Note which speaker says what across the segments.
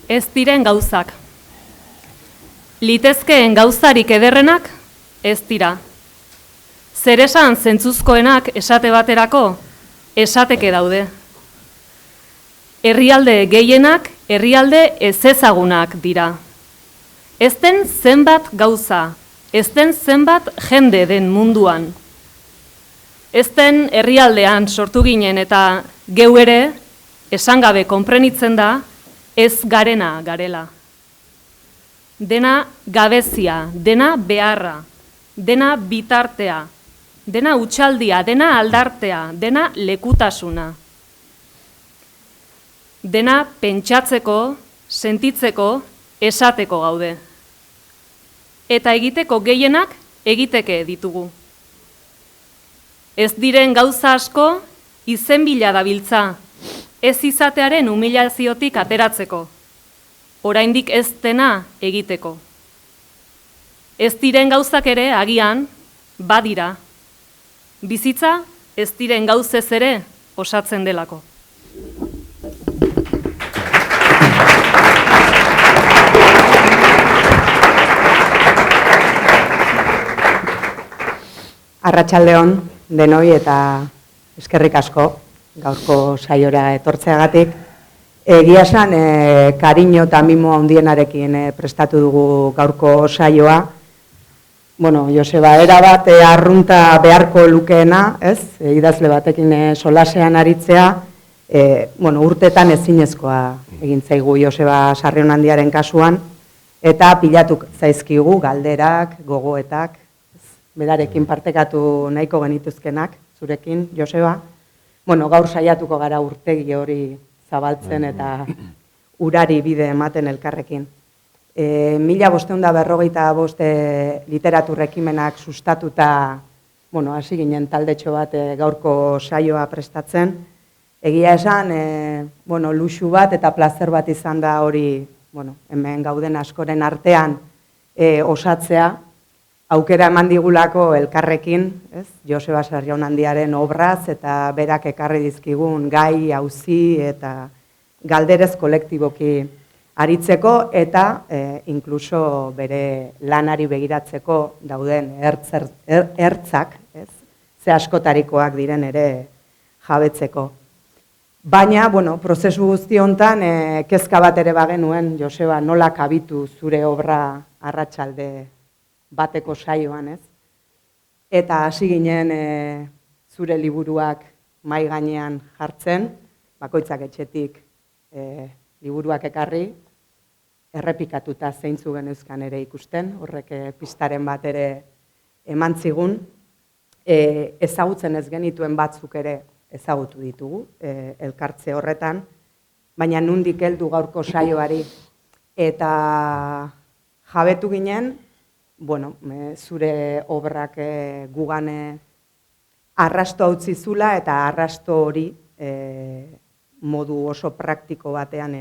Speaker 1: Ez diren gauzak. Litezkeen gauzarik ederrenak ez dira. Zer esan zentzuzkoenak esate baterako, esateke daude. Herrialde gehienak, herrialde ezezagunak dira. Ez den zenbat gauza, ez den zenbat jende den munduan. Ez den herrialdean sortu ginen eta geu ere, esan gabe konprenitzen da, ez garena garela. Dena gabezia, dena beharra, dena bitartea, dena utxaldia, dena aldartea, dena lekutasuna. Dena pentsatzeko, sentitzeko, esateko gaude. Eta egiteko gehienak egiteke ditugu. Ez diren gauza asko izen bila dabiltza, ez izatearen humilaziotik ateratzeko, oraindik ez dena egiteko. Ez diren gauzak ere agian badira. Bizitza ez diren gauzez ere osatzen delako.
Speaker 2: Arratsaldeon denoi eta eskerrik asko gaurko saiora etortzeagatik. Egia esan, kariño eta mimo handienarekin prestatu dugu gaurko saioa. Bueno, Joseba, erabat arrunta beharko lukeena, ez? Idazle batekin solasean aritzea, urtetan ezinezkoa egin zaigu Joseba Sarrionandiaren kasuan, eta pilatu zaizkigu galderak, gogoetak, berarekin partekatu nahiko genituzkenak, zurekin, Joseba. Gaur saiatuko gara urtegi hori zabaltzen eta urari bide ematen elkarrekin. 1555 literatur ekimenak sustatuta, hasi ginen taldetxo bat gaurko saioa prestatzen. Egia esan, luxu bat eta plazer bat izan da hori, hemen gauden askoren artean osatzea, aukera eman digulako elkarrekin, Joseba Sarrionandiaren obraz eta berak ekarri dizkigun gai, auzi eta galderez kolektiboki aritzeko eta inkluso bere lanari begiratzeko dauden ertzak, ze askotarikoak diren ere jabetzeko. Baina, prozesu guzti hontan kezka bat ere bagenuen, Joseba, nola kabitu zure obra arratsalde bateko saioan, ez? Eta hasi ginen zure liburuak mahai gainean jartzen, bakoitzak etxetik liburuak ekarri, errepikatuta zeintzu genuzkan ere ikusten, horrek pistaren bat ere eman zigun, ezagutzen ez genituen batzuk ere ezagutu ditugu, elkartze horretan, baina nondik heldu gaurko saioari, eta jabetu ginen, zure obrak gugan arrasto utzi zula eta arrasto hori modu oso praktiko batean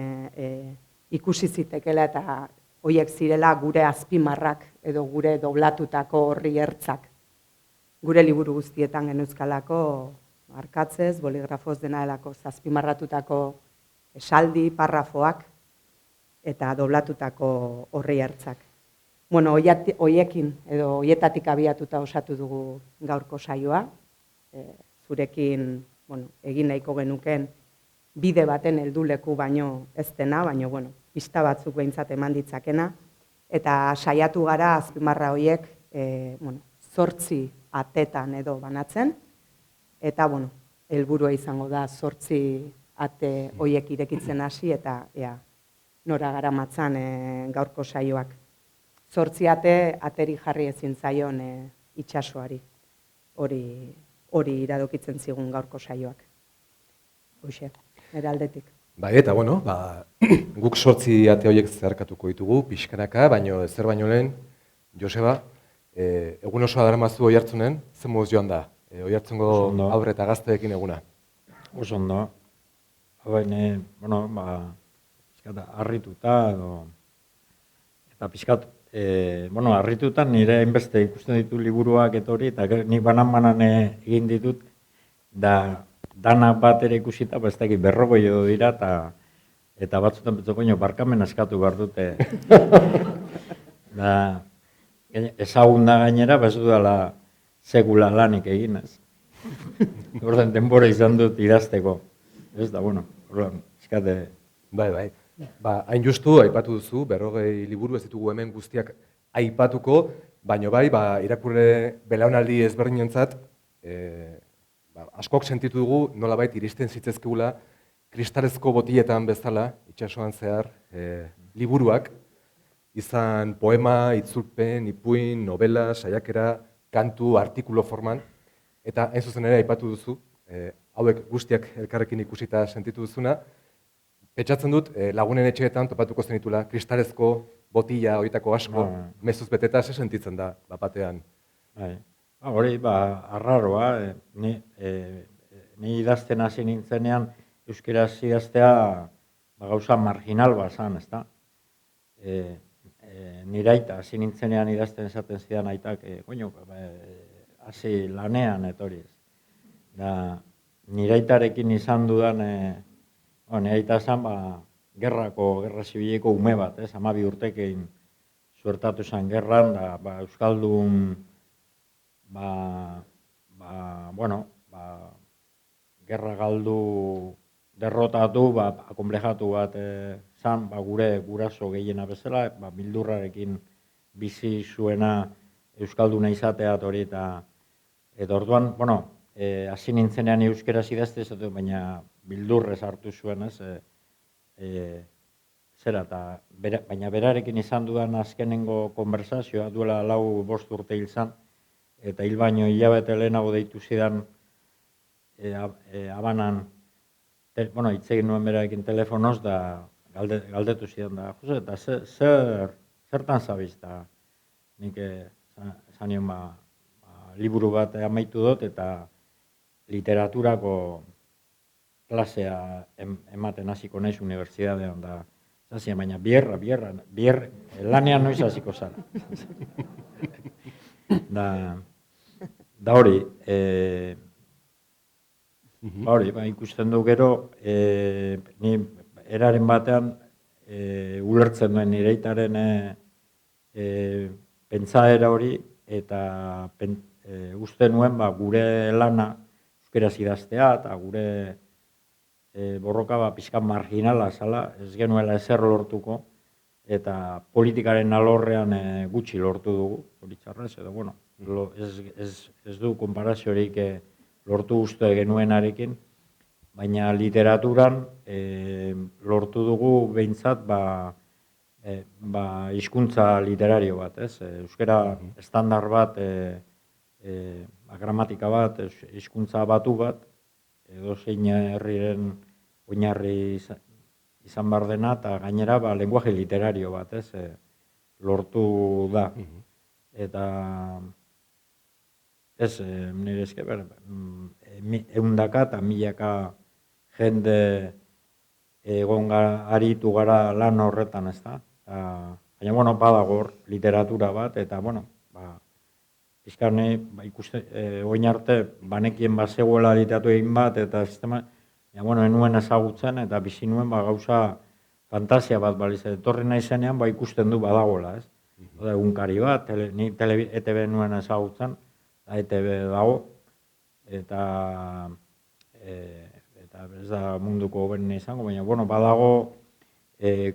Speaker 2: ikusi zitekela eta horiek zirela gure azpimarrak edo gure doblatutako horri ertzak. Gure liburu guztietan genuzkalako arkatzez, boligrafoz dena delako azpimarratutako esaldi, parrafoak eta doblatutako horri ertzak. Hoiekin edo hoietatik abiatuta osatu dugu gaurko saioa, zurekin egin nahiko genuken bide baten helduleku baino ez dena, baina pista batzuk behintzat eman ditzakena, eta saiatu gara azpimarra horiek 8 atetan edo banatzen, eta helburua izango da 8 ate horiek irekitzen hasi eta nora garamatzan gaurko saioak. 8 ate ateri jarri ezin zaion itsasoari. Hori iradokitzen zigun gaurko saioak. Hoxe, nire aldetik.
Speaker 3: Eta guk 8 ate horiek zeharkatuko ditugu, pixkanaka, baina zer baino lehen, Joseba, egun osoa daramazu Oiartzunen, zen moduz joan da? Oiartzungo aurre eta gazteekin eguna.
Speaker 4: Oso ondo. Baina, harrituta eta pixkat, harrituta nire hainbeste ikusten ditu liburuak eta hori, eta nik banan egin ditut, da dana bat ere ikusita, ez dakit 40 edo dira, eta Eta batzutan betzoko barkamen eskatu behar dute. Da, ezagun da gainera, ez dudala segula lanik egin, ez. Ordan denbora izan dut idazteko. Ez da, bueno, ordan, eskate...
Speaker 3: Bai. Ba, hain justu, aipatu duzu, 40 liburu ez ditugu hemen guztiak aipatuko, baino bai, irakurle belaunaldi ezberdinentzat, askok sentitu dugu nolabait iristen zitzezkegula kristalezko botiletan bezala, itsasoan zehar, liburuak, izan poema, itzulpen, ipuin, novela, saiakera, kantu, artikulo forman, eta hain zuzen ere aipatu duzu, hauek guztiak elkarrekin ikusita sentitu duzuna, pentsatzen dut lagunen etxeetan topatuko zenitula, kristalezko botila horietako asko, mezuz beteta ze sentitzen da, batean.
Speaker 4: Hori, arraroa, ni idazten hasi nintzenean, euskaraz idaztea gauza marginal bazan, ezta? Nire aita, hasi nintzenean idazten esaten zidan aitak, hasi lanean etori ez. Nire aitarekin izan dudan, nire aita zan, gerra zibileko ume bat, 12 urtekein suertatu zen gerran, euskaldun, gerra galdu derrotatu, akomplejatu bat zan, gure guraso gehiena bezala, bildurrarekin bizi zuena euskalduna izatea hori eta orduan, hasi nintzenean euskeraz idazte, baina bildurrez hartu zuen, baina berarekin izan dudan azkenengo konversazioa, duela 4-5 urte hil zan, eta hil baino hilabete lehenago deitu zidan Habanan, hitz egin nuen berarekin telefonoz, da galdetu zidan da, Jose, eta zertan zabiz, eta nik zanion liburu bat amaitu dut, eta literaturako klasea ematen hasiko naiz unibertsitatean, da zazien, baina bierra, lanean noiz hasiko zara. Da hori, ikusten du gero, ni eraren batean ulertzen duen nireitaren pentsaera hori, eta uste nuen gure lana euskeraz idaztea, eta gure borroka pixkan marginala zala, ez genuela ezer lortuko, eta politikaren alorrean gutxi lortu dugu, hori txarrez, edo, ez du konparaziorik lortu uste genuenarekin, baina literaturan lortu dugu behintzat hizkuntza literario bat, euskara estandar bat, gramatika bat, hizkuntza batu bat, edo zein herriren oinarri izan behar dena, eta gainera lenguaje literario bat, lortu da. Eta nire eske, ehundaka eta milaka jende aritu gara lan horretan, ez da? Baina, badago literatura bat, eta, pizkarne, oin arte, banekien zegoela literatura egin bat, eta sistema, enuen ezagutzen, eta bizi nuen gauza fantasia bat baliz, etorri nahi zenean, ikusten du badagoela, ez? Egunkari bat, ni ETB nuen ezagutzen, ETB dago, eta ez da munduko hoberena izango, baina, badago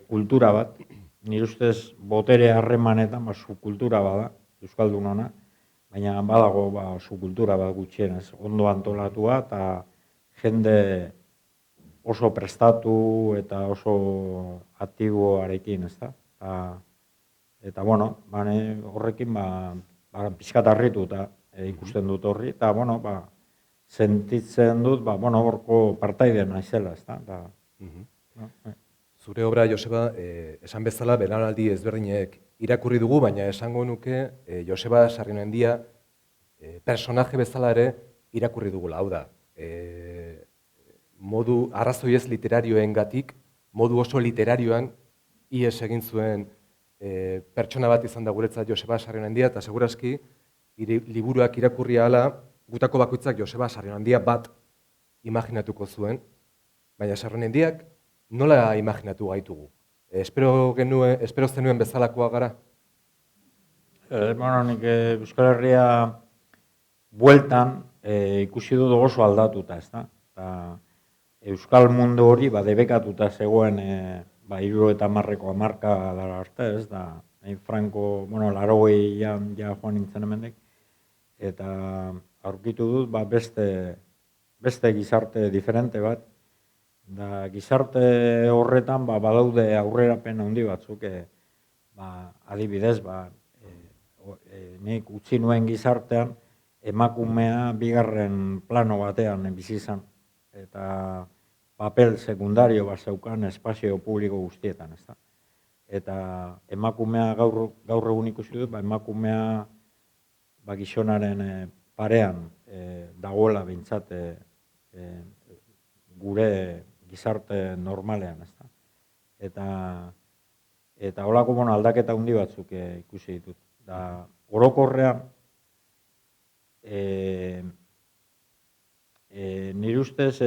Speaker 4: kultura bat, nire ustez botere harremanetan, subkultura bada, euskaldun ona, baina badago subkultura bat gutxienez, ondo antolatua, eta jende oso prestatu eta oso aktiboarekin, ez da? Eta, horrekin, pixkat harritu eta ikusten dut horri, eta, sentitzen dut, horko partaidea naizela, ez da?
Speaker 3: Zure obra, Joseba, esan bezala, belaunaldi ezberdinek irakurri dugu, baina esango nuke Joseba Sarrionandia personaje bezala ere irakurri dugula, hau da. Modu arrazoiez literarioengatik, modu oso literarioan ihes egin zuen pertsona bat izan da guretzat Joseba Sarrionandia, eta segurazki liburuak irakurri ahala, gutako bakoitzak Joseba Sarrionandia bat imaginatuko zuen, baina Sarrionandiak nola imaginatu gaitugu? Espero zenuen bezalakoa gara?
Speaker 4: Bueno, nik Euskal Herria bueltan ikusi dut oso aldatuta, ezta? Euskal mundu hori debekatuta zegoen 70ko hamarkadara arte, ez da, Franco, 80 ja joan nintzen hemendik, eta aurkitu dut beste gizarte diferente bat, da gizarte horretan badaude aurrerapen handi batzuk, adibidez, nik utzi nuen gizartean emakumea bigarren plano batean bizi izan, eta papel sekundario bat zeukan espazio publiko guztietan, ezta? Eta emakumea gaur egun ikusi dut, emakumea gizonaren parean dagoela behintzat gure gizarte normalean, ezta? Eta holako aldaketa handi batzuk ikusi ditut. Da orokorrean nire ustez,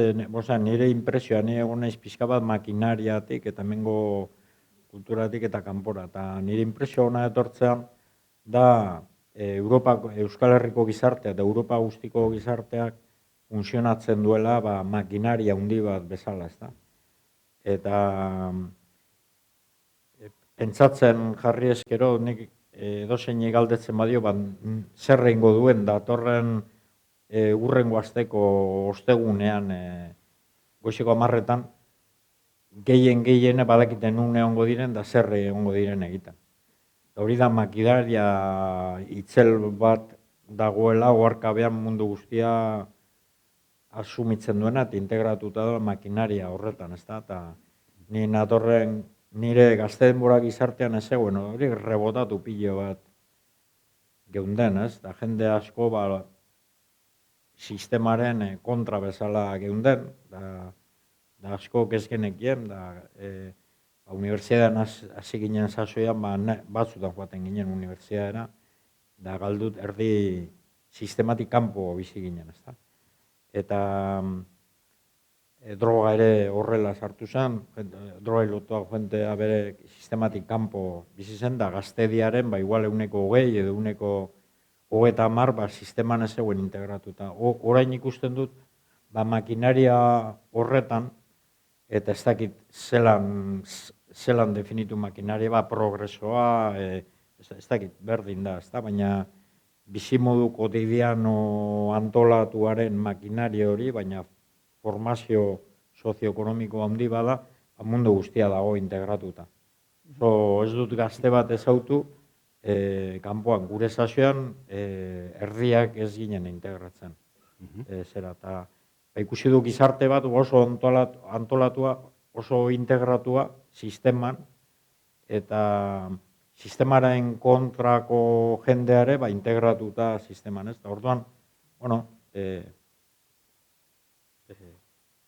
Speaker 4: nire impresioa, nire egon naiz pixka bat makinariatik eta hemengo kulturatik eta kanpora. Eta nire impresioa hona etortzean da Euskal Herriko gizartea eta Europa guztiko gizarteak funtzionatzen duela makinaria handi bat bezala, ezta? Eta pentsatzen jarri eskero, nik edozein galdetzen badio, zer egingo duen datorren urrengo asteko ostegunean goizeko 10etan gehien badakiten nun egongo diren da zer egongo diren egiten. Hori da makinaria itzel bat dagoela oharkabean mundu guztia asumitzen duena eta integratuta da makinaria horretan, ezta? Eta ni natorren nire gazte denbora gizartean ez zegoen, hori rebotatu pilo bat geunden, ez? Da jende asko sistemaren kontra bezala geunden, da asko ez genekien, unibertsitatean hasi ginen sasoian, batzutan joaten ginen unibertsitateara, da galdut erdi sistematik kanpo bizi ginen, ezta? Eta droga ere horrela sartu zen, droga lotuak jentea bere sistematik kanpo bizi zen, da gaztediaren igual 20 edo 30 sisteman ez zegoen integratuta. Orain ikusten dut, makinaria horretan, eta ez dakit zelan definitu makinaria, progresoa, ez dakit berdin da, baina bizimodu kotidiano antolatuaren makinaria hori, baina formazio sozioekonomiko handi bada, mundu guztia dago integratuta. Ez dut gazte bat ezautu, kanpoan gure sasoian erdiak ez ginen integratzen. Ikusi du gizarte bat oso antolatua, oso integratua sisteman, eta sistemaren kontrako jendeare integratuta sisteman, ez? Orduan,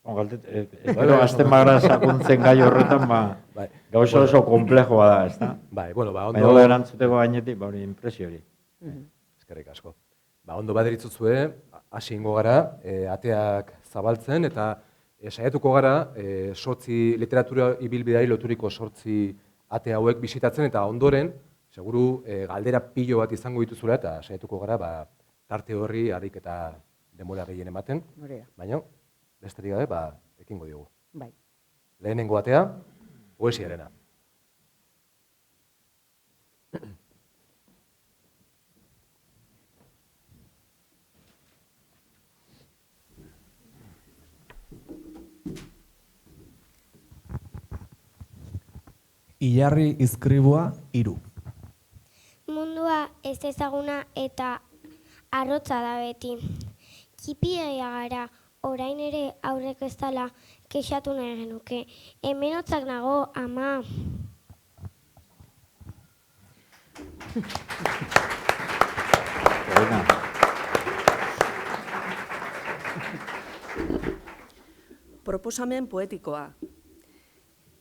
Speaker 4: gero azten bagara sakuntzen gai horretan, gauza oso komplejoa da, ez da? Ondo erantzuteko gainetik, hori impresio hori.
Speaker 3: Eskerrik asko. Ondo baderitzuzue, hasi ingo gara, ateak zabaltzen, eta saiatuko gara, literatura ibilbideari loturiko 8 ate hauek bisitatzen, eta ondoren, seguru galdera pilo bat izango dituzula, eta saiatuko gara, tarte horri harik eta denbora gehien ematen, baina, besterik gabe, ekingo diogu. Lehenengo atea, poesiarena.
Speaker 5: Ilarri izkribua 3.
Speaker 6: Mundua ez ezaguna eta arrotza da beti. Txipia gara, orain ere aurrek ez dala kexatu nahi genuke. Hemen hotzak nago, ama.
Speaker 7: Proposamen poetikoa.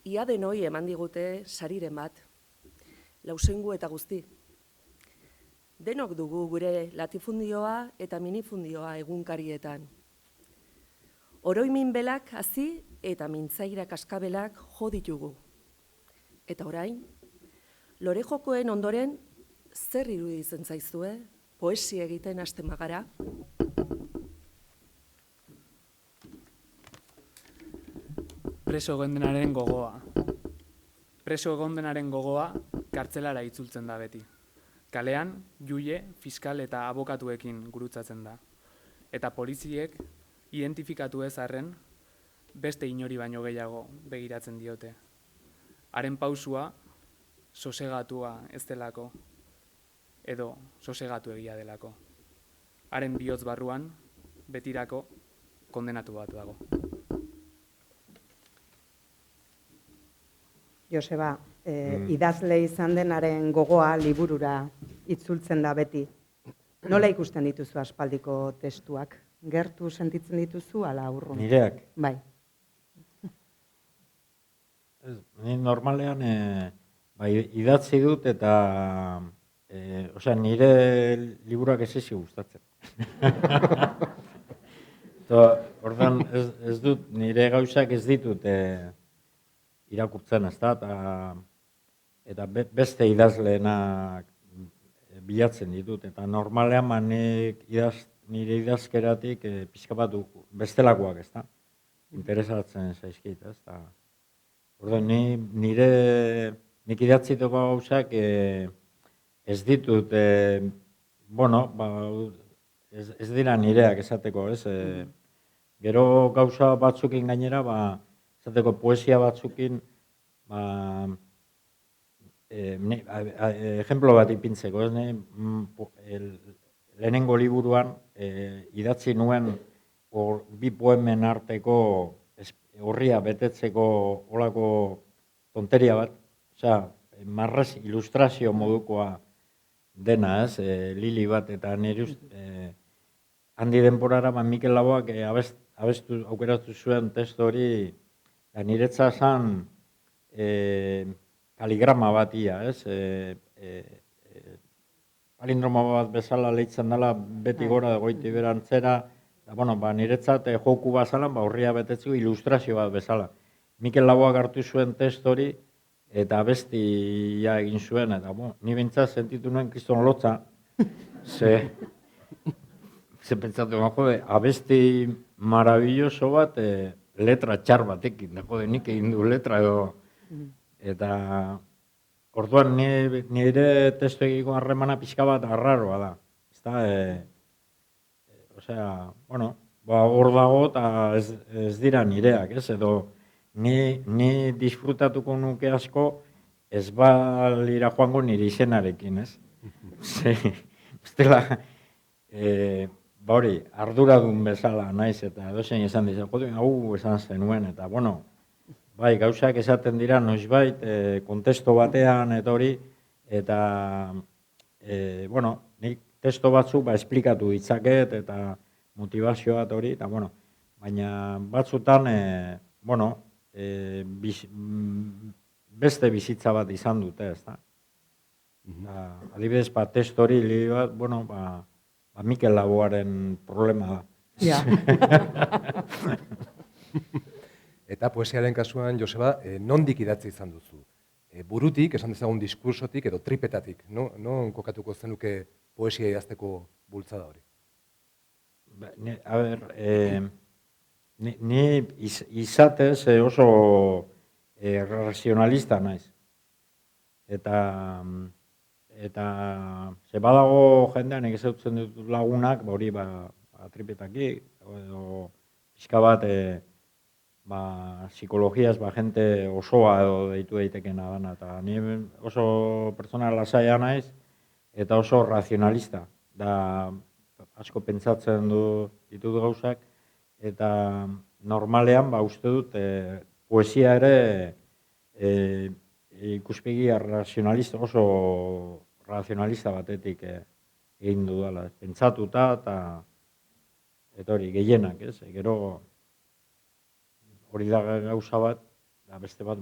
Speaker 7: Ia denoi eman digute sariren bat, lausengu eta guzti. Denok dugu gure latifundioa eta minifundioa egunkarietan. Oroimin belak hazi eta mintzaira kaskabelak jo ditugu. Eta orain, lore jokoen ondoren, zer iruditzen zaizue, poesia egiten hasten bagara?
Speaker 8: Preso egondenaren gogoa. Preso egondenaren gogoa kartzelara itzultzen da beti. Kalean, juie, fiskal eta abokatuekin gurutzatzen da. Eta poliziek, identifikatu ez arren, beste inori baino gehiago begiratzen diote. Haren pausua, sosegatua ez delako, edo sosegatu egia delako. Haren bihotz barruan, betirako, kondenatu bat dago.
Speaker 2: Joseba, idazle izan denaren gogoa liburura itzultzen da beti. Nola ikusten dituzu aspaldiko testuak? Gertu sentitzen dituzu ala urrun?
Speaker 4: Nireak.
Speaker 2: Bai.
Speaker 4: Ni normalean idatzi dut eta nire liburuak ez gustatzen. Ordan ez dut nire gauzak ez ditut irakurtzen, ezta, eta beste idazleenak bilatzen ditut, eta normalean nire idazkeratik pixka bat bestelakoak, ezta, interesatzen zaizkit, ezta. Orduan, nik idatziteko gauzak ez ditut, ez dira nireak esateko, ez? Gero gauza batzukin gainera, esateko poesia batzukin, ejemplo bat ipintzeko, ez? Lehenengo liburuan idatzi nuen bi poemen arteko horria betetzeko olako tonteria bat, marraz ilustrazio modukoa dena, ez, lili bat, eta nire handi denporara Mikel Laboak aukeratu zuen testu hori, niretza zan kaligrama bat ia, ez, palindroma bat bezala lehitzen dela beti gora goiti berantzera, niretzat joku bazalan, horria betetzeko ilustrazio bat bezala. Mikel Laboak hartu zuen testu hori, eta abestia egin zuen, eta ni bintzat sentitu nuen kriston lotza, ze pentsatu, abesti maravilloso bat, letra txar batekin, nik egin du letra edo, eta orduan nire testu egiko harremana pixka bat arraroa da, hor dago eta ez dira nireak, ez, edo ni disfrutatuko nuke asko ez balira joango nire izenarekin, ez? Bestela, arduradun bezala naiz eta edozein esan dizako, hau esan zenuen, eta bai, gauzak esaten dira noizbait, kontesto batean eta hori, eta, nik testo batzuk esplikatu ditzaket eta motivazioa eta hori, eta, baina batzutan, beste bizitza bat izan dute, ez da. Adibidez, testo hori, Mikel Laboaren problema da.
Speaker 3: Eta poesiaren kasuan, Joseba, nondik idatzi izan duzu? Burutik, esan dezagun diskursotik edo tripetatik, non kokatuko zenuke poesia idazteko bultzada hori?
Speaker 4: A ber, ni izatez oso razionalista naiz. Eta badago jendean egizutzen dut lagunak, hori tripetaki, edo pixka bat, psikologiaz, jente osoa edo deitu daitekena dana, eta ni oso pertsona lasaia naiz, eta oso razionalista, da asko pentsatzen ditut gauzak, eta normalean, uste dut, poesia ere ikuspegi razionalista, oso razionalista batetik egin dudala, pentsatuta, eta hori, gehienak, ez, gero hori da gauza bat, beste bat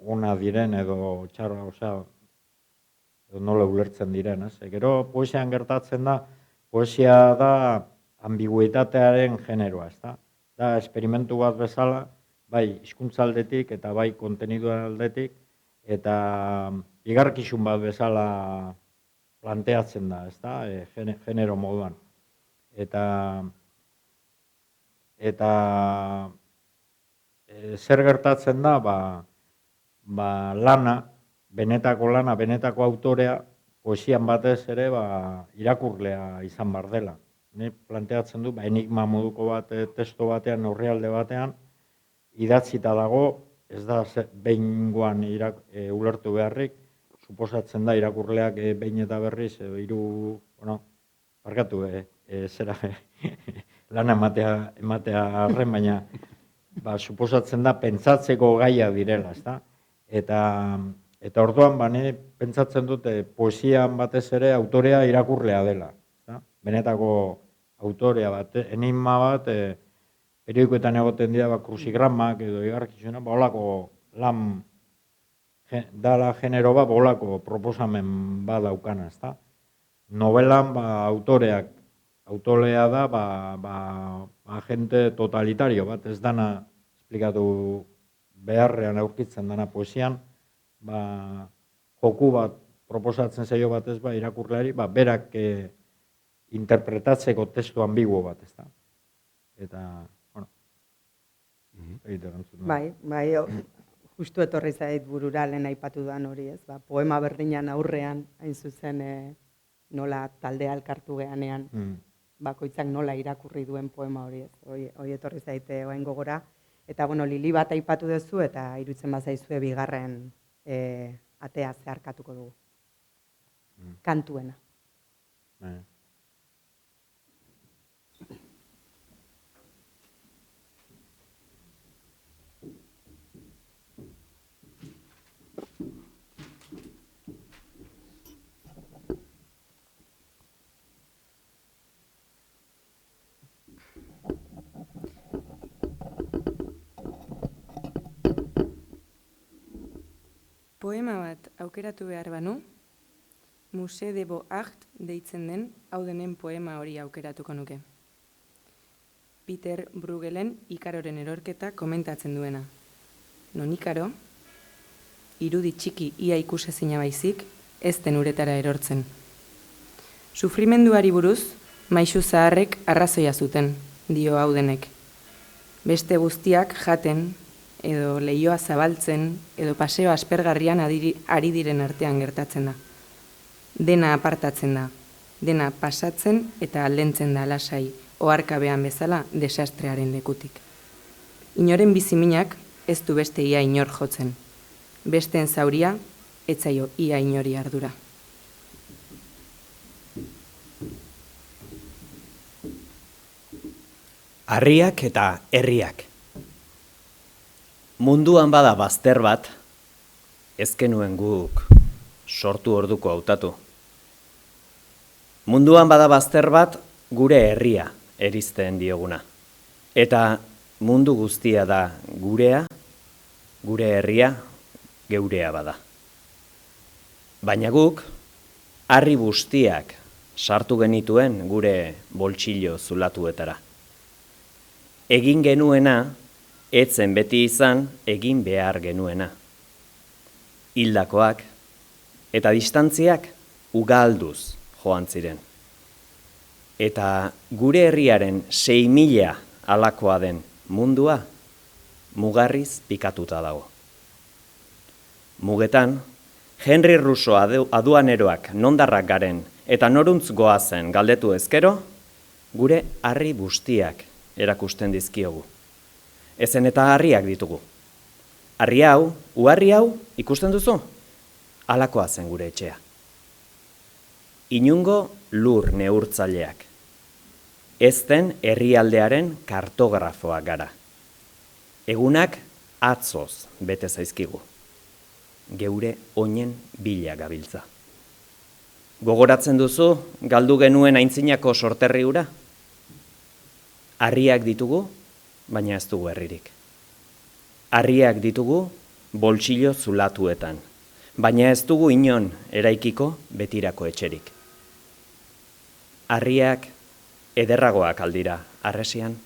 Speaker 4: ona diren edo txarra, edo nola ulertzen diren, ez. Gero poesian gertatzen da, poesia da ambiguetatearen generoa, ez da. da esperimentu bat bezala, bai hizkuntza aldetik eta bai kontenidu aldetik, eta igarkizun bat bezala planteatzen da, ezta, genero moduan. Eta zer gertatzen da, lana, benetako autorea, poesian batez ere irakurlea izan bar dela. Ne planteatzen du, enigma moduko bat testo batean, orrialde batean, idatzita dago, ez da behingoan ulertu beharrik, suposatzen da irakurleak behin eta berriz, lana ematea arren, baina suposatzen da pentsatzeko gaia direla, ezta? Eta orduan, pentsatzen dute poesian batez ere autorea irakurlea dela, ezta? Benetako autorea bat, enigma bat, periodikoetan egoten dira kruzigramak edo igarkizuna, holako lan dala genero bat, holako proposamen bat daukana, ezta? Novelan autorea da agente totalitario bat, ez dana esplikatu beharrean aurkitzen dana poesian, joku bat proposatzen zaio batez irakurleari, berak interpretatzeko testu ambiguo bat, ezta? Eta,
Speaker 2: Bai, justu etorri zait burura lehen aipatu da hori, ez? Poema berdinan aurrean, hain zuzen nola taldea elkartu geanean, bakoitzak nola irakurri duen poema hori, ez? Hori etorri zaite orain gogora. Eta, Lili bat aipatu duzu eta iruditzen bazaizue bigarren atea zeharkatuko dugu. Kantuena.
Speaker 9: Poema bat aukeratu behar banu, Musée de Beaux-Arts deitzen den hau hemen poema hori aukeratuko nuke. Peter Bruegelen Ikaroren erorketa komentatzen duena. Non Ikaro, irudi txiki ia ikusezina baizik, ez den uretara erortzen. Sufrimenduari buruz, maisu zaharrek arrazoia zuten, dio hau denek. Beste guztiak jaten, edo leioa zabaltzen, edo paseo aspergarrian ari diren artean gertatzen da. Dena apartatzen da, dena pasatzen eta aldentzen da lasai, oharkabean bezala desastrearen lekutik. Inoren biziminak ez du beste ia inor jotzen. Besteen zauria, etzaio ia inori ardura.
Speaker 10: Harriak eta herriak. Munduan bada bazter bat, ez genuen guk sortu orduko hautatu. Munduan bada bazter bat, gure herria erizten dioguna. Eta mundu guztia da gurea, gure herria geurea bada. Baina guk, harri bustiak sartu genituen gure boltsillo zulatuetara. Egin genuena, etzen beti izan egin behar genuena. Hildakoak eta distantziak ugalduz joan ziren. Eta gure herriaren 6.000 alakoa den mundua mugarriz pikatuta dago. Mugetan, Henry Russo aduaneroak nondarrak garen eta noruntz goazen galdetu ezkero, gure harri bustiak erakusten dizkiogu. Ezen eta harriak ditugu. Harri hau, uharri hau, ikusten duzu? Halakoa zen gure etxea. Inungo lur neurtzaileak. Ez den herrialdearen kartografoak gara. Egunak atzoz bete zaizkigu. Geure oinen bila gabiltza. Gogoratzen duzu galdu genuen aintzinako sorterri hura? Harriak ditugu, baina ez dugu herririk. Harriak ditugu boltsillo zulatuetan, baina ez dugu inon eraikiko betirako etxerik. Harriak ederragoak aldira arresian.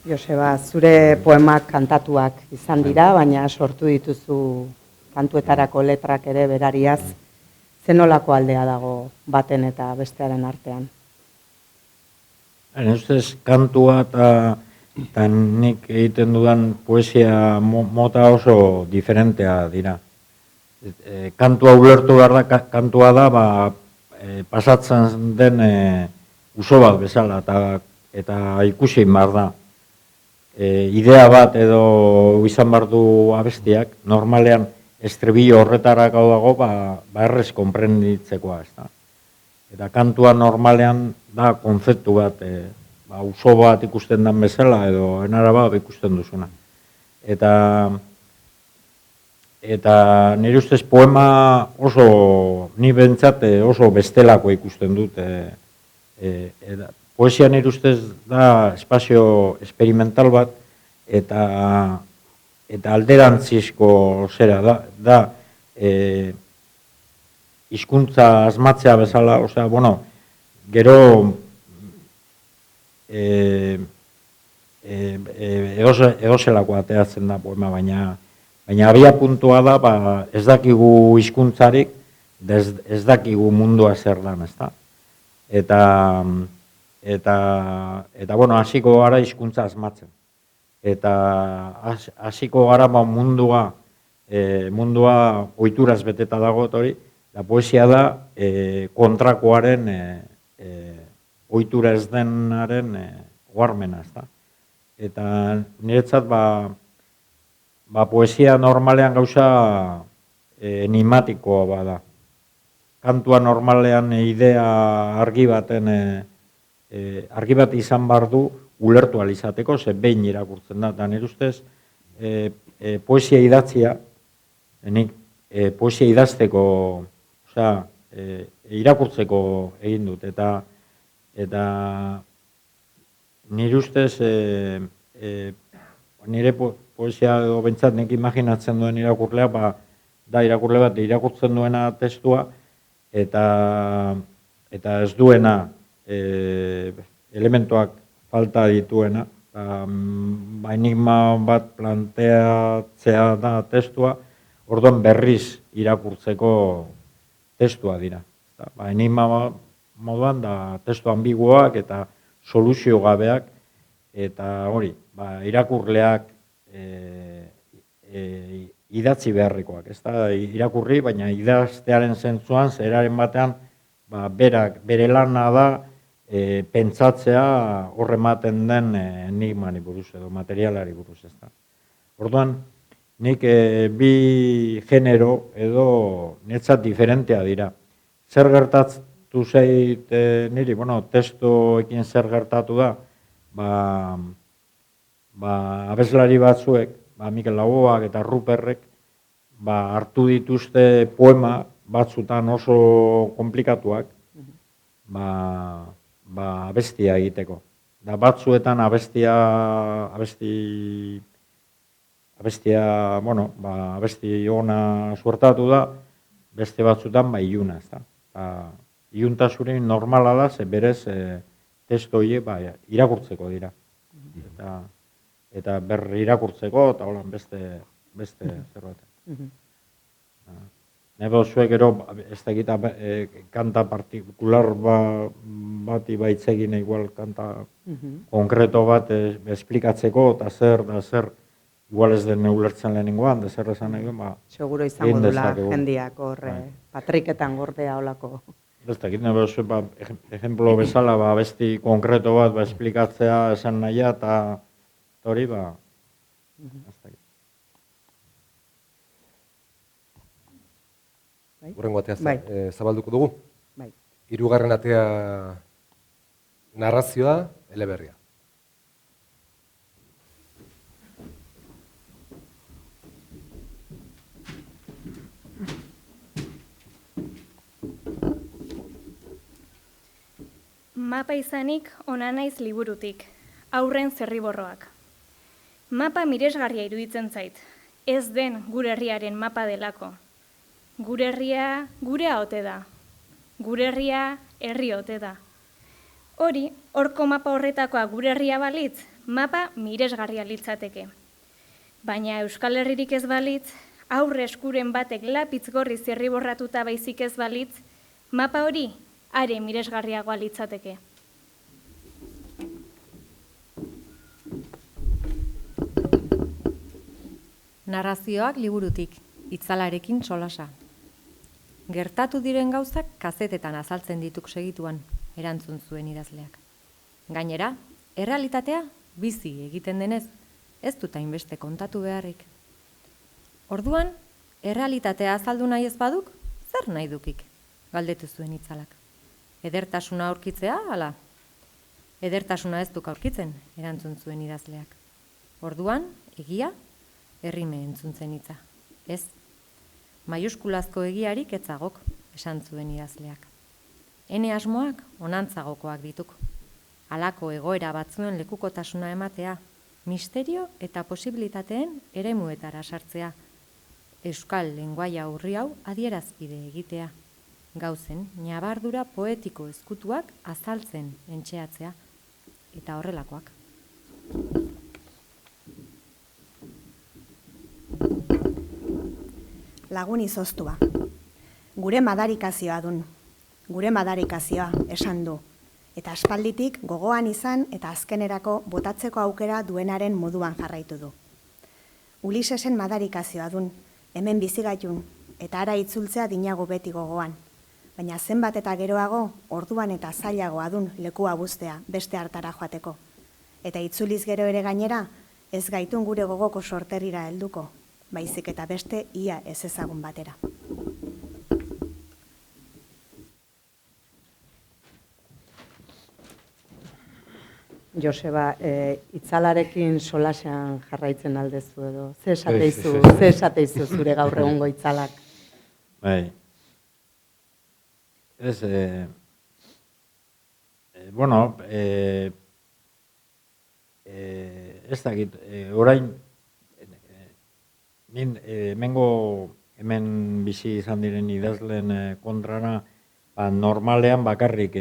Speaker 2: Joseba, zure poemak kantatuak izan dira, baina sortu dituzu kantuetarako letrak ere berariaz. Zenolako aldea dago baten eta bestearen artean?
Speaker 4: Ustez, kantua eta nik egiten dudan poesia mota oso diferentea dira. Kantua ulertu behar da, kantua da, pasatzen den uso bat bezala, eta ikusi behar da. Idea bat edo izan behar du abestiak, normalean estribillo horretarako dago, errez konprenditzekoa, ez da. Eta kantua normalean da konzeptu bat, uso bat ikusten den bezala edo enara bat ikusten duzuna. Eta nire ustez poema oso, ni bentsat oso bestelako ikusten dut. Poesia nire ustez da espazio experimental bat eta alderantzizko zera da hizkuntza asmatzea bezala, gero edozelako ateratzen da poema, baina abia puntua da, ez dakigu hizkuntzarik, ez dakigu mundua zer dan, ez da. Eta hasiko gara hizkuntza asmatzen. Eta hasiko gara mundua ohituraz beteta dago hori, eta poesia da kontrakoaren ohitura ez denaren oharmena, ez da. Eta niretzat poesia normalean gauza enigmatikoa bada. Kantua normalean idea argi bat izan behar du ulertu alizateko, ze behin irakurtzen da. Eta nire ustez, poesia idatzia, poesia idazteko, irakurtzeko egin dut. Eta nire ustez, nire poesia edo bentsat nik imaginatzen duen irakurlea, da irakurle bat irakurtzen duena testua, eta ez duena elementuak falta dituena, enigma bat planteatzea da testua, orduan berriz irakurtzeko testua dira. Enigma moduan da testu ambiguoak eta soluzio gabeak, eta hori, irakurleak idatzi beharrekoak. Ez da irakurri, baina idaztearen zentzuan, zeraren batean, bere lana da, pentsatzea horrematen den enigmani buruz edo materialari buruz, ez da. Orduan, nik bi genero edo netzat diferentea dira. Zer gertatu zeit niri, testoekin zer gertatu da, abeslari batzuek, Mikel Laboak eta Ruperrek, hartu dituzte poema batzutan oso komplikatuak, abestia egiteko. Batzuetan abesti ona suertatu da, beste batzuetan iluna, ez da. Iluntasurin normala da, ze berez testo horiek irakurtzeko dira. Eta berri irakurtzeko, eta holan beste zerbait. Nebo zuek ero, ez da egita kanta partikular bati baitzegin igual kanta konkreto bat esplikatzeko, eta zer, igual ez den ulertzen lehenengoan, da zer esan egin,
Speaker 2: seguro izango dula jendiak horre, patriketan gordea olako.
Speaker 4: Ez da egiten, ejemplo bezala, besti konkreto bat esplikatzea esan nahia, eta hori, ez da egiten.
Speaker 3: Hurrengo atea zabalduko dugu. Hirugarren atea narrazioa, eleberria.
Speaker 11: Mapa izanik ona naiz liburutik, aurren zerriborroak. Mapa miresgarria iruditzen zait, ez den gure herriaren mapa delako. Gure herria gurea ote da, gure herria herri ote da. Hori, horko mapa horretakoa gure herria balitz, mapa miresgarria litzateke. Baina Euskal Herririk ez balitz, aurre eskuren batek lapitz gorri zirriborratuta baizik ez balitz, mapa hori are miresgarriagoa litzateke.
Speaker 12: Narrazioak liburutik, itzalarekin solasa. Gertatu diren gauzak kazetetan azaltzen dituk segituan, erantzun zuen idazleak. Gainera, errealitatea bizi egiten denez, ez dut hainbeste kontatu beharrik. Orduan, errealitatea azaldu nahi ez baduk, zer nahi dukik, galdetu zuen itzalak. Edertasuna aurkitzea, ala? Edertasuna ez duk aurkitzen, erantzun zuen idazleak. Orduan, egia, errime entzuntzen hitza. Ez, maiuskulazko egiarik etzagok, esan zuen idazleak. Ene asmoak onantzagokoak dituk. Halako egoera batzuen lekukotasuna ematea, misterio eta posibilitateen eremuetara sartzea. Euskal lengoaia urri hau adierazpide egitea. Gauzen, ñabardura poetiko ezkutuak azaltzen entxeatzea. Eta horrelakoak.
Speaker 13: Lagun izoztua. Gure madarikazioa dun. Gure madarikazioa, esan du. Eta aspalditik gogoan izan eta azkenerako botatzeko aukera duenaren moduan jarraitu du. Ulisesen madarikazioa dun, hemen bizigaitun, eta ara itzultzea dinago beti gogoan. Baina zenbat eta geroago, orduan eta zailagoa dun lekua buztea beste hartara joateko. Eta itzuliz gero ere gainera, ez gaitun gure gogoko sorterrira helduko, baizik eta beste ia ez ezagun batera.
Speaker 2: Joseba, itzalarekin solasean jarraitzen aldezu edo, ze esateizu zure gaur egungo itzalak?
Speaker 4: Bai. Ez, bueno, ez dakit, orain, hemen bizi izan diren idazleen kontrana, normalean bakarrik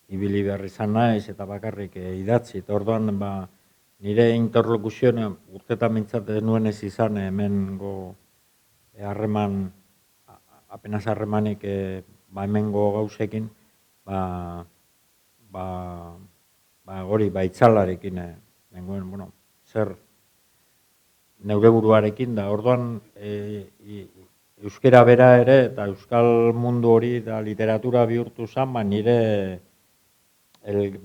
Speaker 4: ibili behar izan naiz eta bakarrik idatzi. Eta orduan, nire interlokuzioa urtetan mintzat nuen ez izan hemengo harreman, apenas harremanik hemengo gauzekin, hori, itzalarekin, bueno, zer neure buruarekin da. Orduan, euskera bera ere eta euskal mundu hori da literatura bihurtu zen, nire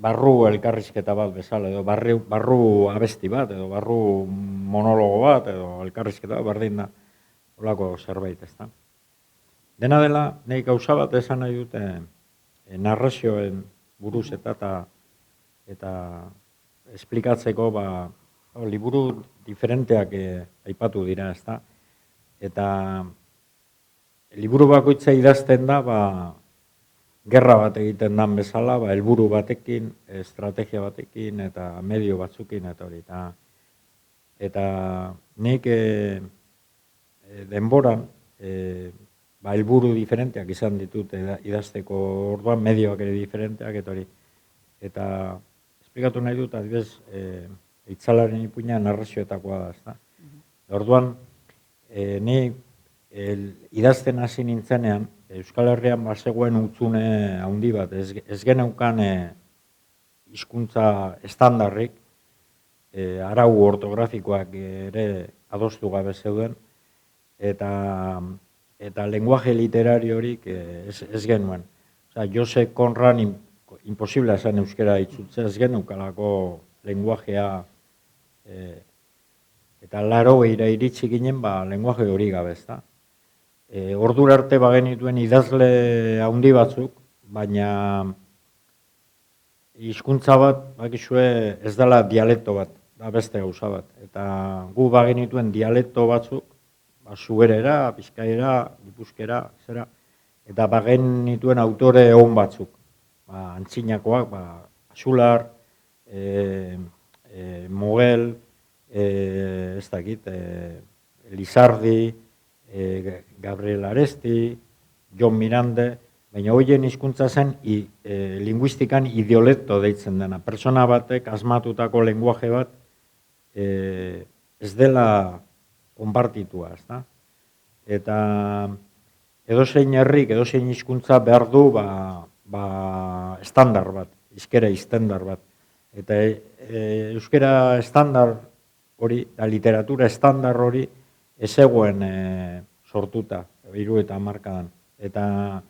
Speaker 4: barru elkarrizketa bat bezala, edo barru abesti bat, edo barru monologo bat, edo elkarrizketa bat, berdin da, holako zerbait, ez da. Dena dela, nahi gauza bat esan nahi dute narrazioen buruz eta esplikatzeko, liburu diferenteak aipatu dira, ez da. Eta liburu bakoitza idazten da, gerra bat egiten dan bezala, helburu batekin, estrategia batekin, eta medio batzukin, eta hori. Eta nik denboran, helburu diferenteak izan ditut idazteko orduan, medioak ere diferenteak, eta hori. Eta esplikatu nahi dut, adibidez, itzalaren ipuina narrazioetakoa da, ez da. Orduan, ni idazten hasi nintzenean, Euskal Herrian bazegoen hutsune handi bat, ez geneukan hizkuntza estandarrik, arau ortografikoak ere adostu gabe zeuden, eta lenguaje literariorik ez genuen. Jose Konran imposible esan euskera itzultzea, ez geneukalako lenguajea, eta 80 iritsi ginen, lenguaje hori gabe, ez da. Ordura arte bagenituen idazle handi batzuk, baina hizkuntza bat, bakizue, ez dela dialekto bat, da beste gauza bat. Eta gu bagenituen dialekto batzuk, zuberera, bizkaira, gipuzkera, zera, eta bagenituen autore egon batzuk. Antzinakoak, Xular, Mogel, ez dakit, Lizardi, Gabriel Aresti, Jon Mirande, baina hoien hizkuntza zen linguistikan idiolecto deitzen dena. Pertsona batek asmatutako lenguaje bat ez dela konpartitua, ezta? Eta edozein herrik, edozein hizkuntza behar du estandar bat, hizkera estandar bat. Eta euskera estandar hori, literatura estandar hori, ez zegoen sortuta, 70 hamarkadan. Eta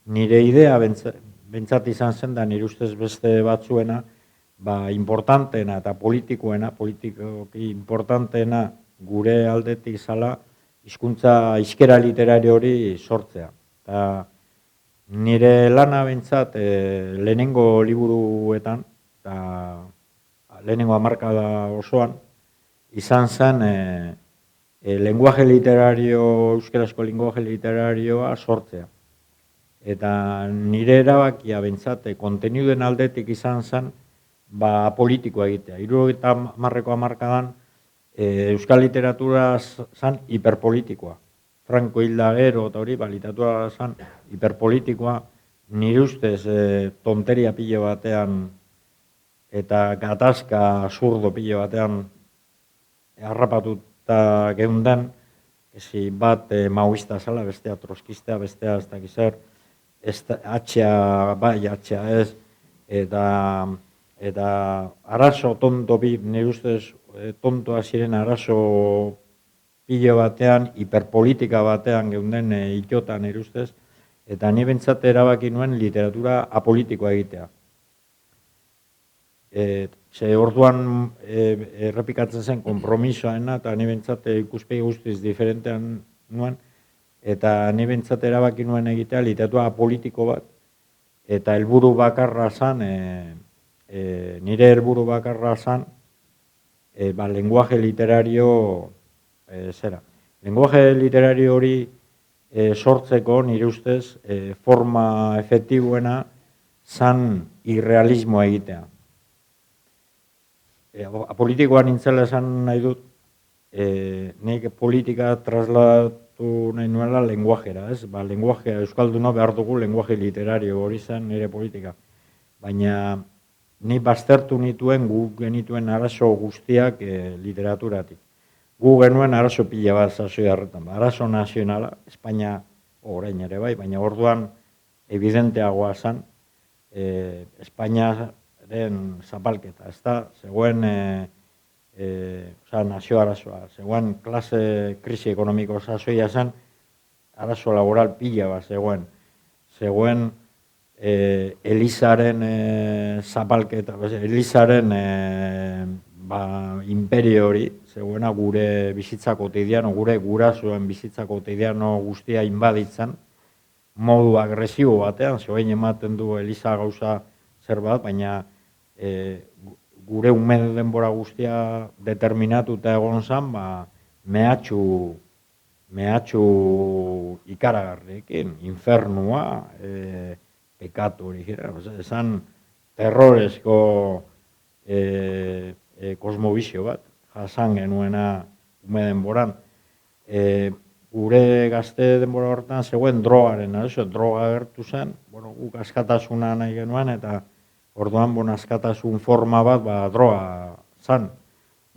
Speaker 4: nire idea bentsat izan zen da, nire ustez beste batzuena, importanteena eta politikoki importanteena gure aldetik zala, hizkera literario hori sortzea. Eta nire lana bentsat lehenengo liburuetan, eta lehenengo hamarkada osoan, izan zen lenguaje literario, euskarazko lenguaje literarioa sortzea. Eta nire erabakia bentsat konteniduen aldetik izan zen politikoa egitea. 70 hamarkadan euskal literatura zen hiperpolitikoa. Franco hilda gero eta hori, literatura zen hiperpolitikoa, nire ustez tonteria pilo batean eta gatazka absurdo pilo batean harrapatuta geundan, bat maoista zela, bestea troskistea, bestea ez dakiz zer, atxea bai, atxea ez, eta arazo tonto bi, nire ustez tontoa ziren arazo pilo batean, hiperpolitika batean geunden itotan nire ustez, eta ni bentsat erabaki nuen literatura apolitikoa egitea. Ze orduan errepikatzen zen konpromisoaena, eta ni bentsat ikuspegi guztiz diferentean nuen, eta ni bentsat erabaki nuen egitea literatura apolitiko bat, eta helburu bakarra zan, nire helburu bakarra zan, lenguaje literario zera. Lenguaje literario hori sortzeko nire ustez forma efektiboena zan irrealismoa egitea. Apolitikoa nintzela esan nahi dut, nik politika trasladatu nahi nuela lenguajera, ez? Lenguajea, euskalduna behar dugu lenguaje literario hori zen nire politika. Baina ni baztertu nituen, gu genituen arazo guztiak literaturatik. Gu genuen arazo pila bat sasoi harretan, arazo nazionala, Espainia orain ere bai, baina orduan evidenteagoa zen, Espainiaren zapalketa, ez da, zegoen nazio arazoa, zegoen klase krisi ekonomiko sasoia zen, arazo laboral pila bat zegoen Elizaren zapalketa, Elizaren imperio hori, zegoena gure bizitza kotidiano, gure gurasoen bizitza kotidiano guztia inbaditzen, modu agresibo batean, zegoen ematen du Eliza gauza zer bat, baina gure ume denbora guztia determinatuta egon zen, mehatxu ikaragarriekin, infernua, pekatu hori gira, esan terrorezko kosmobizio bat, jasan genuena ume denboran. Gure gazte denbora horretan zegoen drogaren, droga gertu zen, guk askatasuna nahi genuen, eta orduan askatasun forma bat droga zan.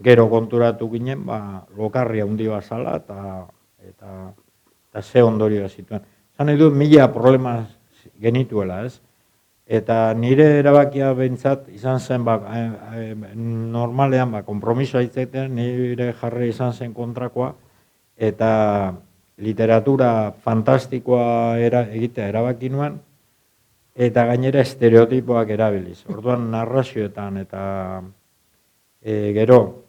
Speaker 4: Gero konturatu ginen, lokarria handi bat zala, eta ze ondorio zituen. Zan nahi dut, 1000 problema genituela, ez? Eta nire erabakia behintzat izan zen, normalean, konpromisoa hitzaiten, nire jarri izan zen kontrakoa, eta literatura fantastikoa egitea erabaki nuen, eta gainera estereotipoak erabiliz. Orduan narrazioetan eta gero,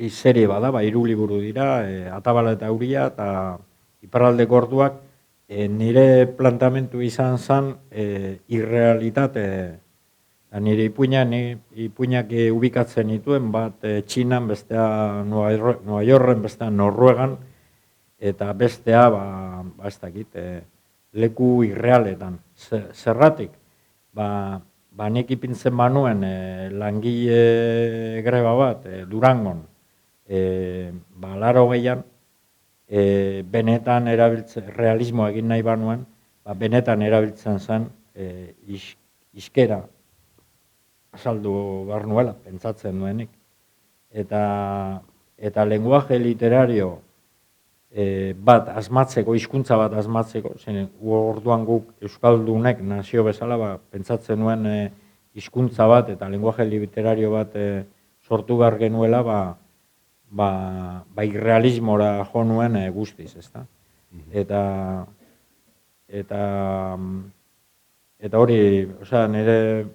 Speaker 4: serie bada, 3 liburu dira, Atabala eta Euria, eta Iparraldeko Orduak, nire plantamentu izan zen irrealitate, nire ipuinak ubikatzen nituen, bat Txinan, bestea Nueva Yorken, bestea Noruegan, eta bestea, ez dakit, leku irrealetan. Zerratik, nik ipintzen banuen langile greba bat, Durangon, 80an, benetan realismoa egin nahi banuen, benetan erabiltzen zen iskera azaldu behar nuela, pentsatzen nuenik. Eta lenguaje literario bat asmatzeko, hizkuntza bat asmatzeko, zen orduan guk Euskaldunek nazio bezala pentsatzen nuen hizkuntza bat eta lenguaje literario bat sortu behar genuela, irrealismora jo nuen guztiz, ezta? Eta hori, nire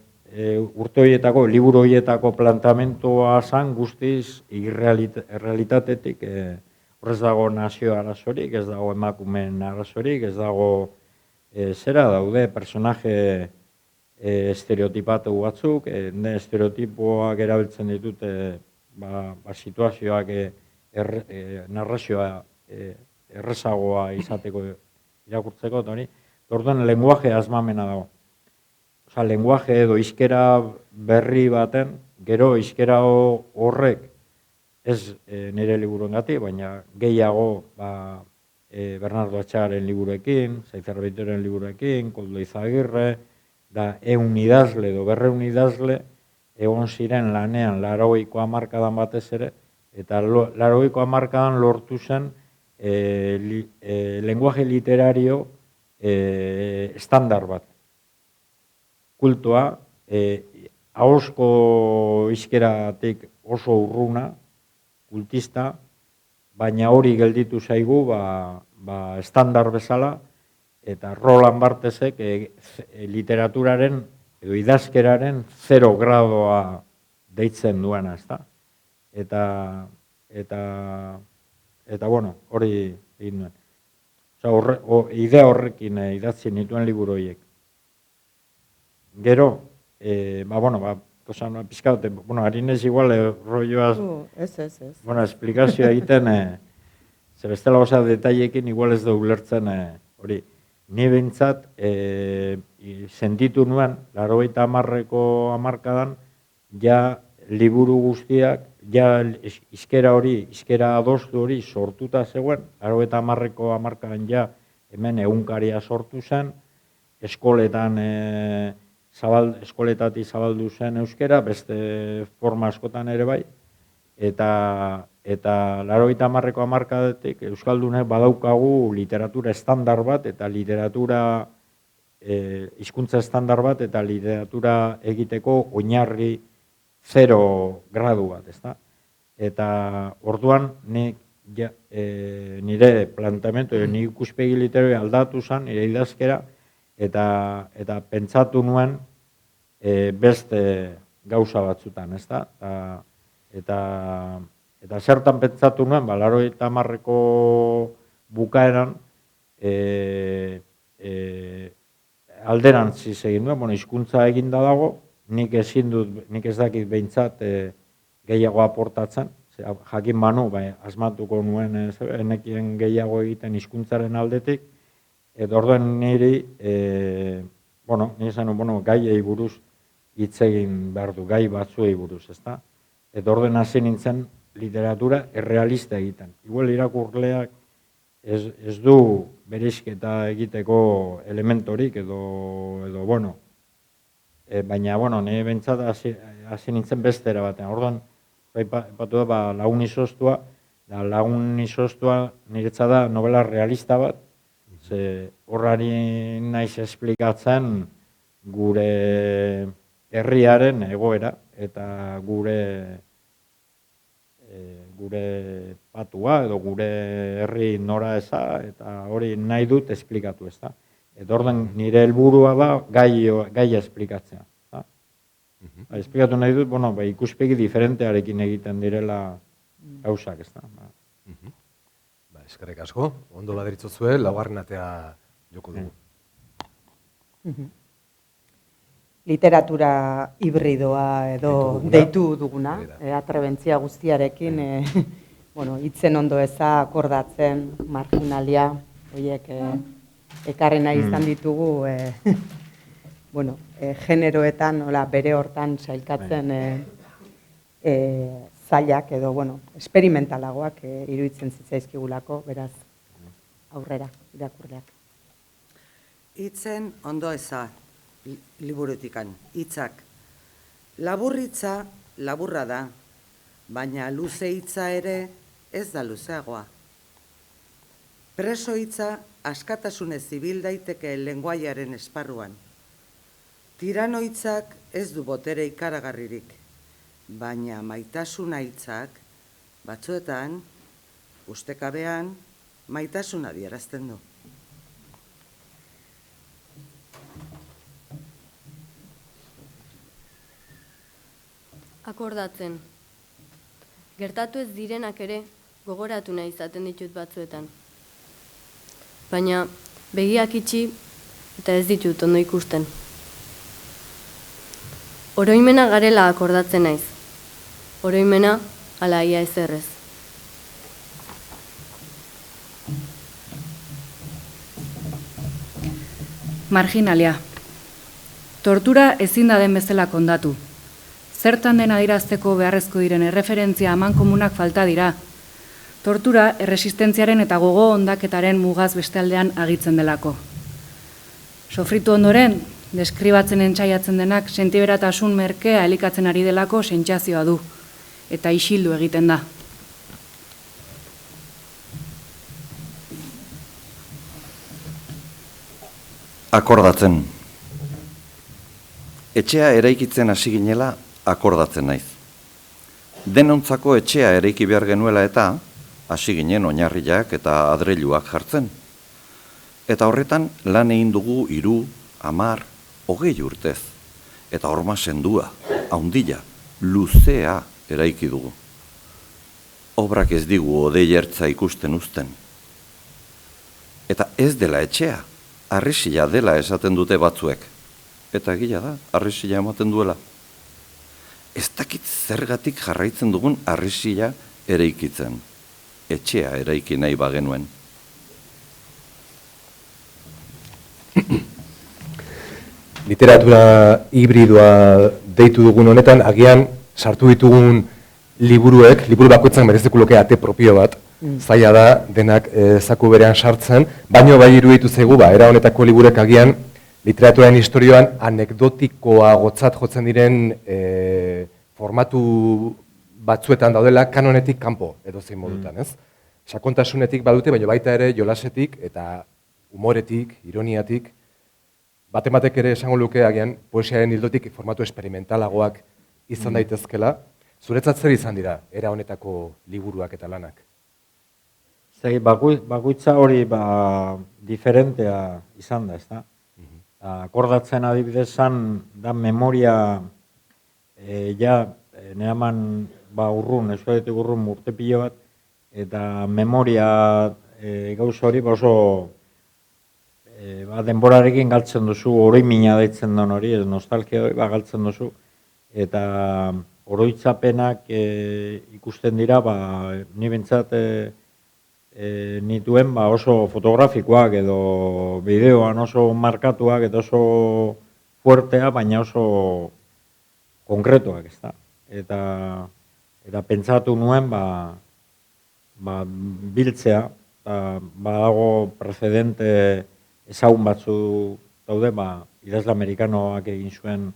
Speaker 4: urte horietako, liburu horietako plantamentoa zan guztiz irrealitatetik, horrez dago nazio arazorik, ez dago emakumeen arazorik, ez dago zera daude personaje estereotipatu batzuk, estereotipoak erabiltzen ditute situazioak narrazioa errezagoa izateko irakurtzeko, eta hori, orduan lenguaje asmamena dago. Lenguaje edo hizkera berri baten, gero hizkera horrek, ez nire liburuengatik, baina gehiago Bernardo Atxagaren liburuekin, Zaizar Beitoren liburuekin, Koldo Izagirre, da idazle edo 200 idazle egon ziren lanean 80ko hamarkadan batez ere, eta 80ko hamarkadan lortu zen lenguaje literario estandar bat. Kultoa, ahozko hizkeratik oso urruna, kultista, baina hori gelditu zaigu estandar bezala, eta Roland Barthesek literaturaren edo idazkeraren 0 gradoa deitzen duena, ezta? Eta bueno, hori egin duen. Idea horrekin idatzi nituen liburu horiek. Gero, pizkaute, harinez igual, rolloaz, esplikazioa egiten, ze bestela goza detailekin igual ez da ulertzen hori. Ni behintzat, sentitu nuen, 80ko hamarkadan, ja liburu guztiak, ja hizkera hori, hizkera adostu hori sortuta zegoen, 80ko hamarkadan ja hemen egunkaria sortu zen, eskoletatik zabaldu zen euskera, beste forma askotan ere bai, eta 80ko hamarkadetik Euskaldunek badaukagu literatura estandar bat, eta literatura, hizkuntza estandar bat, eta literatura egiteko oinarri 0 gradu bat, ezta? Eta orduan nire plantamendu, nire ikuspegi literari aldatu zen, nire idazkera, eta pentsatu nuen beste gauza batzutan, ezta? Eta zertan pentsatu nuen, 80ko bukaeran alderantziz egin duen, hizkuntza eginda dago, nik ez dakit behintzat gehiago aportatzen, jakin banu, asmatuko nuen enekien gehiago egiten hizkuntzaren aldetik, eta orduen niri, gaiei buruz hitz egin behar du, gai batzuei buruz, ezta? Eta orduen hasi nintzen literatura errealista egiten. Igual irakurleak ez du bereizketa egiteko elementorik baina, nire bentsat hasi nintzen bestera batean. Orduan, epatu da, Lagun izoztua, Lagun izoztua niretzat da novela realista bat, horrari naiz esplikatzen gure herriaren egoera, eta gure patua edo gure herri nora eza, eta hori nahi dut esplikatu, ezta? Eta orduan nire helburua da gaia esplikatzea. Esplikatu nahi dut, ikuspegi diferentearekin egiten direla gauzak, ezta?
Speaker 3: Eskerrik asko, ondo baderitzozue, laugarren atea joko dugu.
Speaker 2: Literatura hibridoa edo deitu duguna, atrebentzia guztiarekin, hitzen ondo eza, akordatzen, marginalia, horiek ekarrena izan ditugu, generoetan, bere hortan sailkatzen zailak edo, esperimentalagoak iruditzen zitzaizkigulako, beraz, aurrera, irakurleak.
Speaker 14: Hitzen ondo eza, liburutikan, hitzak. Laburritza laburra da, baina luze hitza ere ez da luzeagoa. Preso hitza askatasunez ibil daiteke lenguaiaren esparruan. Tirano hitzak ez du botere ikaragarririk, baina maitasuna hitzak batzuetan, ustekabean, maitasuna adierazten du.
Speaker 15: Akordatzen. Gertatu ez direnak ere gogoratu nahi izaten ditut batzuetan. Baina begiak itxi eta ez ditut ondo ikusten. Oroimena garela akordatzen naiz. Oroimena ala ia ezerrez.
Speaker 16: Marginalia. Tortura ezin da den bezala kondatu. Zertan den adierazteko beharrezko diren erreferentzia amankomunak falta dira. Tortura erresistentziaren eta gogo ondaketaren mugaz bestaldean agitzen delako. Sofritu ondoren, deskribatzen entzaiatzen denak sentiberatasun merkea elikatzen ari delako sentsazioa du, eta isildu egiten da.
Speaker 17: Akordatzen. Etxea eraikitzen hasi ginela, akordatzen naiz. Denontzako etxea eraiki behar genuela eta hasi ginen oinarriak eta adreiluak jartzen. Eta horretan lan egin dugu 3, 10, 20 urtez. Eta horma sendua, haundila, luzea eraiki dugu. Obrak ez digu odei ertza ikusten uzten. Eta ez dela etxea, harrisila dela esaten dute batzuek. Eta egia da, harrisila ematen duela. Ez dakit zergatik jarraitzen dugun harrisila eraikitzen. Etxea eraiki nahi bagenuen.
Speaker 3: Literatura hibridoa deitu dugun honetan, agian sartu ditugun liburu bakoitzak mereziko luke ate propio bat, zaila da denak zaku berean sartzen, baino bai iruditu zaigu, era honetako liburek agian literaturaren historioan anekdotikoa gotzat jotzen diren formatu batzuetan daudela kanonetik kanpo edozein modutan, ez? Sakontasunetik badute, baina baita ere jolasetik eta humoretik, ironiatik, batek ere esango luke agian poesiaren hildotik formatu esperimentalagoak izan daitezkela. Zuretzat zer izan dira era honetako liburuak eta lanak?
Speaker 4: Bakoitza hori diferentea izan da, ez da? Akordatzen adibidezan da memoria nehaman urrun, ez dut urrun urte pilo bat, eta memoria gauza hori oso denborarekin galtzen duzu, oroimina deitzen den hori, nostalgia hori galtzen duzu, eta oroitzapenak ikusten dira, ni bentsat nituen oso fotografikoak edo bideoan oso markatuak eta oso fuertea, baina oso konkretuak, ez da. Eta pentsatu nuen biltzea, badago precedente ezagun batzu daude, idazle amerikanoak egin zuen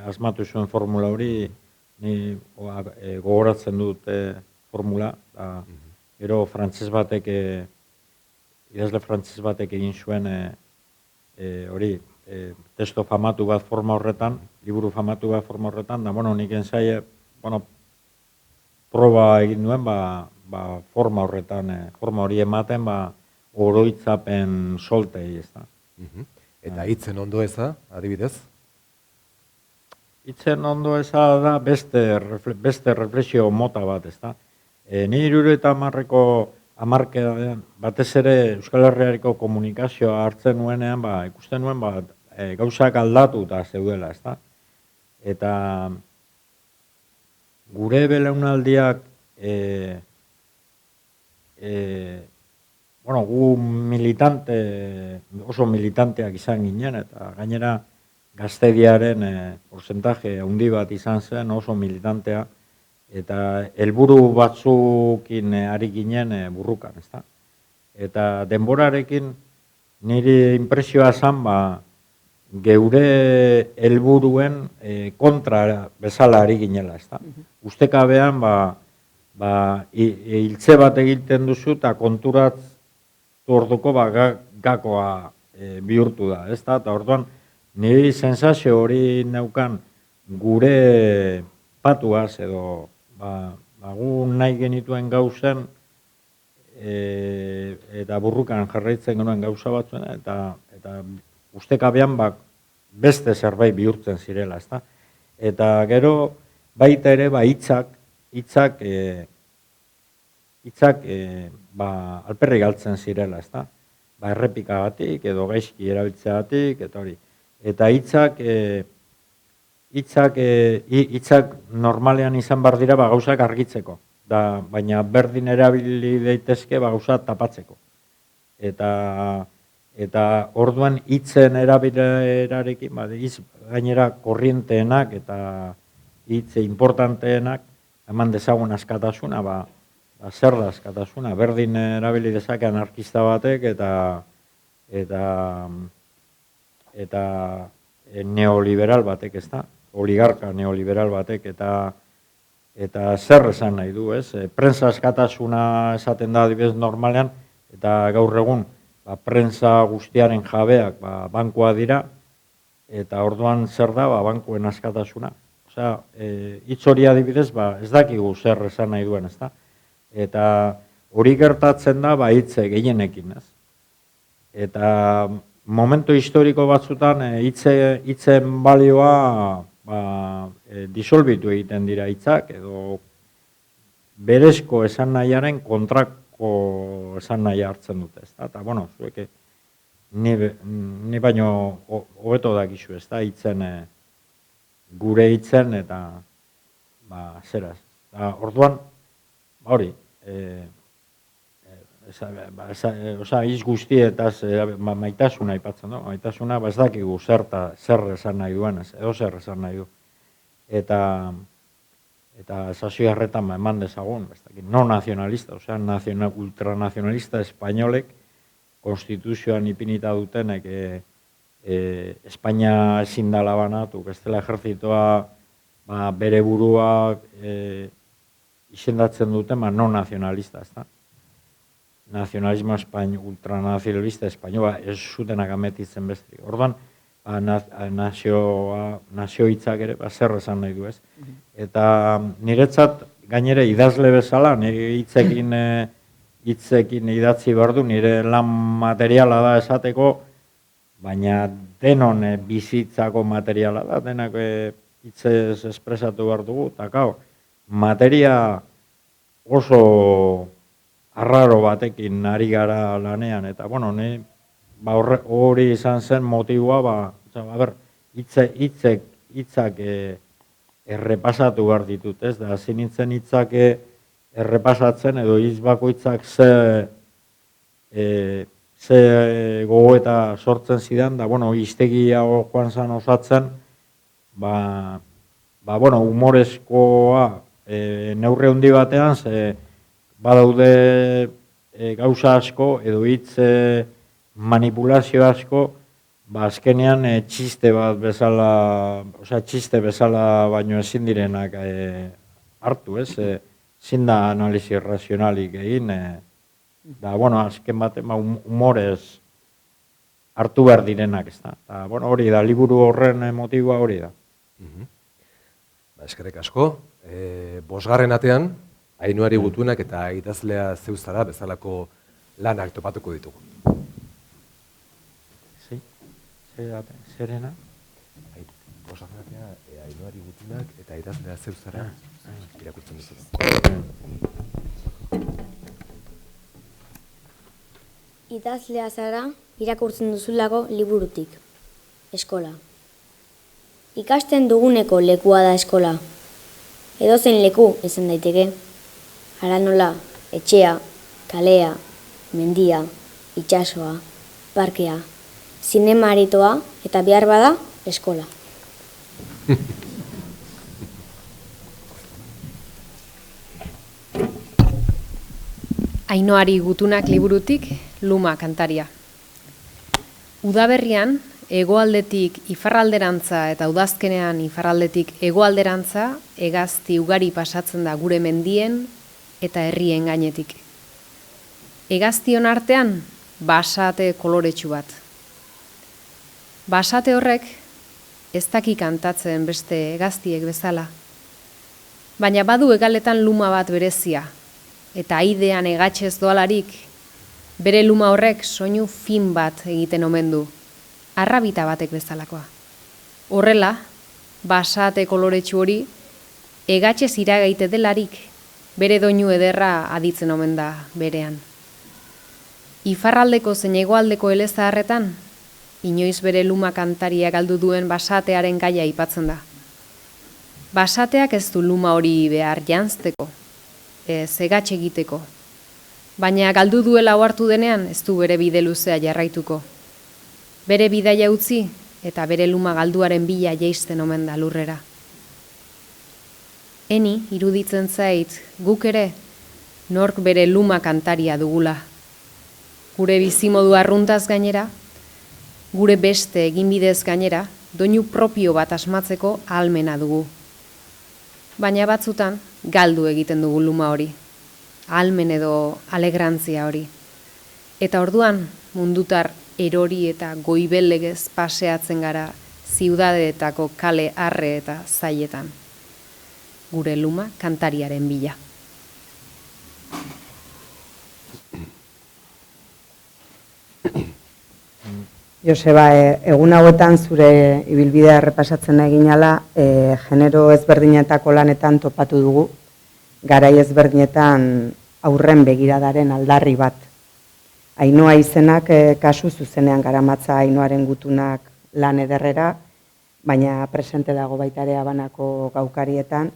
Speaker 4: asmatu zuen formula hori, ni gogoratzen dut formula, gero frantzes batek, idazle frantzes batek egin zuen hori, testo famatu bat forma horretan, liburu famatu bat forma horretan, da, nik entzai, proba egin duen, forma horretan, forma hori ematen, oroitzapen soltei, ez da.
Speaker 3: Eta hitzen ondo eza, adibidez?
Speaker 4: Hitzen ondo eza da beste reflexio mota bat, ez da. Ni 70ko hamarkadan batez ere Euskal Herriareko komunikazioa hartzen nuenean, ikusten nuen gauzak aldatuta zeudela, ez da. Eta gure belaunaldiak gu oso militanteak izan ginen, eta gainera gaztediaren porcentaje handi bat izan zen, oso militantea, eta helburu batzukin ari ginen burrukan, ezta? Eta denborarekin niri impresioa zan, geure helburuen kontra bezala ari ginela, ezta? Ustekabean, hiltze bat egiten duzu eta konturatu orduko gakoa bihurtu da, ezta? Eta orduan, niri sensazio hori neukan gure patuaz edo gu nahi genituen gauzen eta burrukan jarraitzen genuen gauza batzuen eta ustekabean beste zerbait bihurtzen zirela, ezta? Eta gero baita ere hitzak alperrik galtzen zirela, ezta? Errepikagatik edo gaizki erabiltzeagatik eta hori. Eta hitzak normalean izan behar dira gauzak argitzeko, baina berdin erabili daitezke gauza tapatzeko. Eta orduan hitzen erabilerarekin, hitz gainera korrienteenak eta hitz importanteenak eman dezagun askatasuna, zer da askatasuna, berdin erabili dezake anarkista batek eta neoliberal batek, ez da? Oligarka neoliberal batek eta zer esan nahi du, ez? Prensa askatasuna esaten da adibidez normalean, eta gaur egun prensa guztiaren jabeak bankoa dira, eta orduan zer da bankuen askatasuna. Osea, hitz hori adibidez ez dakigu zer esan nahi duen, ez da? Eta hori gertatzen da hitze gehienekin, ez? Eta momentu historiko batzutan hitzen balioa disolbitu egiten dira hitzak edo berezko esan nahiaren kontrako esan nahi hartzen dute, ezta? Eta, bueno, zueke ni baino hobeto dakizu, ezta? Gure hitzen eta zeraz. Orduan, hori, hitz guztietaz maitasuna aipatzen du, maitasuna ez dakigu zer esan nahi duen, edo zer esan nahi du. Eta sasio harretan eman dezagun, no nazionalista, ultranazionalista espainolek konstituzioan ipinita dutenek Espainia ezin dela banatu, ez dela ejertzitoa bere burua izendatzen duten no nazionalista, ez da? Nazionalismo ultranacionalista espainoa ez zutenak ametitzen beste. Orduan, nazio hitzak ere zer esan nahi du, ez? Eta niretzat gainera idazle bezala, nire hitzekin idatzi behar du, nire lan materiala da esateko, baina denon bizitzako materiala da, denak hitzez espresatu behar dugu, eta materia oso arraro batekin ari gara lanean, eta hori izan zen motiboa, hitzak errepasatu behar ditut, ez da, hasi nintzen hitzak errepasatzen, edo hitz bakoitzak ze gogoeta sortzen zidan, da, hiztegia joan zen osatzen, humorezkoa neurri handi batean, badaude gauza asko edo hitz manipulazio asko, azkenean txiste bat bezala, txiste bezala baino ezin direnak hartu, ez? Ezin da analisi razionalik egin, azken batean humorez hartu behar direnak, ez da. Hori da, liburu horren motiboa hori da.
Speaker 3: Eskerrik asko, bosgarren atean, Ainuari Gutunak eta idazlea zeuzara bezalako lanak topatuko ditugu.
Speaker 4: Zerena?
Speaker 3: Bosgarren atean, Ainuari Gutunak eta idazlea zeuzara irakurtzen ditugu.
Speaker 18: Idazlea zara irakurtzen duzulako liburutik. Eskola. Ikasten duguneko lekua da eskola. Edozein leku esan daiteke. Hala nola, etxea, kalea, mendia, itsasoa, parkea, zinema aretoa eta behar bada, eskola.
Speaker 12: Ainuari Gutunak liburutik, Luma kantaria. Udaberrian, hegoaldetik iparralderantza eta udazkenean iparraldetik hegoalderantza hegazti ugari pasatzen da gure mendien eta herrien gainetik. Hegaztion artean, basate koloretsu bat. Basate horrek ez daki kantatzen beste hegaztiek bezala, baina badu hegaletan luma bat berezia, eta aidean hegatxez doalarik, bere luma horrek soinu fin bat egiten omen du, arrabita batek bezalakoa. Horrela, basate koloretsu hori, hegatxez iragaite delarik, bere doinu ederra aditzen omen da berean. Ifarraldeko zein hegoaldeko elezaharretan, inoiz bere luma kantaria galdu duen basatearen gaia aipatzen da. Basateak ez du luma hori behar janzteko, hegatxe egiteko, baina galdu duela ohartu denean ez du bere bide luzea jarraituko. Bere bidaia utzi eta bere luma galduaren bila jaisten omen da lurrera. Eni iruditzen zait guk ere nork bere luma kantaria dugula. Gure bizimodu arruntaz gainera, gure beste eginbidez gainera, doinu propio bat asmatzeko ahalmena dugu. Baina batzutan galdu egiten dugu luma hori, ahalmen edo alegrantzia hori. Eta orduan mundutar erori eta goibelegez paseatzen gara ziudadeetako kale arre eta zaietan. Gure luma kantariaren bila.
Speaker 2: Joseba, egun hauetan zure ibilbidea errepasatzen eginala, genero ezberdinetako lanetan topatu dugu, garai ezberdinetan aurren begiradaren aldarri bat. Ainhoa izenak kasu zuzenean garamatza Ainhoaren gutunak lan ederrera, baina presente dago baita ere Habanako gaukarietan.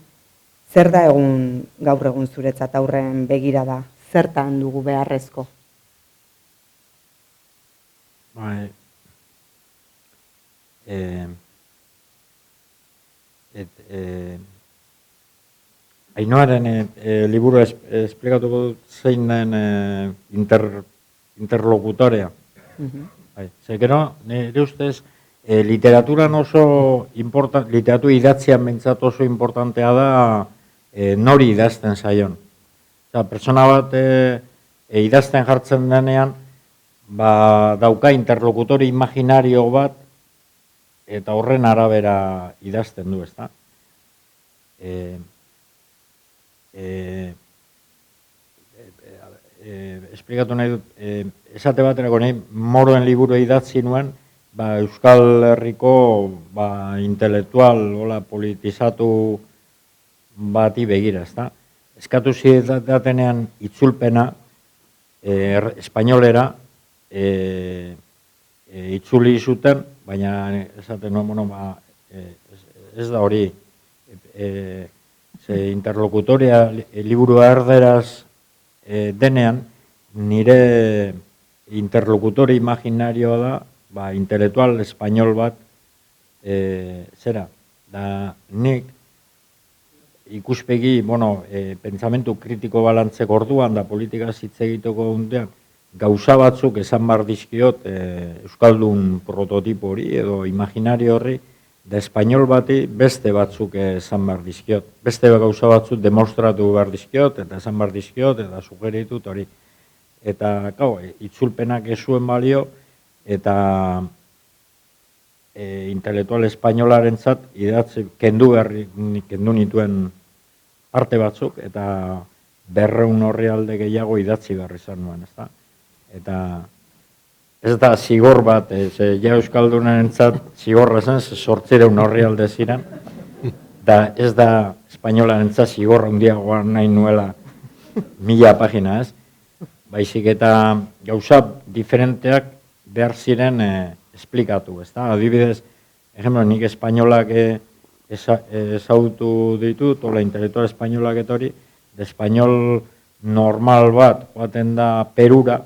Speaker 2: Zer da gaur egun zuretzat aurren begirada? Zertan dugu beharrezko?
Speaker 4: Ainhoaren liburu esplikatuko dut zein den interlokutorea. Zekero, nire ustez, literaturan oso literatura idatzian bentsat oso importantea da nori idazten zaion. Pertsona bat idazten jartzen denean, dauka interlokutore imaginario bat, eta horren arabera idazten du, ezta? Esplikatu nahi dut, esate baterako nahi, Moroen liburu idatzi nuen, Euskal Herriko intelektual, politizatu bati begira, ezta? Eskatu zidatenean itzulpena, espainolera, itzuli zuten, baina esaten nuen, ez da hori, interlokutorea liburu erderaz denean, nire interlokutore imaginarioa da, intelektual espainol bat, zera, da nik ikuspegi, pentsamentu kritiko balantzeko orduan, da politika hitz egiteko undean, gauza batzuk esan bar dizkiot Euskaldun prototipo hori edo imaginario horri, da espainol bati beste batzuk esan bar dizkiot. Beste gauza batzuk demostratu bar dizkiot, eta esan bar dizkiot, eta sugeritut hori. Eta, itzulpenak ez zuen balio, eta intelektual espainolarentzat idatzi kendu nituen arte batzuk, eta 200 orrialde gehiago idatzi behar izan nuen, ezta? Eta ez da zigor bat, Euskaldunarentzat zigorra zen, 800 orrialde ziren, eta ez da espainolarentzat zigorra handiagoa nahi nuela 1000 pagina, ez? Baizik eta gauza diferenteak behar ziren esplikatu, ezta? Adibidez, nik espainolak ezautu ditut, ola intelektual espainolak etori, espainol normal bat joaten da Perura,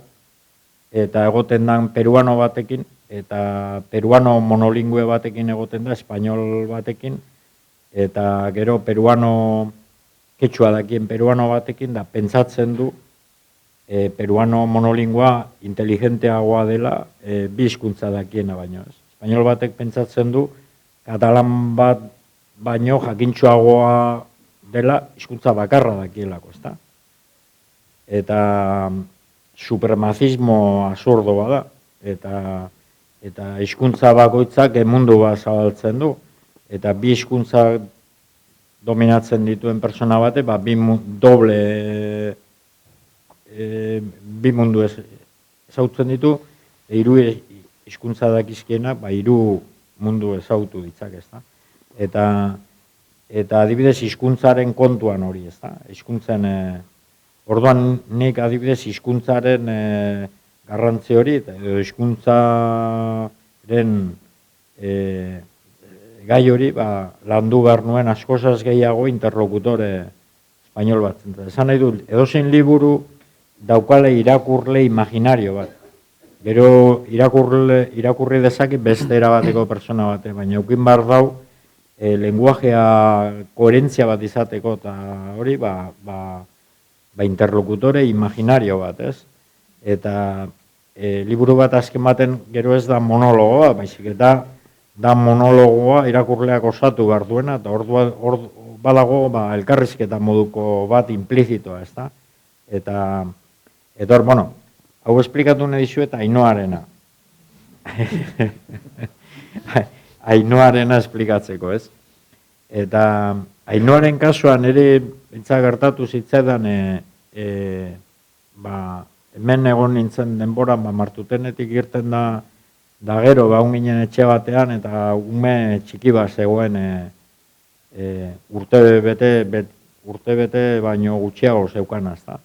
Speaker 4: eta egoten da peruano batekin, eta peruano monolingue batekin egoten da, espainol batekin, eta gero peruano, ketxua dakien peruano batekin, da pentsatzen du peruano monolingua inteligenteagoa dela bi hizkuntza dakiena baino, ez? Espainol batek pentsatzen du katalan bat baino jakintsuagoa dela hizkuntza bakarra dakielako, ezta? Eta supremazismo absurdo bada, eta hizkuntza bakoitzak mundu bat zabaltzen du, eta bi hizkuntza dominatzen dituen pertsona bate, bi mundu ezautzen ditu, hiru hizkuntza dakizkiena, hiru mundu ezautu ditzak, ezta? Eta adibidez hizkuntzaren kontuan hori, ezta? Hizkuntzen orduan nik adibidez hizkuntzaren garrantzi hori eta hizkuntzaren gai hori landu behar nuen askozaz gehiago interlokutore espainol bat. Esan nahi dut, edozein liburu daukale irakurle imaginario bat. Gero irakurri dezake beste erabateko pertsona bate, baina eukin behar dau lenguajea koherentzia bat izateko, eta hori interlokutore imaginario bat, ez? Eta liburu bat azken baten gero ez da monologoa, baizik eta da monologoa irakurleak osatu behar duena, eta hor badago elkarrizketa moduko bat implizitoa, ez da? Eta hor, bueno, hau esplikatu nahi dizuet Ainoarena. Ainoarena esplikatzeko, ez? Eta Ainoaren kasuan ere gertatu zitzaidan hemen egon nintzen denbora martutenetik irten da gero ginen etxe batean eta ume txiki bat zegoen urte bete baino gutxiago zeukana, ezta?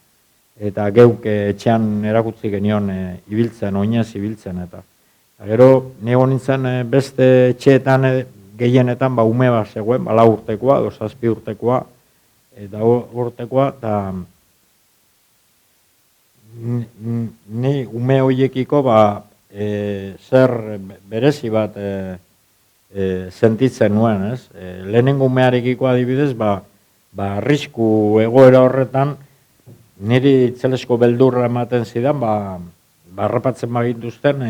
Speaker 4: Eta geuk etxean erakutsi genion ibiltzen, oinez ibiltzen eta gero egon nintzen beste etxeetan gehienetan ume bat zegoen, 4 urtekoa, 7 urtekoa, eta urtekoa, eta ni ume horiekiko zer berezi bat sentitzen nuen, ez? Lehenengo umearekiko adibidez, arrisku egoera horretan, niri itzelesko beldurra ematen zidan, harrapatzen bagintuzten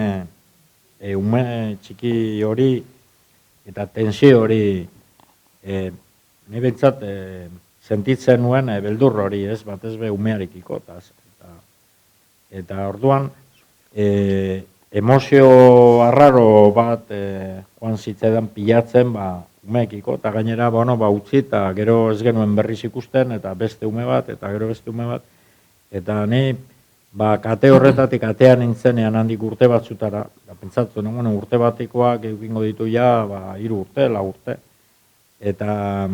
Speaker 4: ume txiki hori eta tensio hori ni bentsat sentitzen nuen beldur hori, ez, batez be umearekiko. Eta orduan emozio arraro bat joan zitzaidan pilatzen umeekiko, eta gainera utzi eta gero ez genuen berriz ikusten, eta beste ume bat, eta gero beste ume bat, eta ni kate horretatik atean nintzenean handik urte batzutara, pentsatu nuen urte batikoak eukingo ditu 3 urte, 4 urte, eta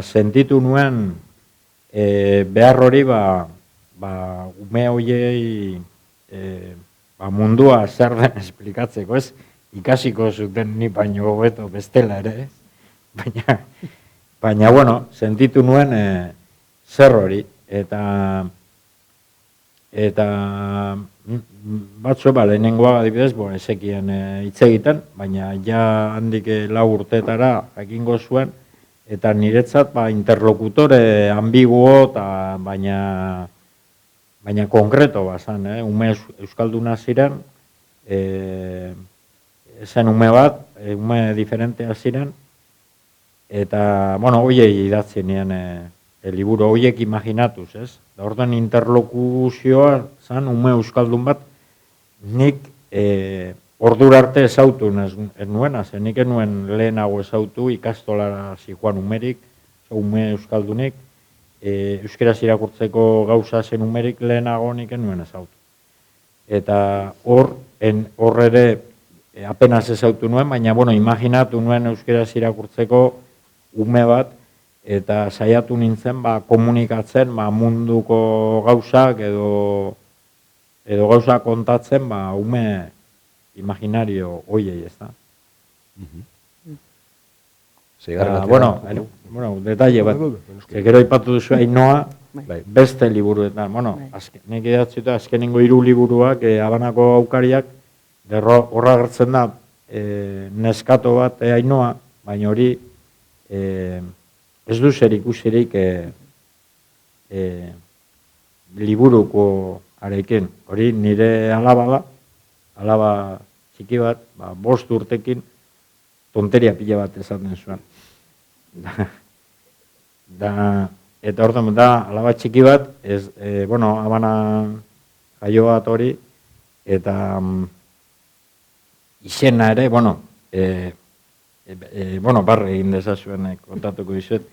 Speaker 4: sentitu nuen behar hori ume horiei mundua zer den esplikatzeko, ez? Ikasiko zuten ni baino hobeto bestela ere, baina bueno, sentitu nuen zer hori, eta batzu lehenengoa adibidez, ezekien hitz egiten, baina handik 4 urteetara jakingo zuen, eta niretzat interlokutore ambiguo, baina konkreto bazan, ume euskalduna ziren, zen ume bat, ume diferentea ziren, eta, hoiei idatzi nien liburu horiek imaginatuz, ez? Orduan interlokuzioa zan ume euskaldun bat, nik ordura arte ezautu ez nuena, zen nik enuen lehenago ezautu ikastolara zikoan umerik, ume euskaldunik, euskeraz irakurtzeko gauza zen umerik lehenago nik enuen ezautu. Eta hor ere apenas ezautu nuen, baina imaginatu nuen euskeraz irakurtzeko ume bat, eta saiatu nintzen komunikatzen munduko gauzak edo gauza kontatzen ume imaginario hoiei, ez da. Detalle bat, gero ipatu duzu Ainoa, beste liburuetan, nik idatzita azkenengo 3 liburuak, Habanako aukariak, horra gertzen da neskato bat Ainoa, baina hori ez du zer ikusirik liburuko arekin. Hori nire alaba da, alaba txiki bat, 5 urtekin tonteria pila bat esaten zuen. Eta orduan da, alaba txiki bat, abana jaio bat hori, eta izena ere, barre egin dezazuen kontatuko dizut,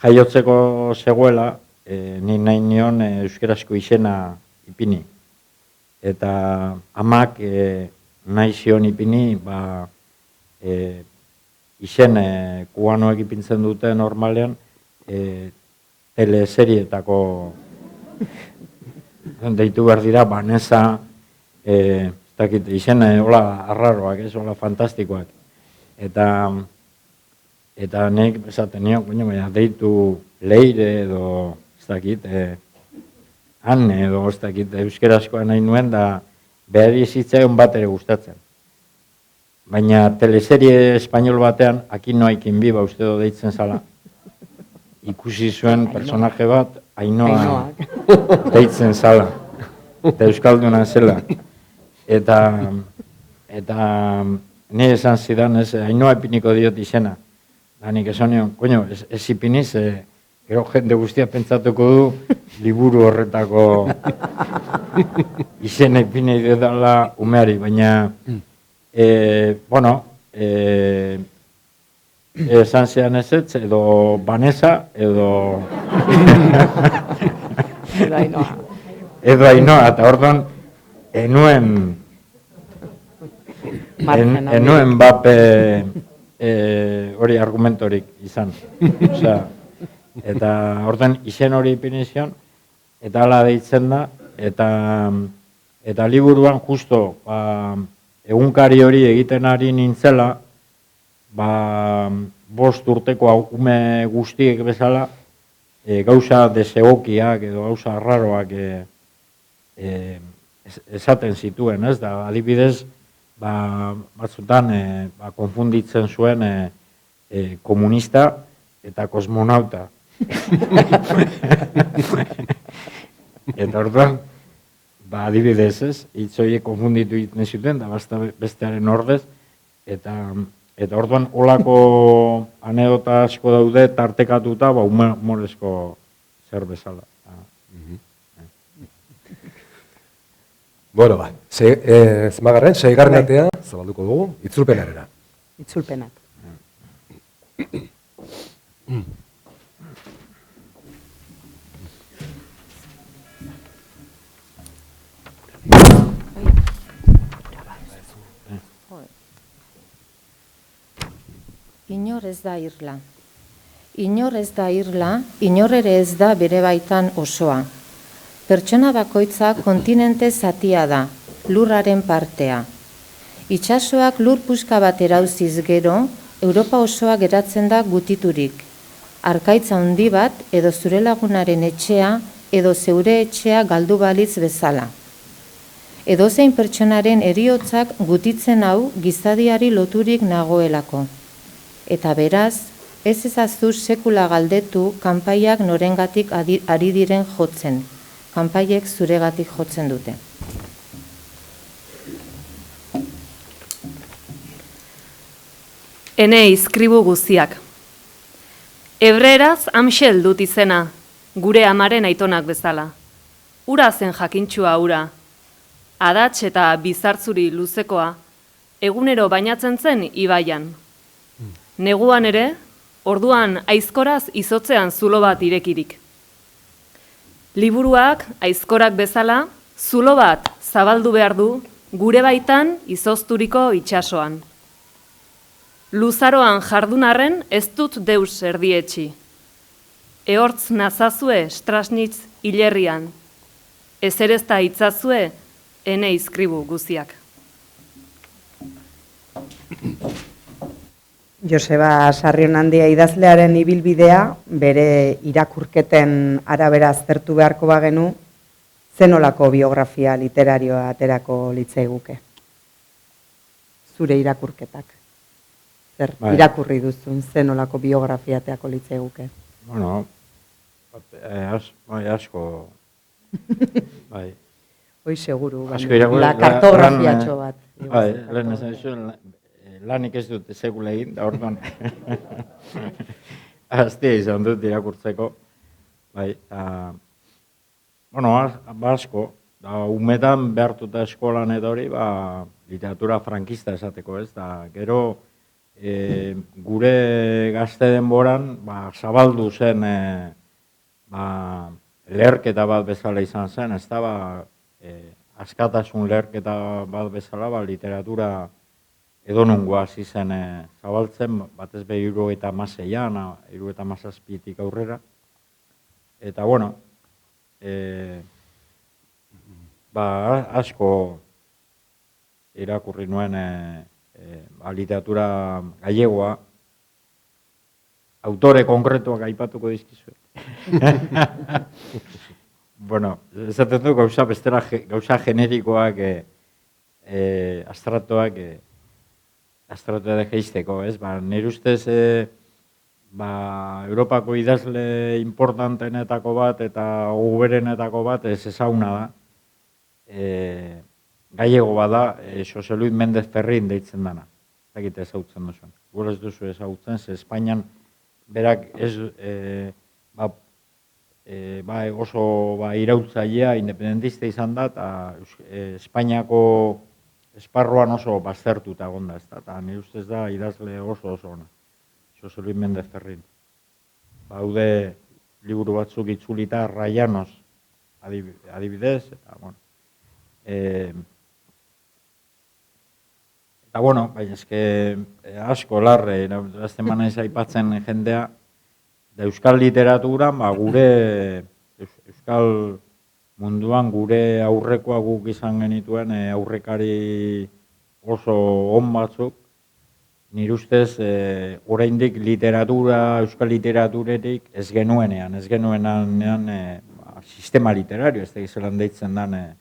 Speaker 4: jaiotzeko zegoela, ni nahi nion euskarazko izena ipini. Eta amak nahi zion ipini, izen kubanoek ipintzen dute normalean, teleserietako deitu behar dira, Vanessa, izen hola arraroak, hola fantastikoak. Eta nek esaten nion, deitu Leire edo, Anne edo, euskerazkoa nahi nuen, da behar izitzaion bat ere gustatzen. Baina teleserie espainol batean, Akinoaikin biba uste do deitzen zala, ikusi zuen personaje bat, Ainoa deitzen zala, eta euskalduna zela. Eta nire esan zidan, Ainoa ipiniko diot izena. Da nik esan nion, ez ipiniz, gero jende guztia pentsatuko du, liburu horretako izena ipini dela umeari, baina, esan zidan ez, edo Vanessa, edo Ainoa, eta orduan, enuen bape hori argumentorik izan. Eta orduan izen hori ipinizion, eta hala deitzen da, eta liburuan justo egunkari hori egiten ari nintzela, 5 urteko ume guztiek bezala, gauza desegokiak edo gauza arraroak esaten zituen, ez da, adibidez, batzutan konfunditzen zuen komunista eta kosmonauta. Eta orduan, adibidez ez, hitzoiek konfunditu egiten zuten, da bestearen ordez, eta orduan holako anedota asko daude tartekatuta humorezko zer bezala.
Speaker 3: Bueno, zemagarren, 6. atea, zabalduko dugu, itzulpenarera.
Speaker 2: Itzulpenak.
Speaker 12: Inor ez da irla. Inor ez da irla, inor ere ez da bere baitan osoa. Pertsona bakoitza kontinente zatia da, lurraren partea. Itsasoak lur puska bat erauziz gero, Europa osoa geratzen da gutiturik. Arkaitza handi bat edo zure lagunaren etxea edo zeure etxea galdu balitz bezala. Edozein pertsonaren heriotzak gutitzen hau gizadiari loturik nagoelako. Eta beraz, ez ezazu sekula galdetu kanpaiak norengatik ari diren jotzen. Kanpaiek zuregatik jotzen dute.
Speaker 1: Ene izkribu guziak. Hebreeraz Amxel dut izena, gure amaren aitonak bezala. Ura zen jakintxua ura. Adats eta bizartzuri luzekoa, egunero bainatzen zen ibaian. Neguan ere, orduan aizkoraz izotzean zulo bat irekirik. Liburuak, aizkorak bezala, zulo bat zabaldu behar du gure baitan izozturiko itsasoan. Luzaroan jardunarren ez dut deus erdietxi. Ehortz nazazue strasnitz hilerrian. Ezerezta itzazue ene izkribu guziak.
Speaker 2: Joseba Sarrionandia idazlearen ibilbidea, bere irakurketen arabera aztertu beharko bagenu, zenolako biografia literarioa aterako litzaiguke? Zure irakurketak. Zer, irakurri duzun zenolako biografia aterako litzaiguke?
Speaker 4: Bueno, Asko. Bai.
Speaker 2: Hoi seguru,
Speaker 4: la
Speaker 2: kartografiatxo bat.
Speaker 4: Bai, lehen esan zuen, lanik ez dut sekula egin, da orduan. Aztia izan dut irakurtzeko. Bai, asko, umetan behartuta eskolan edo hori, literatura frankista esateko ez, da gero gure gazte denboran zabaldu zen leherketa bat bezala izan zen, ez da, askatasun leherketa bat bezala, literatura edonungoa hasi zen zabaltzen, batez be 76an, 77tik aurrera. Eta, bueno, asko irakurri nuen literatura gallegoa, autore konkretuak aipatuko dizkizuet. Bueno, esaten du gauza generikoak, abstraktoak jeisteko, ez? Nire ustez, Europako idazle importantenetako bat eta uberenetako bat ez ezaguna da. Gallego bada, Jose Luis Méndez Ferrín deitzen dana. Zagite ezagutzen duzuen. Gure ez duzu ezagutzen, ze Espainian berak ez oso iraultzailea, independentista izan da, eta Espainiako esparruan oso baztertuta egon da, eta nire ustez da idazle oso ona. Jose Luis Méndez Ferrín. Haude liburu batzuk itzulita Rayanos adibidez, eta bueno. Eta bueno, baina eske asko larre, azten manaiz aipatzen jendea, da euskal literaturan, gure euskal munduan gure aurrekoa guk izan genituen aurrekari oso on batzuk, nire ustez oraindik literatura, euskal literaturetik ez genuenean sistema literario, ez da gizelan deitzen den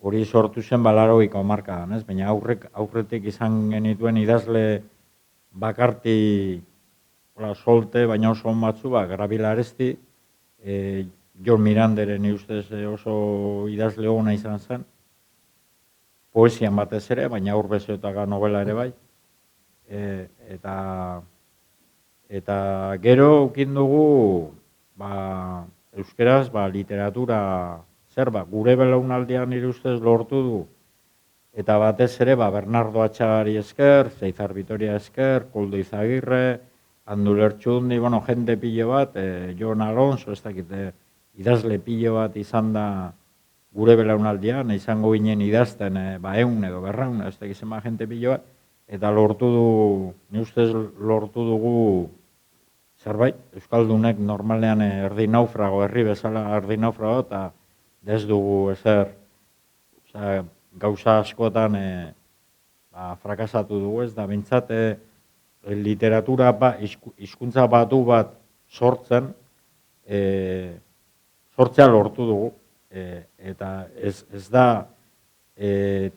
Speaker 4: hori sortu zen 80ko hamarkadan, ez? Baina aurretik izan genituen idazle bakarti solte, baina oso on batzu, Gabriel Aresti, Jon Miranderen nire ustez oso idazle ona izan zen, poesian batez ere, baina aurbezeotaka novela ere bai, eta gero ukin dugu euskeraz literatura gure belaunaldian nire ustez lortu du, eta batez ere Bernardo Atxagari esker, Zeizar Vitoria esker, Koldo Izagirre, Andu Lertxundi, jende pilo bat, Jon Alonso, ez dakite, idazle pilo bat izan da gure belaunaldian, izango ginen idazten 100 edo 200, ez dakit zenba jente pilo bat, eta lortu du, nire ustez lortu dugu zerbait, euskaldunek normalean erdi naufrago, herri bezala erdi naufrago, eta ez dugu ezer, gauza askotan frakasatu dugu, ez da, bintzat, literatura hizkuntza batu bat sortzea lortu dugu, eta ez da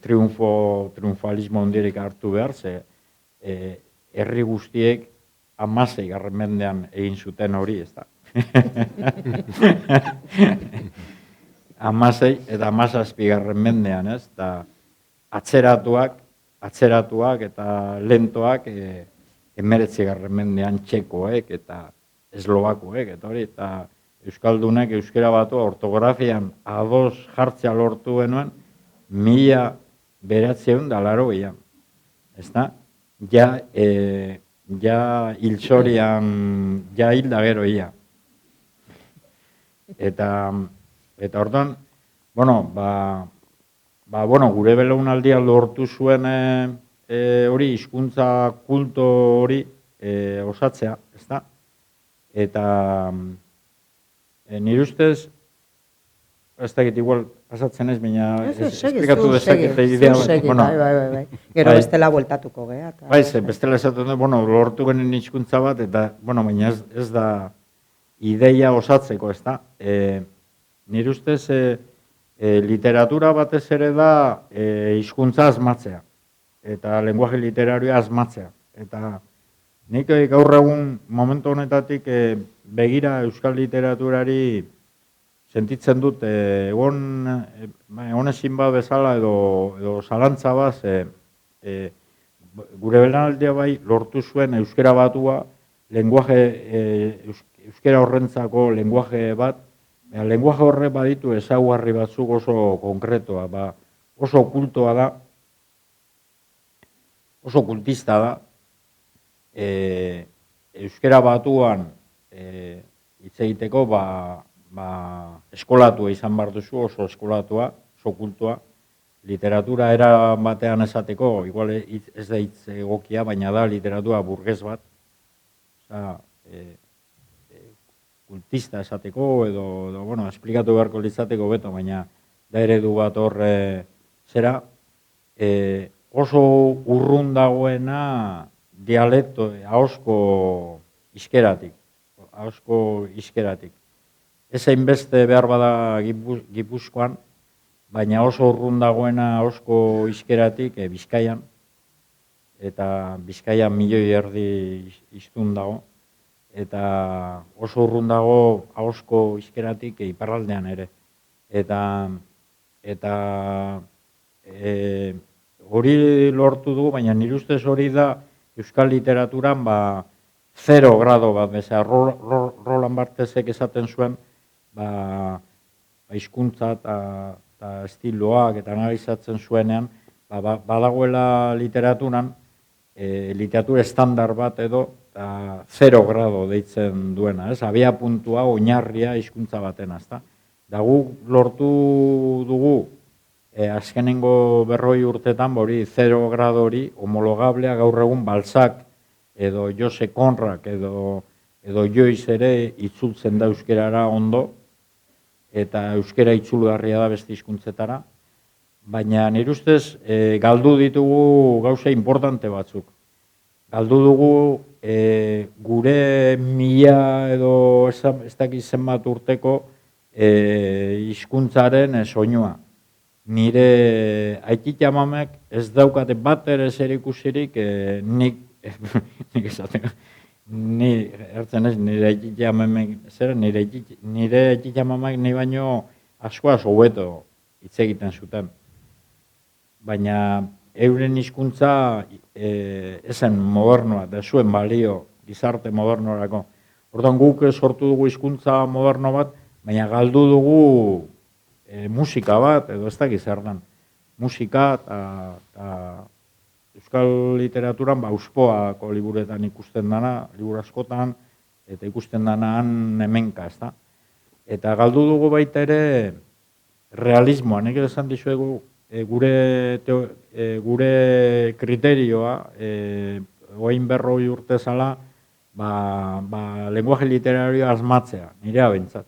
Speaker 4: triunfalismo hondirik hartu behar, ze herri guztiek 16. mendean egin zuten hori, ez da. 16 eta 17. mendean, ez, eta atzeratuak eta lentoak 19. mendean txekoek eta eslovakoek, eta hori, eta euskaldunek euskera batu ortografian ados jartzea lortu genuen 1980an, ez da, ja hilzorian, ja hilda gero ia. Eta orduan, gure belaunaldia lortu zuen hori, hizkuntza kulto hori osatzea, ez da? Eta nire ustez, ez dakit igual pasatzen ez, baina esplikatu dezakete idea.
Speaker 2: Bai. Gero bestela bueltatuko geha.
Speaker 4: Bai, bestela esaten du, lortu genen hizkuntza bat, eta, baina ez da ideia osatzeko, ez da? Nire ustez, literatura batez ere da hizkuntza asmatzea, eta lenguaje literarioa asmatzea. Eta Nik gaur egun momentu honetatik begira euskal literaturari sentitzen dut egon ezin bat bezala edo zalantza baz gure belaunaldia bai lortu zuen euskera batua, euskera horrentzako lenguaje bat, lenguaje horre baditu ezaugarri batzuk oso konkretoa, oso kultoa da, oso kultista da, euskera batuan hitz egiteko eskolatua izan behar duzu, oso eskolatua, oso kultua, literatura era batean esateko, igual ez da hitz egokia, baina da literatura burges bat, kultista esateko, edo, bueno, esplikatu beharko litzateko beto, baina da eredu bat horre zera, oso urrun dagoena dialekto, ahozko iskeratik. Ez hainbeste behar bada Gipuzkoan, baina oso urrun dagoena ahozko iskeratik Bizkaian, eta Bizkaian 1,5 milioi hiztun dago, eta oso urrun dago ahozko iskeratik iparraldean ere. Eta hori lortu dugu, baina nire ustez hori da euskal literaturan 0 grado bat, bezala Roland Barthesek esaten zuen, hizkuntza eta estiloak eta analizatzen zuenean, badagoela literaturan, literatura estandar bat edo, 0 grado deitzen duena, abia puntua, oinarria hizkuntza batena, ezta? Da guk lortu dugu, azkenengo 40 urtetan, 0 grado hori, homologablea gaur egun Balzac, edo Jose Conrad, edo Joyce ere itzultzen da euskerara ondo, eta euskera itzulgarria da beste hizkuntzetara, baina nire ustez galdu ditugu gauza importante batzuk. Galdu dugu gure 1000 edo ez dakit zenbat urteko hizkuntzaren soinua. Nire aitit amamek ez daukate bat ere zer ikusirik nik esaten, nire aitit amamek ni baino askoaz hobeto hitz egiten zuten. Baina euren hizkuntza ezen modernoa, da zuen balio gizarte modernorako. Orduan guk sortu dugu hizkuntza moderno bat, baina galdu dugu musika bat, edo ez dakit zer den. Musika eta euskal literaturan Auspoako liburuetan ikusten dana, liburu askotan, eta ikusten dana han hemenka, ez da. Eta galdu dugu baita ere realismoa, nik esan dizuegu gure kriterioa, oain 40 urte zala, lenguaje literarioa asmatzea, nirea bentsat.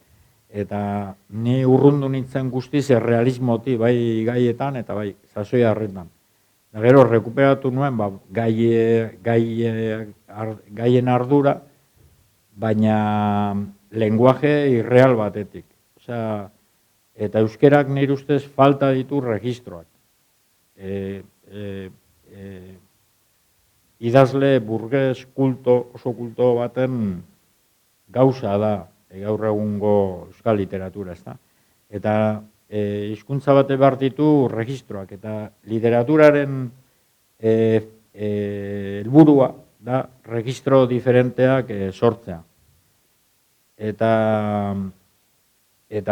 Speaker 4: Eta ni urrundu nintzen guztiz realismoti, bai gaietan eta bai sasoi harretan. Da gero rekuperatu nuen gaien ardura, baina lenguaje irreal batetik. Eta euskerak nire ustez falta ditu registroak. Idazle burges oso kulto baten gauza da gaur egungo euskal literatura, ezta? Eta hizkuntza bate behar ditu registroak, eta literaturaren helburua da registro diferenteak sortzea. Eta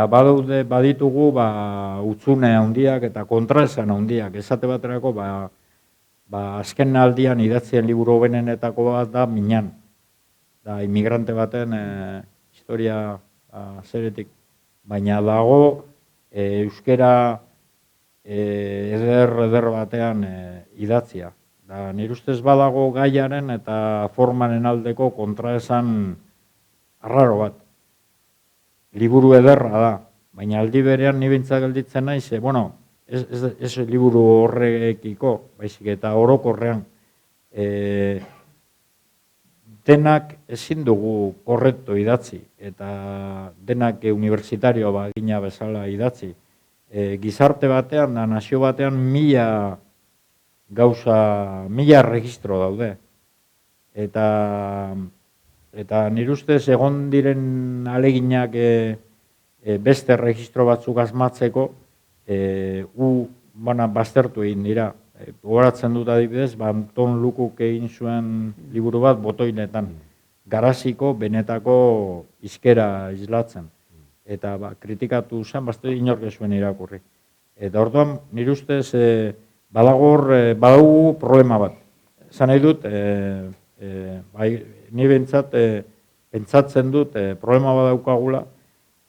Speaker 4: baditugu utzune handiak eta kontraesan handiak, esate baterako azken aldian idatzien liburu hobenenetako bat da Minan, da imigrante baten historia zeretik, baina dago euskera eder batean idatzia. Nire ustez badago gaiaren eta formaren aldeko kontraesan arraro bat. Liburu ederra da, baina aldi berean ni behintzat gelditzen naiz, ez liburu horrekiko, baizik eta orokorrean. Denak ezin dugu korrekto idatzi, eta denak unibertsitarioa bagina bezala idatzi. Gizarte batean, nazio batean 1000 registro daude. Eta nire ustez egon diren aleginak beste registro batzuk asmatzeko, baztertu egin dira. Gogoratzen dut adibidez, Anton Lukuk egin zuen liburu bat botoinetan, garaziko benetako hizkera islatzen. Eta kritikatu zen, inork ez zuen irakurri. Eta orduan, nire ustez, badago problema bat. Zan nahi dut, ni pentsatzen dut problema bat daukagula,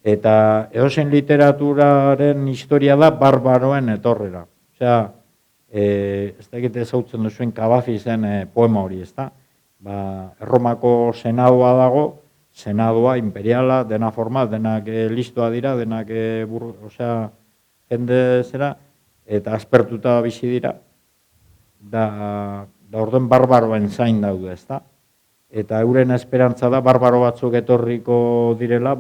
Speaker 4: eta edozein literaturaren historia da barbaroen etorrera. Osea, ez da egite ezautzen duzuen Kabafi zen poema hori, ez da? Erromako senadoa dago, senadoa, imperiala, dena formal, denak listoa dira, denak jende zera, eta aspertuta bizi dira, da orduen barbaroen zain daude, ez da? Eta euren esperantza da, barbaro batzuk etorriko direla,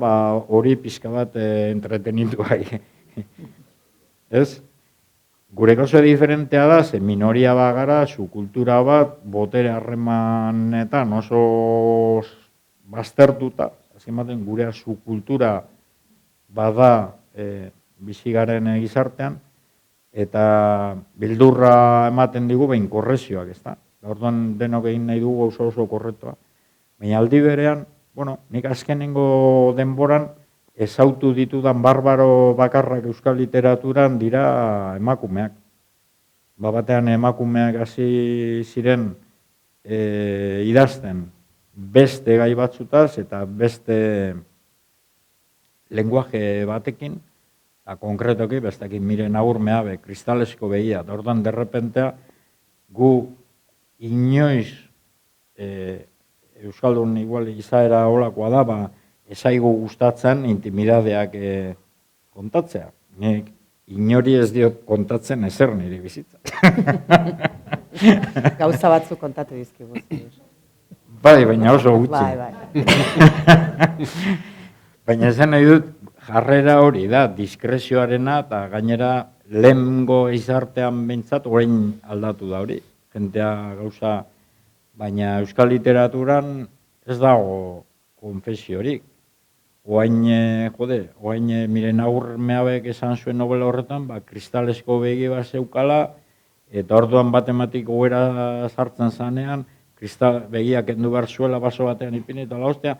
Speaker 4: hori pixka bat entretenitu gai. Ez? Gure oso diferentea da, ze minoria bagara, zu kultura bat, botere harremanetan oso baztertuta, azken gure zu kultura bada bizigaren gizartean, eta bildurra ematen digu behin korrezioak, ez da? Orduan denok egin nahi dugu oso korrektua. Baina aldi berean, nik azkenengo denboran ezautu ditudan barbaro bakarrak euskal literaturan dira emakumeak. Batean emakumeak hasi ziren idazten beste gai batzutaz eta beste lenguaje batekin, konkretoki, bestekin Miren Agurmeabe, kristalesko behia, eta orduan derrepentea gu inoiz euskaldun igual izaera holakoa da, ezaigu gustatzen intimidadeak kontatzea. Nik inori ez diot kontatzen ezer niri bizitza.
Speaker 2: Gauza batzuk kontatu dizkigu.
Speaker 4: Bai, baina oso gutxi.
Speaker 2: Bai.
Speaker 4: Baina esan nahi dut, jarrera hori da, diskrezioarena, eta gainera lehengo izartean behintzat, orain aldatu da hori. Jentea gauza, baina euskal literaturan ez dago konfesiorik. Oain Miren Agurmeabek esan zuen novela horretan, kristalesko begi bat zeukala, eta orduan batematik goera sartzen zanean, begiak endu behar zuela baso batean ipini eta laustea,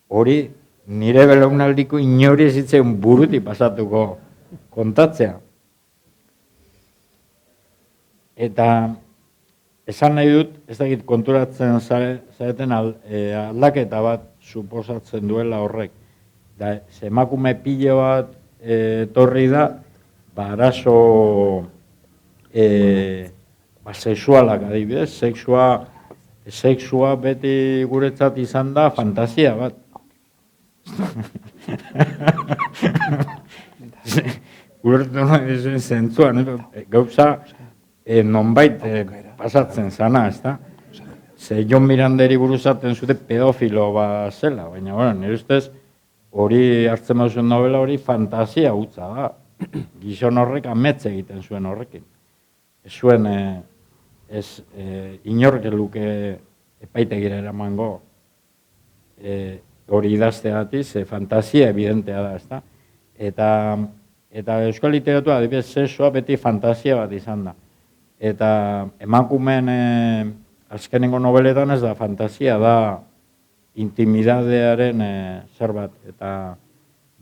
Speaker 4: hori nire belaunaldiko inori ez zitzen buruti pasatuko kontatzea. Eta esan nahi dut, ez dakit konturatzen zareten aldaketa bat suposatzen duela horrek. Emakume pile bat torri da, arazo sexualak adibidez, sexua beti guretzat izan da fantasia bat. Guretzat nahi zentzua, gauza nonbait pasatzen zana, ez da? Ze Jon Miranderi buruzaten zute pedofilo bat zela, baina nire ustez hori hartzen bazuen novela hori fantasia hutsa da. Gizon horrek ametze egiten zuen horrekin. Ez zuen inork luke epaitegira eramango hori idazteatiz, fantasia evidentea da, ez da? Eta euskal literatura, adibidez, sexua beti fantasia bat izan da. Eta emakumeen azkenengo nobeletan ez da fantasia, da intimidadearen zerbait. Eta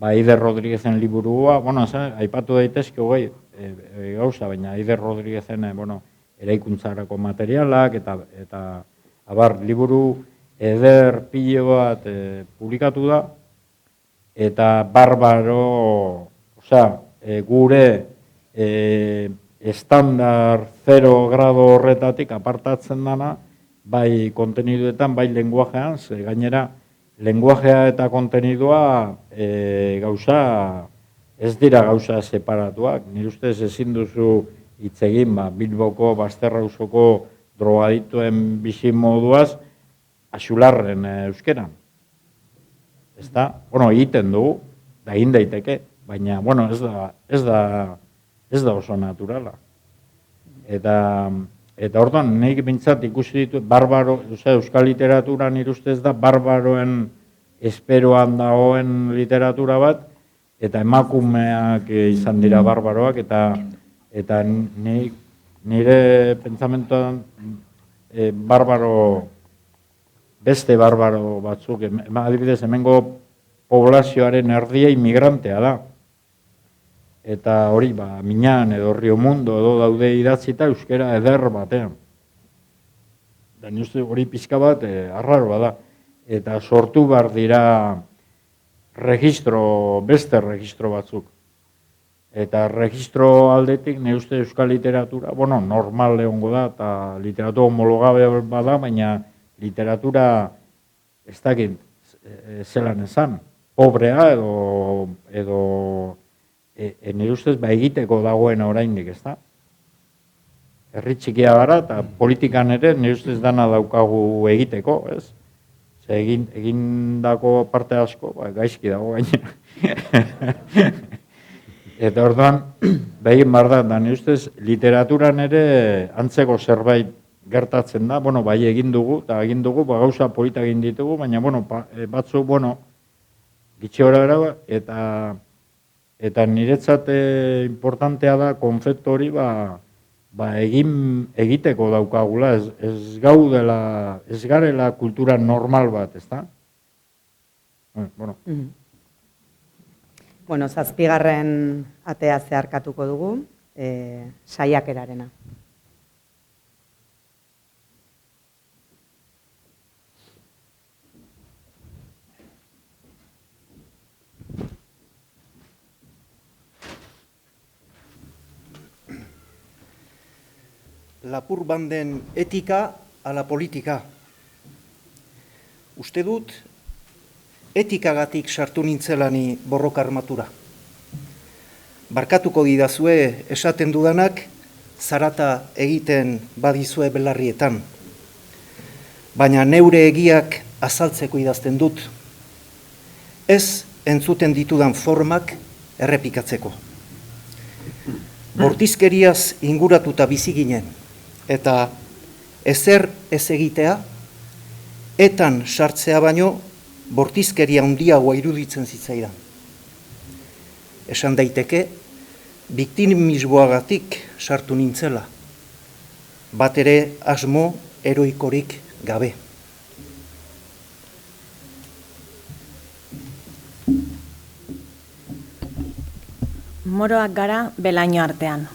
Speaker 4: Aider Rodríguezen liburua, aipatu daitezke hogei gauza, baina Aider Rodríguezen eraikuntzarako materialak, eta liburu eder pile bat publikatu da, eta barbaro, gure estandar 0 grado horretatik apartatzen dana, bai konteniduetan, bai lenguajean, gainera, lenguajea eta kontenidua ez dira gauza separatuak. Nire ustez ezin duzu hitz egin, Bilboko, Basterrauzoko drogadituen bizi moduaz, Axularren euskeran. Ez da, egiten dugu, da egin daiteke, baina, ez da oso naturala. Eta Eta orduan, nik bintzat ikusi ditu, euskal literatura nire ustez da, barbaroen esperoan dagoen literatura bat, eta emakumeak izan dira barbaroak, eta nire pentsamentoan beste barbaro batzuk, adibidez, hemengo poblazioaren erdia inmigrantea da. Eta hori, Minan edo Rio Mundo edo daude idatzita euskera eder batean. Da nire hori pizka bat arraroa da. Eta sortu behar dira beste registro batzuk. Eta registro aldetik, nire uste euskal literatura, normal egongo da, eta literatura homologabe bada, baina literatura ez dakit zelan esan, pobrea edo nire ustez egiteko dagoena oraindik, ez da? Herri txikia gara, eta politikan ere nire ustez dana daukagu egiteko, ez? Egindako parte asko, gaizki dago gainera. Eta orduan, begin behar da, nire ustez, literaturan ere antzeko zerbait gertatzen da, bai egin dugu, gauza polita egin ditugu, baina, batzu, gitxe hori eta niretzat importantea da, konfektu hori, egiteko daukagula, ez garela kultura normal bat, ez da?
Speaker 2: Zazpigarren atea zeharkatuko dugu, saiakerarena.
Speaker 19: Lapur banden etika ala politika. Uste dut, etikagatik sartu nintzelani borroka armatura. Barkatuko didazue esaten dudanak, zarata egiten badizue belarrietan. Baina neure egiak azaltzeko idazten dut. Ez entzuten ditudan formak errepikatzeko. Bortizkeriaz inguratuta bizi ginen, eta ezer ez egitea, etan sartzea baino, bortizkeria handiagoa iruditzen zitzaidan. Esan daiteke, biktimismoagatik sartu nintzela, bat ere asmo heroikorik gabe.
Speaker 20: Moroak gara belaino artean.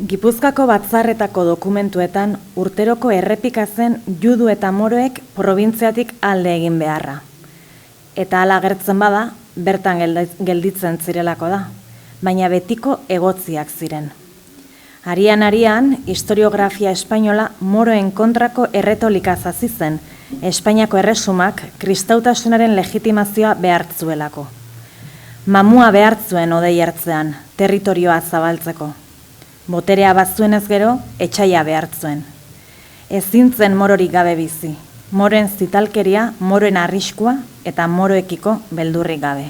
Speaker 20: Gipuzkako batzarretako dokumentuetan urteroko errepikatzen judu eta moroek probintziatik alde egin beharra. Eta hala agertzen bada, bertan gelditzen zirelako da, baina betiko egotziak ziren. Arian, historiografia espainola moroen kontrako erretolikaz hasi zen, Espainiako erresumak kristautasunaren legitimazioa behartzuelako. Mamua behartzuen odei hartzean, territorioa zabaltzeko. Boterea bazuenez gero, etxaia behartzuen. Ezintzen mororik gabe bizi, moren zitalkeria, moren arriskua eta moroekiko beldurrik gabe.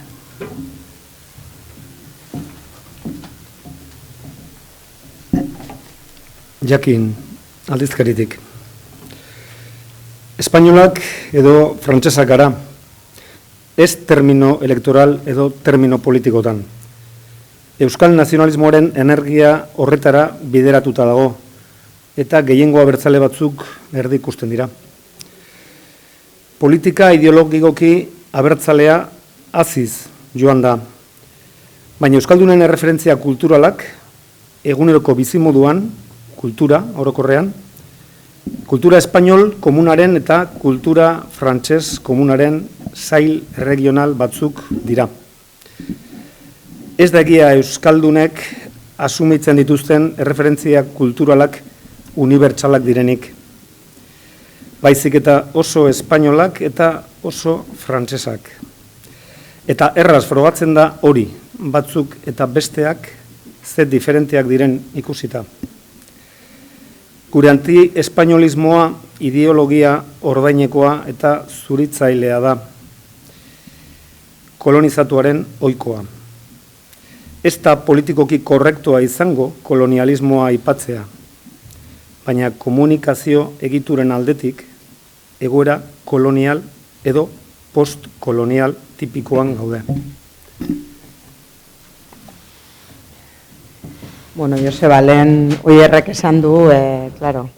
Speaker 21: Jakin, aldizkaritik. Espainolak edo frantsesak gara, ez termino elektoral edo termino politikotan. Euskal nazionalismoaren energia horretara bideratuta dago, eta gehiengo abertzale batzuk erdi ikusten dira. Politika ideologikoki abertzalea haziz joan da, baina Euskaldunen erreferentzia kulturalak eguneroko bizimoduan, kultura orokorrean, kultura espainol komunaren eta kultura frantses komunaren sail regional batzuk dira. Ez da egia Euskaldunek asumitzen dituzten erreferentzia kulturalak unibertsalak direnik. Baizik eta oso espainolak eta oso frantsesak. Eta erraz frogatzen da hori, batzuk eta besteak ze diferenteak diren ikusita. Gure anti-espainolismoa ideologia ordainekoa eta zuritzailea da. Kolonizatuaren ohikoa. Ez da politikoki korrektoa izango kolonialismoa aipatzea. baina komunikazio egituren aldetik egoera kolonial edo postkolonial tipikoan gaude.
Speaker 2: Bueno, Joseba, lehen oierrek esan du, claro,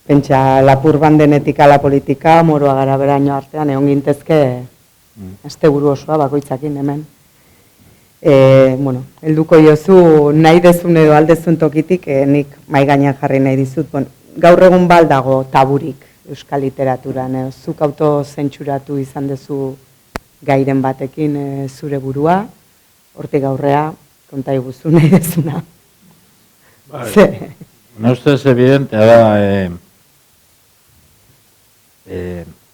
Speaker 2: pentsa lapur bandenetik ala politika, moroa gara beraino artean, egon gintezke asteburu osoa bakoitzakin hemen. Bueno, helduko jozu nahi dezun edo aldezun tokitik, nik mai gainean jarri nahi dizut. Bueno, gaur egun baldago taburik euskal literaturan, zuk autozentsuratu izan dezu gairen batekin zure burua, hortik aurrea, konta iguzu nahi dezuna.
Speaker 4: No, esto es evidente, ahora,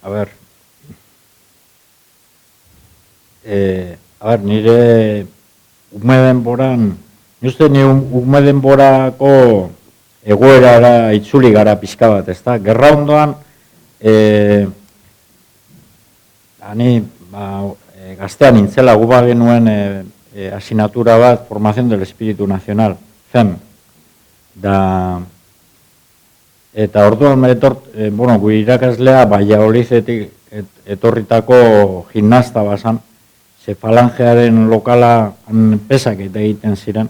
Speaker 4: a ver, nire ume denboran, ni ume denborako egoerara itzuli gara pixka bat, ez da? Gerra ondoan, gaztean nintzela guba genuen asignatura bat, Formación del Espíritu Nacional, FEM, eta orduan bueno, gure irakaslea Valladolidetik etorritako gimnasta bazan, ze falangearen lokala pesak eta egiten ziren,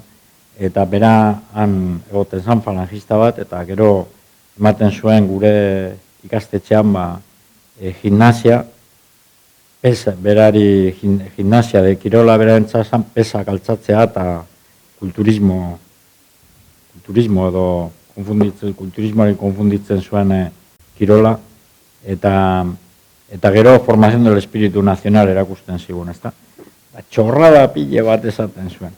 Speaker 4: eta bera han egoten zan falangista bat, eta gero ematen zuen gure ikastetxean gimnasia, berari gimnasia de kirola berarentza zan pesak altzatzea eta kulturismo edo kulturismoari konfunditzen zuen kirola, eta gero Formación del Espíritu Nacional erakusten zigun, ezta? Txorrada pile bat esaten zuen.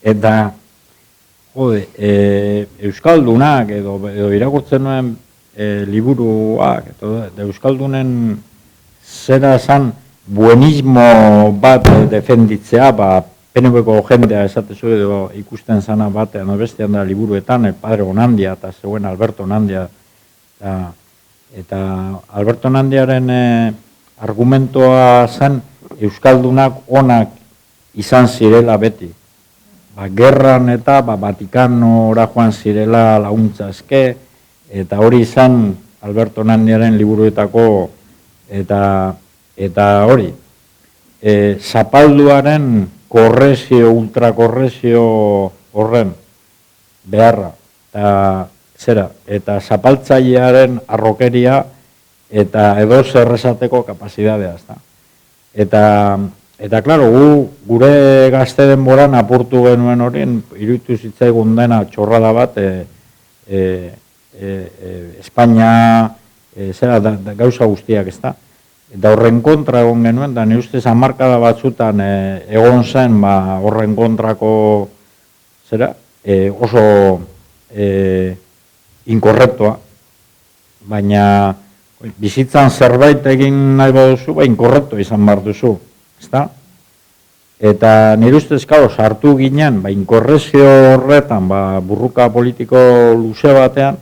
Speaker 4: Eta, jode, euskaldunak edo irakurtzen nuen liburuak, euskaldunen zera zan buenismo bat defenditzea, PNV-ko jendea esatezu edo ikusten zana batean, bestean da liburuetan, el padre Onandia eta zeuen Alberto Onandia. Eta Alberto Onandiaren argumentoa zen euskaldunak onak izan zirela beti. Gerran eta Vatikanora joan zirela laguntza eske, eta hori izan Alberto Onandiaren liburuetako eta hori. Zapalduaren ultrakorrezio horren beharra, eta zapaltzailearen arrokeria eta edo zerrezateko kapazidadea. Eta, klaro, gure gazte denboran apurtu genuen horien, iruditu zitzaigun dena txorrada bat, Espainia, gauza guztiak, ez da? Eta horren kontra egon genuen, da ni ustez hamarkada batzutan egon zen horren kontrako oso inkorrektoa, baina bizitzan zerbait egin nahi baduzu, inkorrektoa izan behar duzu, ezta? Eta nire ustez sartu ginen, inkorrezio horretan, burruka politiko luze batean,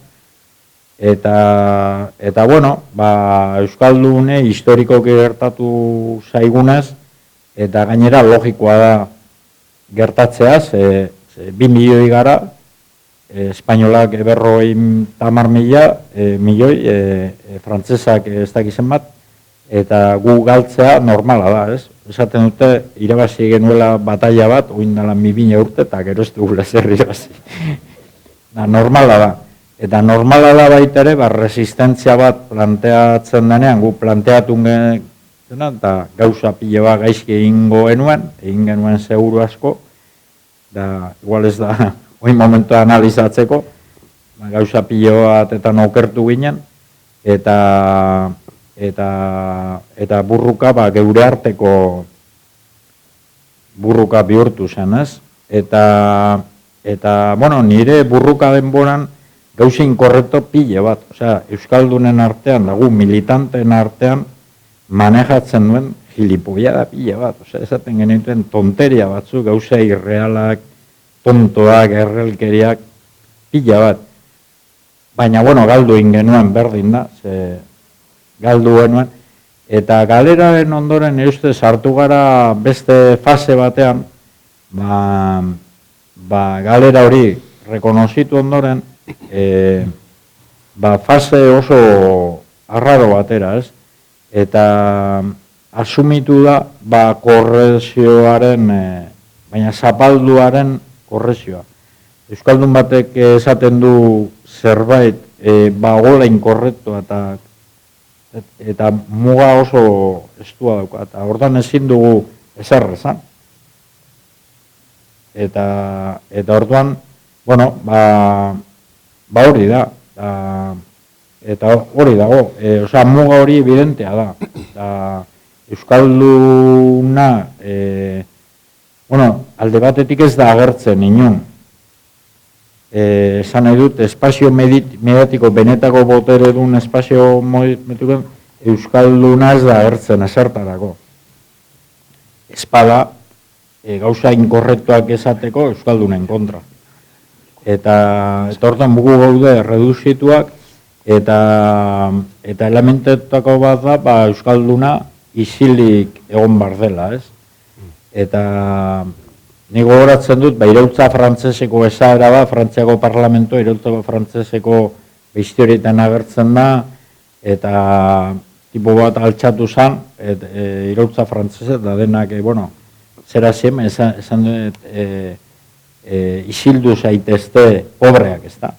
Speaker 4: eta bueno, euskaldune historikoki gertatu zaigunez, eta gainera logikoa da gertatzeaz, 2 milioi gara, espainolak 50.000 milioi, frantzesak ez dakizen bat, eta gu galtzea normala da, ez? Esaten dute, irabazi genuela bataila bat, oindala 2000 urte, eta gero ez dugula zer irabazi. Normala da. Eta normala da baita ere, resistentzia bat planteatzen denean, gu planteatu genuen, eta gauza pile bat gaizki egin genuen seguru asko, da, igual ez da, oin momentua analizatzeko, gauza pile bat eta okertu ginen, eta burruka, geure arteko burruka bihurtu zen, ez? Eta, bueno, nire burruka denboran, gauza inkorrekto pile bat, euskaldunen artean, dagu militanten artean, manejatzen duen gilipollada pile bat, esaten genituen tonteria batzu, gauza irrealak, tontoak, errelkeriak, pile bat. Baina, bueno, galdu ingenuen berdin da, galdu genuen, eta galeraren ondoren ustez hartu gara beste fase batean, galera hori rekonozitu ondoren, fase oso arraro batera, ez? Eta asumitu da, korrezioaren, baina zapalduaren korrezioa. Euskaldun batek esaten du zerbait, gola inkorrektua eta muga oso estua dauka. Eta ordan ezin dugu ezer esan. Eta orduan, hori da. Eta hori dago, muga hori evidentea da. Euskalduna, alde batetik ez da agertzen inon. Esan nahi dut, espazio mediatiko benetako botere duen espazio mediatiko, Euskalduna ez da agertzen esertarako. Espada, gauza inkorrektuak esateko Euskaldunen kontra. Eta hortan bugu gaude reduzituak, eta elementetako bat da, Euskalduna isilik egon bar dela, ez? Eta nik gogoratzen dut, iraultza frantzeseko esaera da, Frantziako parlamento, iraultza frantzeseko historietan agertzen da, eta tipo bat altxatu zen, iraultza frantzese, da denak, zera zien, esan dut, isildu zaitezte pobreak, ez da.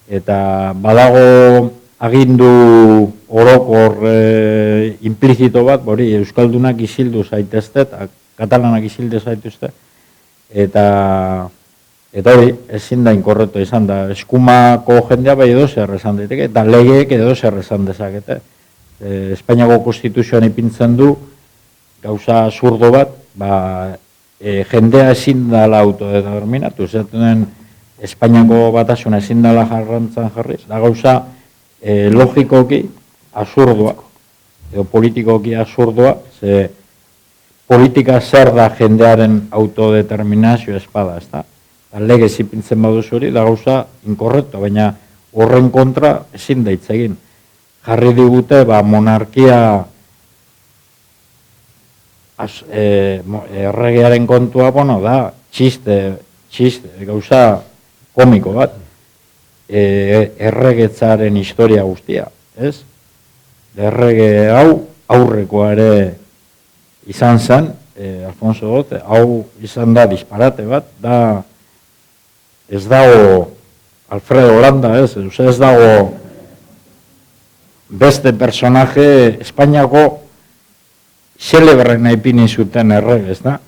Speaker 4: Eta badago agindu orokor implizito bat, Euskaldunak isildu zaitezte, eta katalanak isildu zaitezte, eta hori, ezin da inkorrektu izan da, eskumako jendea edo zer esan daiteke, eta legeek edo zer esan dezakete. Espainiako konstituzioan ipintzen du, gauza zurdo bat, jendea ezin dala autodeterminatu, zaten Espainiako batasuna ezin dala jarrantzan jarriz, da gauza logikoki absurdoa, edo politikoki absurdoa, ze politika zer da jendearen autodeterminazio espada, ez da? Legez ipintzen baduz hori, da gauza inkorrektu, baina horren kontra ezin da hitz egin. Jarri digute, monarkia erregearen kontua, da, txiste, gauza komiko bat, erregetzaren historia guztia, ez? Errege hau, aurrekoa ere izan zen, Alfonso XII, hau izan da disparate bat, da ez dago Alfredo Landa, ez dago beste personaje Espainiako xelebrena ipini zuten errege, ez da?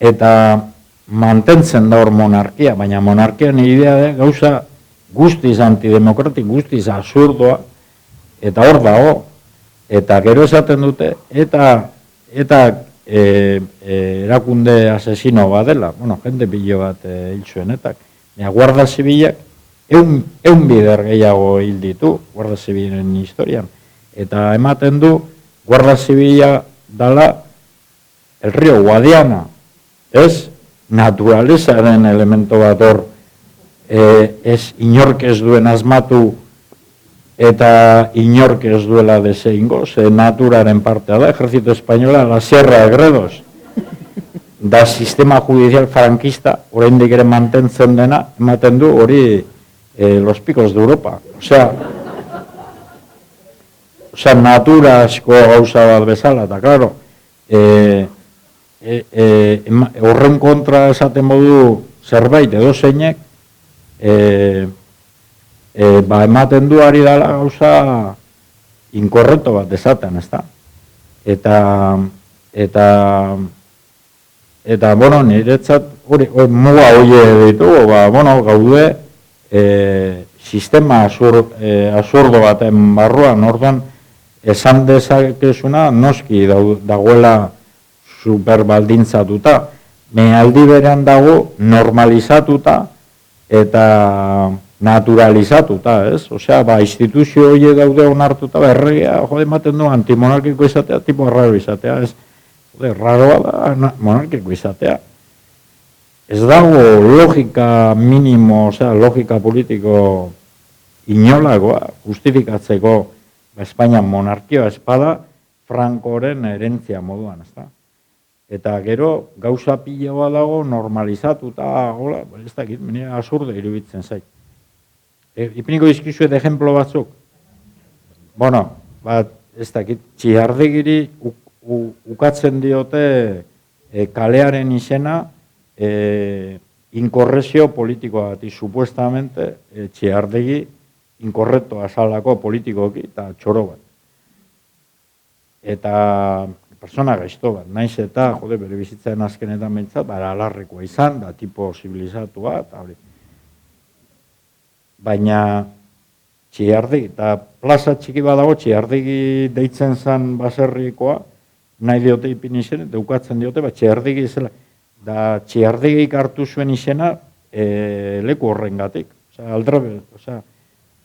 Speaker 4: Eta mantentzen da hor monarkia, baina monarkian idea da gauza guztiz antidemokratik, guztiz absurdoa, eta hor dago, eta gero esaten dute, eta erakunde asesino badela, jende pilo bat hil zuenetak, Guardia Zibilak eun bider gehiago hil ditu, Guardia Zibilen historian, eta ematen du, Guardia Zibila dala el río Guadiana, ez naturalizaren elemento bat hor, ez inork ez duen asmatu eta inork ez duela deseingo, ze naturaren partea da, Ejército Española, la Sierra de Gredos, da sistema judicial frankista, oraindik ere mantentzen dena, ematen du hori los picos de Europa. Osea, natura asko gauza bat bezala, eta klaro, horren kontra esaten modu zerbait edo zeinek, ematen du ari dela gauza inkorrekto bat esaten, ez da? Eta, niretzat, muga hoie ditugu, gaude, sistema absurdo baten barruan, orduan, esan dezakezuna, noski dagoela superbaldintzatuta, aldi berean dago normalizatuta eta naturalizatuta, ez? Osea, instituzio hori daude onartuta, erregea, ematen du, antimonarkiko izatea, tipo raro izatea, ez? Raroa da, monarkiko izatea. Ez dago logika minimo, osea, logika politiko inolagoa, justifikatzeko Espainian monarkioa espada Frankoren herentzia moduan, ez da? Eta gero, gauza pila bat dago normalizatu eta hola, ez dakit, absurde iruditzen zait. Ipiniko dizkizuet ejemplo batzuk. Bueno, ez dakit, Txiardegiri ukatzen diote kalearen izena inkorrezio politikoa gati, supuestamente Txiardegi inkorrekto azalako politikoki eta txoro bat. Eta persona gaizto bat, naiz eta, bere bizitzaren azkenetan behintzat, alarrekoa izan, da tipo zivilizatua, eta hori. Baina Txiardegi, eta plaza txiki badago, Txiardegi deitzen zen baserrikoa, nahi diote ipini zen, eta ukatzen diote, Txiardegi izela, da Txiardegik hartu zuen izena leku horrengatik.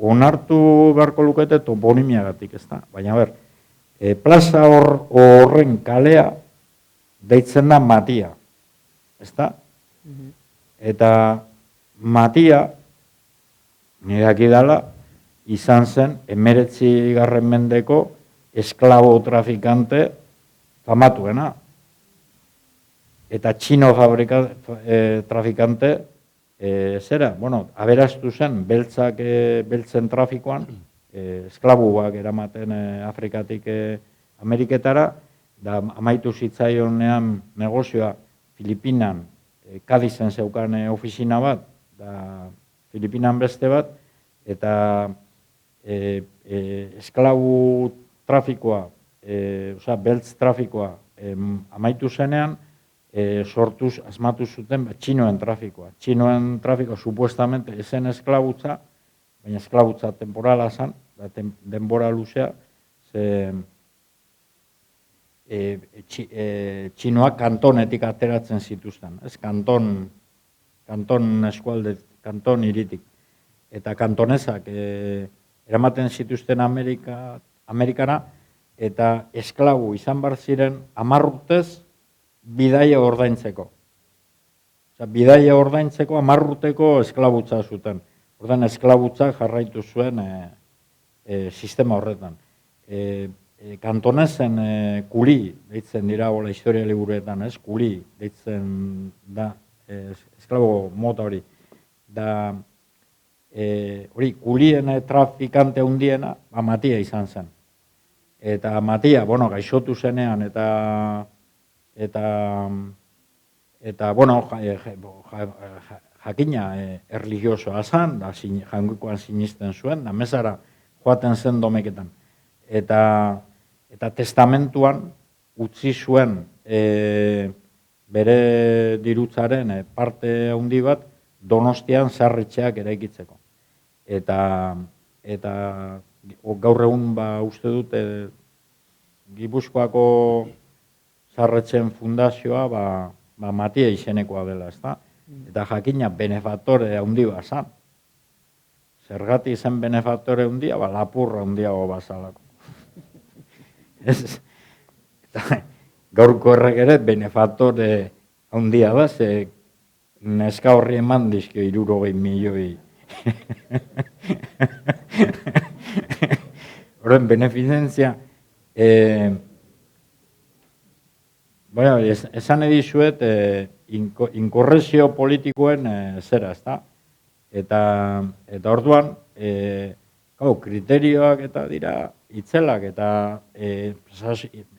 Speaker 4: Onartu beharko lukete toponimiagatik, ez da. Baina ber, plaza horren kalea deitzen da Matia, ez da? Eta Matia, nire akidala, izan zen 19. mendeko esklabo trafikante famatuena. Eta txino trafikante, aberastu zen beltzen trafikoan, esklabuak eramaten Afrikatik Ameriketara, da amaitu zitzaionean negozioa Filipinan, Kadizen zeukan ofizina bat, da Filipinan beste bat, eta esklabu trafikoa, beltz trafikoa amaitu zenean, sortuz, asmatu zuten txinoen trafikoa. Txinoen trafikoa, supuestamente, ezen esklabutza, baina esklabutza temporala zen, denbora luzea, txinoak kantonetik ateratzen zituzten, ez? Kanton eskualde, kanton iritik. Eta kantonezak eramaten zituzten Amerikara, eta esklabu izan bar ziren 10 urtez bidaia ordaintzeko. Bidaia ordaintzeko 10 urteko esklabutza zuten. Ordan esklabutza jarraitu zuen sistema horretan. Kantonezen kuli deitzen dira hola historia liburuetan, ez? Kuli deitzen da esklabo mota hori. Da hori kulien trafikante handiena Matia izan zen. Eta Matia, gaixotu zenean eta jakina erligiosoa zen, da janguikoan sinisten zuen, da mesara joaten zen domeketan. Eta testamentuan utzi zuen bere dirutzaren parte handi bat Donostian zarretxeak eraikitzeko. Eta gaur egun uste dut Gipuzkoako zarretzen fundazioa Matia izenekoa dela, ezta? Eta jakina benefaktore handi bat zen. Zergatik zen benefaktore handia, lapurra handiago bazalako. Gaurko errek ere benefaktore handia da, ze neska horri eman dizkio 60 milioi. Horren benefizentzia, esan edizuet inkorrezio politikoen zera, ezta? Eta orduan, kriterioak eta dira itzelak, eta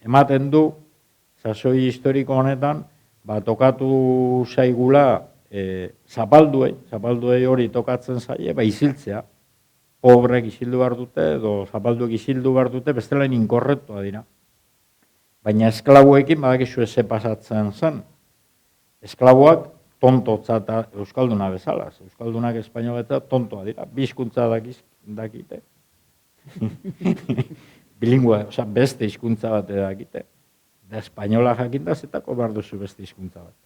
Speaker 4: ematen du, sasoi historiko honetan, tokatu zaigula zapalduei hori tokatzen zaie, iziltzea. Pobrek isildu behar dute, edo zapalduek isildu behar dute, bestelain inkorrektua dira. Baina esklabuekin badakizu eze pasatzen zen. Esklabuak tontotza eta euskalduna bezala. Euskaldunak espainoletan tontoa dira, bizkuntza dakite. Bilingua, beste hizkuntza bat dakite. Da espainola jakintaz etako behar duzu beste hizkuntza bat.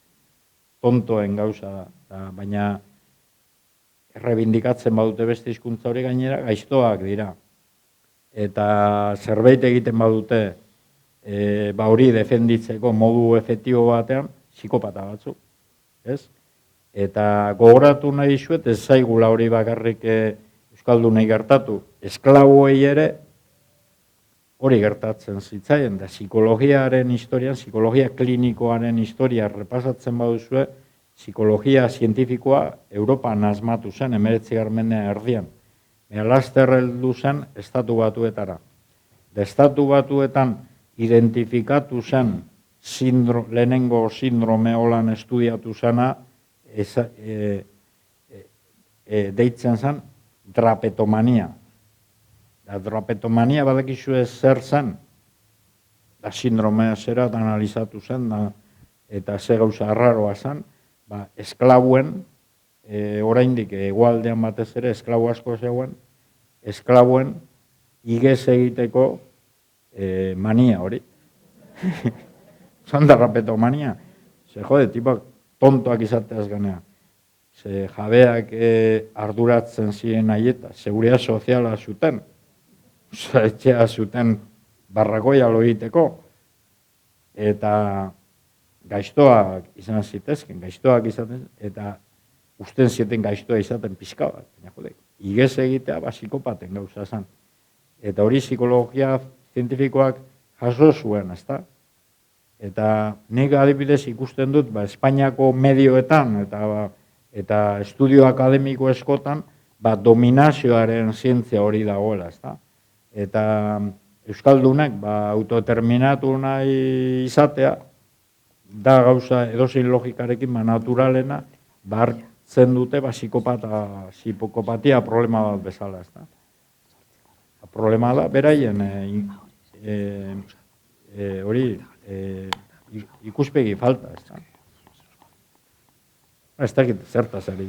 Speaker 4: Tontoen gauza da, baina errebindikatzen badute beste hizkuntza hori gainera, gaiztoak dira. Eta zerbait egiten badute, hori defenditzeko modu efektibo batean, psikopata batzuk, ez? Eta gogoratu nahi dizuet, ez zaigula hori bakarrik euskaldunei gertatu, esklabuei ere, hori gertatzen zitzaien, da psikologiaren historian, psikologia klinikoaren historia repasatzen baduzue, psikologia zientifikoa Europan asmatu zen, 19. mendean erdian. Laster heldu zen Estatu Batuetara. Estatu Batuetan identifikatu zen lehenengo sindrome holan estudiatu zena deitzen zen drapetomania. Drapetomania badakizue zer zen, sindromea zera analizatu zen, eta ze gauza arraroa zen, esklabuen, oraindik hegoaldean batez ere esklabu asko zegoen, esklabuen igez egiteko mania hori. Zan da rapetomania. Ze jode, tipak tontoak izateaz ganea. Ze jabeak arduratzen ziren aieta, seguridad soziala zuten, etxea zuten barrakoia lo egiteko, eta gaiztoak izan zitezken, gaiztoak izaten, eta usten zieten gaiztoa izaten pixka bat. Igez egitea psikopaten gauza zen. Eta hori psikologia zientifikoak jaso zuen, ezta? Eta nik adibidez ikusten dut, Espainiako medioetan eta estudio akademiko eskotan, dominazioaren zientzia hori dagoela, ezta? Eta Euskaldunek autodeterminatu nahi izatea, da gauza edozein logikarekin naturalena, hartzen dute psikopatia problema bat bezala, ezta? Problema da, beraien hori ikuspegi falta, ez da. Ez dakit zertaz ari.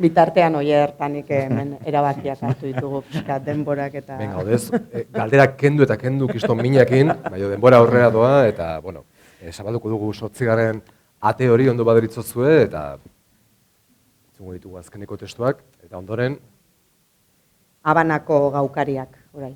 Speaker 2: Bitartean hori ertanik hemen erabakiak hartu ditugu pixka denborak eta...
Speaker 3: Ben gaudez, galderak kendu eta kendu kiston minakin, denbora aurrera doa, eta, bueno, zabalduko dugu 8. ate hori ondo baderitzozue, eta zungo ditugu azkeneko testuak, eta ondoren...
Speaker 2: Habanako gaukariak, orai.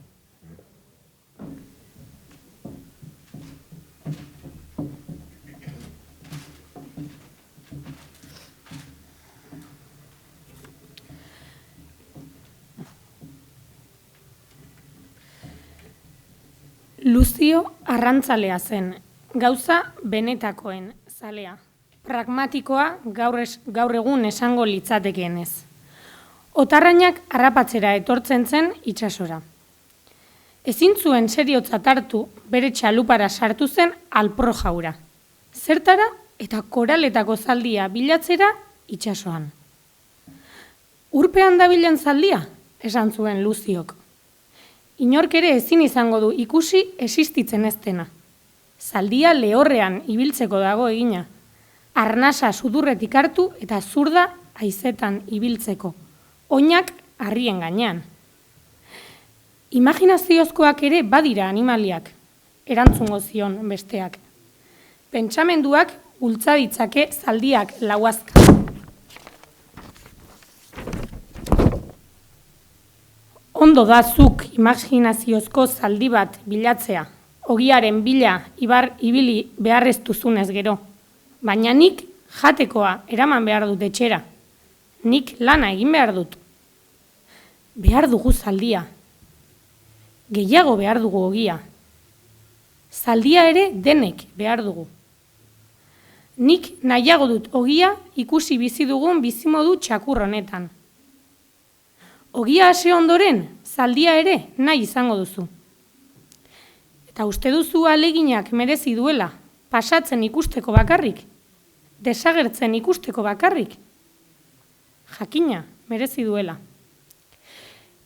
Speaker 5: Luzio arrantzalea zen, gauza benetakoen zalea. Pragmatikoa gaur egun esango litzatekeenez. Otarrainak harrapatzera etortzen zen itsasora. Ezin zuen seriotzat hartu bere txalupara sartu zen alpro jaura. Zertara eta koraletako zaldia bilatzera itsasoan. Urpean dabilen zaldia, esan zuen Luziok. Inork ere ezin izango du ikusi existitzen ez dena. Zaldia lehorrean ibiltzeko dago egina. Arnasa sudurretik hartu eta zurda haizetan ibiltzeko. Oinak harrien gainean. Imaginaziozkoak ere badira animaliak, erantzungo zion besteak. Pentsamenduak bultza ditzake zaldiak lauazka. Ondo da zuk imaginaziozko zaldi bat bilatzea, ogiaren bila ibili beharrez duzunez gero. Baina nik jatekoa eraman behar dut etxera. Nik lana egin behar dut. Behar dugu zaldia. Gehiago behar dugu ogia. Zaldia ere denek behar dugu. Nik nahiago dut ogia ikusi bizi dugun bizimodu txakur honetan. Ogia hase ondoren, zaldia ere nahi izango duzu. Eta uste duzu aleginak merezi duela, pasatzen ikusteko bakarrik, desagertzen ikusteko bakarrik, jakina merezi duela.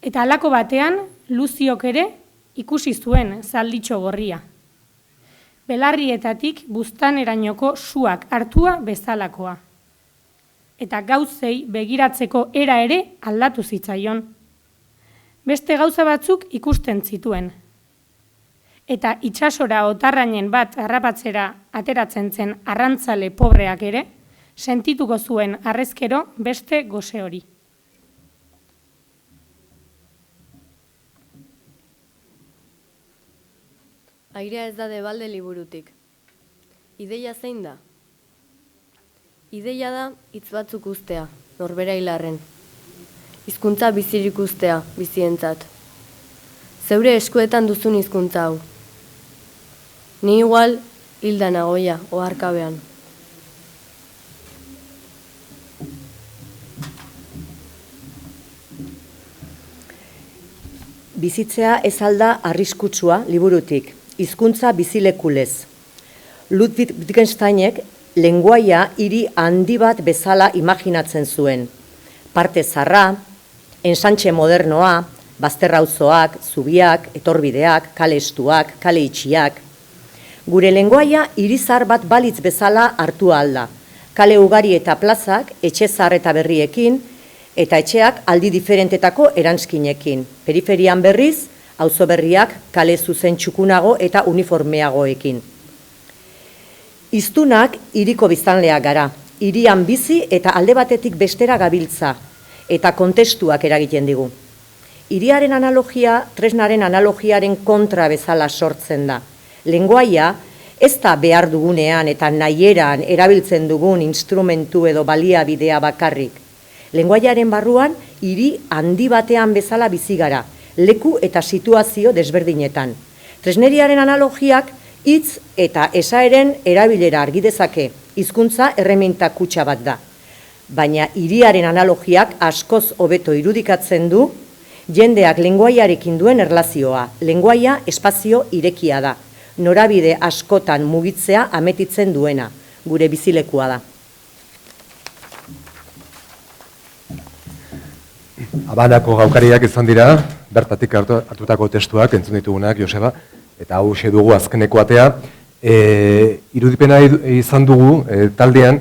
Speaker 5: Eta halako batean, Luziok ere ikusi zuen zalditxo gorria. Belarrietatik buztanerainoko suak hartua bezalakoa. Eta gauzei begiratzeko era ere aldatu zitzaion. Beste gauza batzuk ikusten zituen. Eta itsasora otarrainen bat harrapatzera ateratzen zen arrantzale pobreak ere, sentituko zuen harrezkero beste gose hori.
Speaker 15: Airea ez da Debalde liburutik. Ideia zein da? Ideia da hitz batzuk uztea, norbera hilarren. hizkuntza bizirik ustea, bizientzat. Zeure eskuetan duzun hizkuntza hau. Ni igual hilda nagoia, oharkabean.
Speaker 6: Bizitzea ez alda arriskutsua liburutik, hizkuntza bizilekulez. Ludwig Wittgensteinek lenguaia hiri handi bat bezala imaginatzen zuen. Parte zarra, ensantxe modernoa, bazterrauzoak, zubiak, etorbideak, kale estuak, kale itxiak. Gure lenguaia hirizar bat balitz bezala hartu alda. Kale ugari eta plazak, etxe zahar eta berriekin, eta etxeak aldi diferentetako eranskinekin. Periferian berriz, auzo berriak kale zuzen txukunago eta uniformeagoekin. Hiztunak hiriko biztanleak gara, hirian bizi eta alde batetik bestera gabiltza, eta kontestuak eragiten digu. Hiriaren analogia, tresnaren analogiaren kontra bezala sortzen da. Lenguaia ez da behar dugunean eta nahieran erabiltzen dugun instrumentu edo baliabidea bakarrik. Lenguaiaren barruan, hiri handi batean bezala bizi gara, leku eta situazio desberdinetan. Tresneriaren analogiak hitz eta esaeren erabilera argi dezake, hizkuntza erreminta kutxa bat da. Baina hiriaren analogiak askoz hobeto irudikatzen du jendeak lenguaiarekin duen erlazioa. Lenguaia espazio irekia da, norabide askotan mugitzea ametitzen duena, gure bizilekua da.
Speaker 3: Abanako gaukariak izan dira, bertatik hartutako testuak entzun ditugunak, Joseba, eta hau dugu azkeneko atea. Irudipena izan dugu taldean,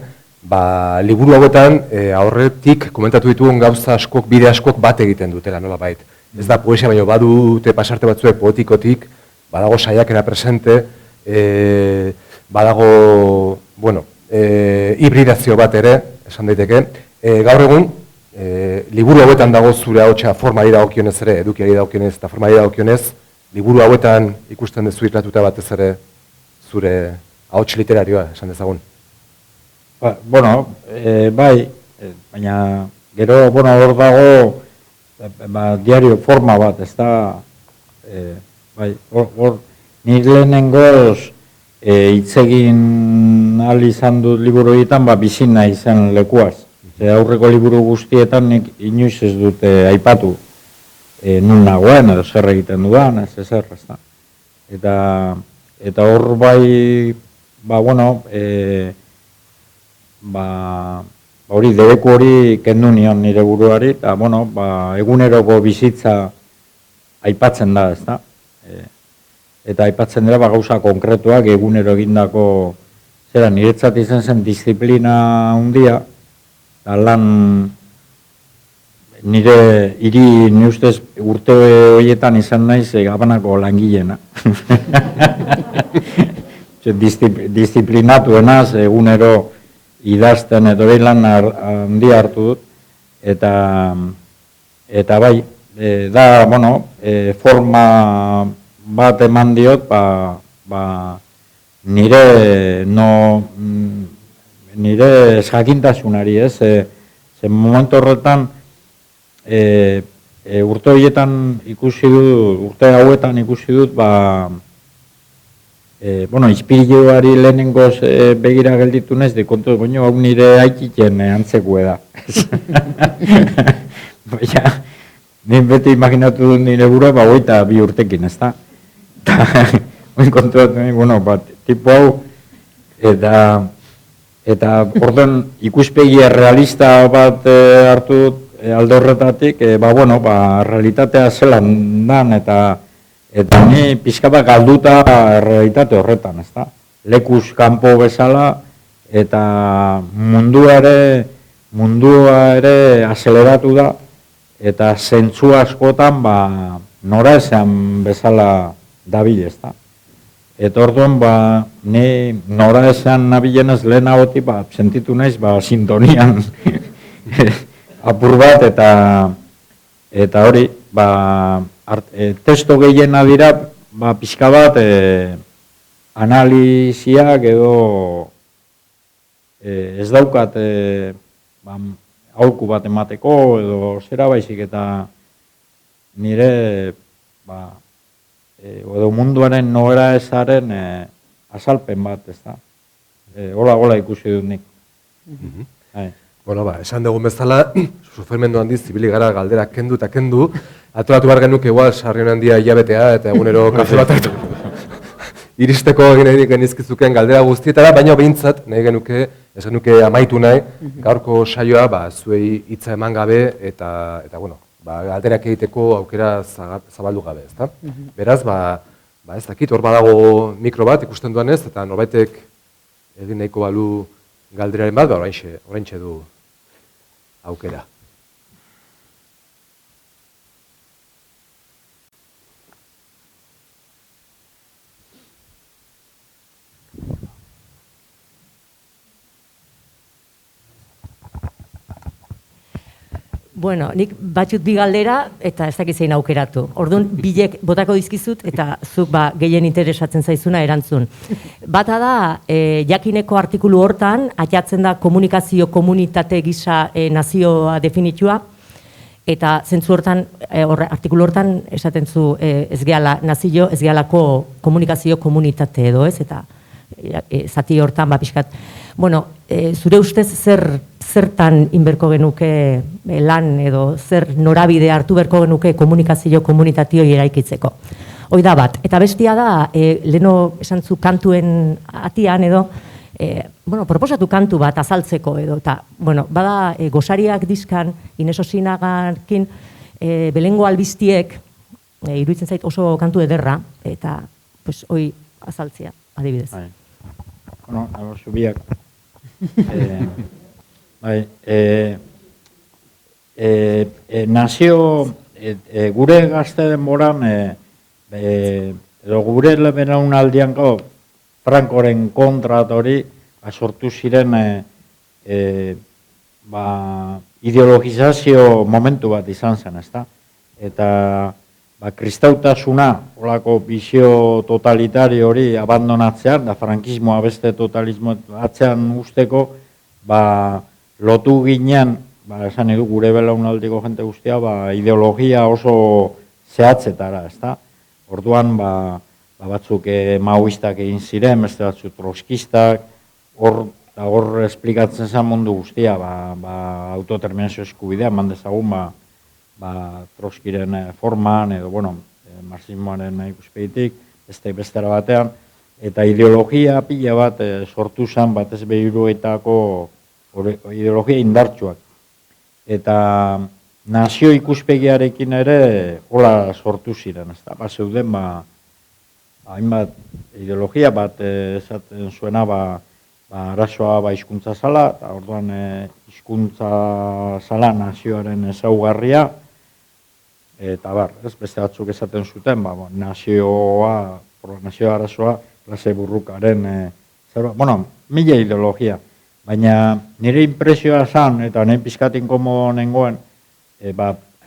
Speaker 3: liburu hauetan aurretik komentatu ditugun gauza askok, bide askok bat egiten dutela, nola bait. Ez da poesia, baina badute pasarte batzuek poetikotik, badago saiakera presente, badago, hibridazio bat ere, esan daiteke. Gaur egun, liburu hauetan dago zure ahotsa formari dagokionez ere, edukiari dagokionez eta formari dagokionez, liburu hauetan ikusten duzu irlatuta batez ere zure ahots literarioa, esan dezagun.
Speaker 4: Bai, baina gero, hor dago diario forma bat, ez da, hor nik lehenengoz hitzegin ahal izan dut liburu horietan, bizin nahi zen lekuaz. Aurreko liburu guztietan nik inoiz ez dute aipatu nun nagoen edo zer egiten dudan, ez ezer, ez da. Eta hor bai, hori debeku hori kendu nion nire buruari, eta eguneroko bizitza aipatzen da, ez da. Eta aipatzen dira gauza konkretuak egunero egindako, niretzat izan zen disiplina handia, lan nire hiri ustez urte horietan izan naiz Abanako langileena. Disiplinatuenaz egunero idazten edo lan handia hartu dut. Eta bai, forma bat eman diot, nire jakintasunari, ez? Ze momentu horretan, urte horietan ikusi dut, urte hauetan ikusi dut, inspirilloari lehenengoz begira gelditu naiz, dekontu, hau nire aikiten antzekue da. Nik beti imaginatu dut nire burua, 22 urtekin, ez da? Eta, kontu dut, tipo hau, eta orduan ikuspegi realista bat hartu dut alde horretatik, realitatea zelan dan, eta ni pixka bat galduta realitate horretan, ez da? Lekuz kanpo bezala, eta mundua ere azeleratu da, eta zentzu askotan nora esan bezala dabil, ez da? Eta orduan, ni nora esan nabilenez lehenagotik, sentitu naiz, sintonian apur bat, eta hori, testo gehiena dira, pixka bat, analiziak edo ez daukat, aholku bat emateko edo zera baizik eta nire edo munduaren nora ezaren azalpen bat, ez da. Hola ikusi dut nik.
Speaker 3: Bueno, esan dugun bezala, sufrimendu handiz, zibili gara galderak kendu eta kendu, atoratu behar genuke igual sarrion handia hilabetea eta egunero kafe bat hartu. Iristeko egin genizkizuken galdera guztietara, baina behintzat nahi genuke, ez genuke amaitu nahi, gaurko saioa zuei hitza eman gabe eta bueno, galderak egiteko aukera zabaldu gabe, ezta? Beraz, ez dakit, hor badago mikro bat ikusten duanez, eta norbaitek egin nahiko balu galderaren bat, oraintxe du aukera.
Speaker 6: Bueno, nik batxut bi galdera eta ez dakit zein aukeratu. Orduan, bilek botako dizkizut eta zuk gehien interesatzen zaizuna erantzun. Bata da, jakineko artikulu hortan, atjatzen da komunikazio komunitate gisa nazioa definitua, eta zentzu hortan, artikulu hortan, esaten zu ez gehala nazio, ez gehalako komunikazio komunitate edo ez, eta zati hortan, pixkat. Bueno, zure ustez zertan inberko genuke lan edo zer norabide hartu berko genuke komunikazio komunitatioi eraikitzeko. Hoi da bat. Eta bestia da, leno esan zu kantuen atian edo, proposatu kantu bat azaltzeko edo, eta, bada gosariak dizkan, Ines Osinagarekin, Belengo albiztiek, iruditzen zait oso kantu ederra, eta, hoi azaltzea, adibidez.
Speaker 4: Bueno, biak. Nazio, gure gazte denboran, edo gure belaunaldian Frankoren kontra hori sortu ziren ideologizazio momentu bat izan zen, ezta? Eta kristautasuna, holako bizio totalitario hori abandonatzean, da frankismoa beste totalismo atzean usteko, lotu ginean, esan edu gure belaunaldiko jente guztia, ideologia oso zehatzetara, ezta? Orduan, batzuk maoistak egin ziren, beste batzuk trotskistak, hor esplikatzen zen mundu guztia, autodeterminazio eskubidea, eman dezagun, Trotskiren forman, edo, marxismoaren ikuspegitik, bestera batean, eta ideologia pila bat sortu zen, batez behiruetako ideologia indartsuak. Eta nazio ikuspegiarekin ere hola sortu ziren, ez da, zeuden, hainbat ideologia bat esaten zuena, arazoa hizkuntza zala, eta orduan hizkuntza zala nazioaren ezaugarria, eta beste batzuk esaten zuten, nazioa arazoa, klase burrukaren, mila ideologia. Baina nire impresioa zan, eta nahi pizkatin komo nengoen,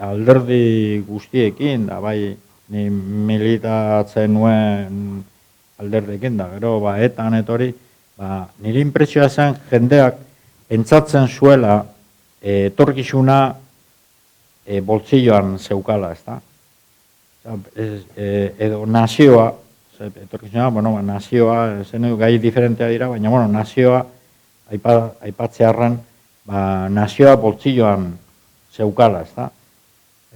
Speaker 4: alderdi guztiekin, ni militatzen nuen alderdiekin, gero, etan etori, nire impresioa zen jendeak pentsatzen zuela etorkizuna boltsilloan zeukala, ez da? Edo nazioa, nazioa, zen gai diferentea dira, baina nazioa, aipatzearren, nazioa boltsilloan zeukala, ez da?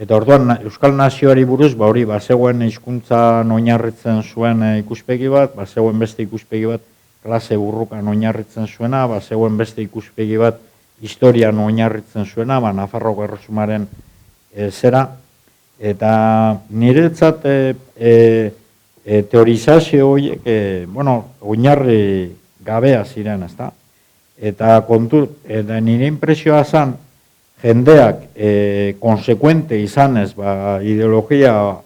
Speaker 4: Eta orduan, Euskal Nazioari buruz, hori, zegoen hizkuntzan oinarritzen zuen ikuspegi bat, zegoen beste ikuspegi bat, klase burrukan oinarritzen zuena, zegoen beste ikuspegi bat historian oinarritzen zuena, Nafarroko Erresumaren zera, eta niretzat teorizazio horiek, oinarri gabea ziren, ez da? Eta nire impresioa zen, jendeak konsekuente izanez, ideologia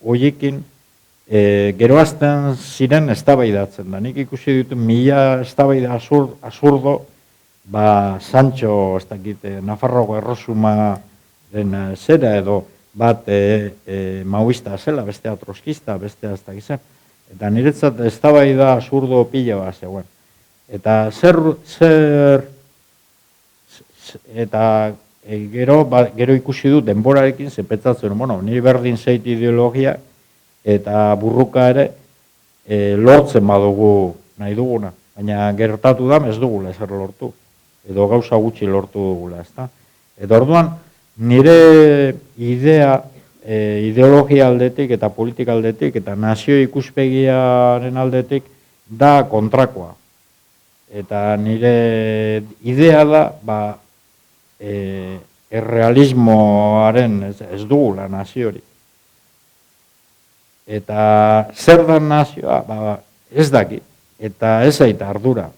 Speaker 4: horiekin, geroazten ziren eztabaidatzen da. Nik ikusi ditu mila eztabaida azurdo, Sancho, ez dakit, Nafarroko Erresumaren zera edo, bat maoista zela, bestea trotskista, bestea ez dakit zen. Eta niretzat eztabaida azurdo pila bat zegoen. Eta eta gero ikusi du denborarekin zepetzatzen, bueno, niri berdin zeit ideologia eta burruka ere lortzen badugu nahi duguna, baina gertatu da ez dugula ezer lortu, edo gauza gutxi lortu dugula, ezta? Eta orduan, nire idea, ideologia aldetik eta politika aldetik eta nazio ikuspegiaren aldetik da kontrakoa. Eta nire idea da, errealismoaren ez dugula naziorik. Eta zer da nazioa, ez daki, eta ez aita ardura.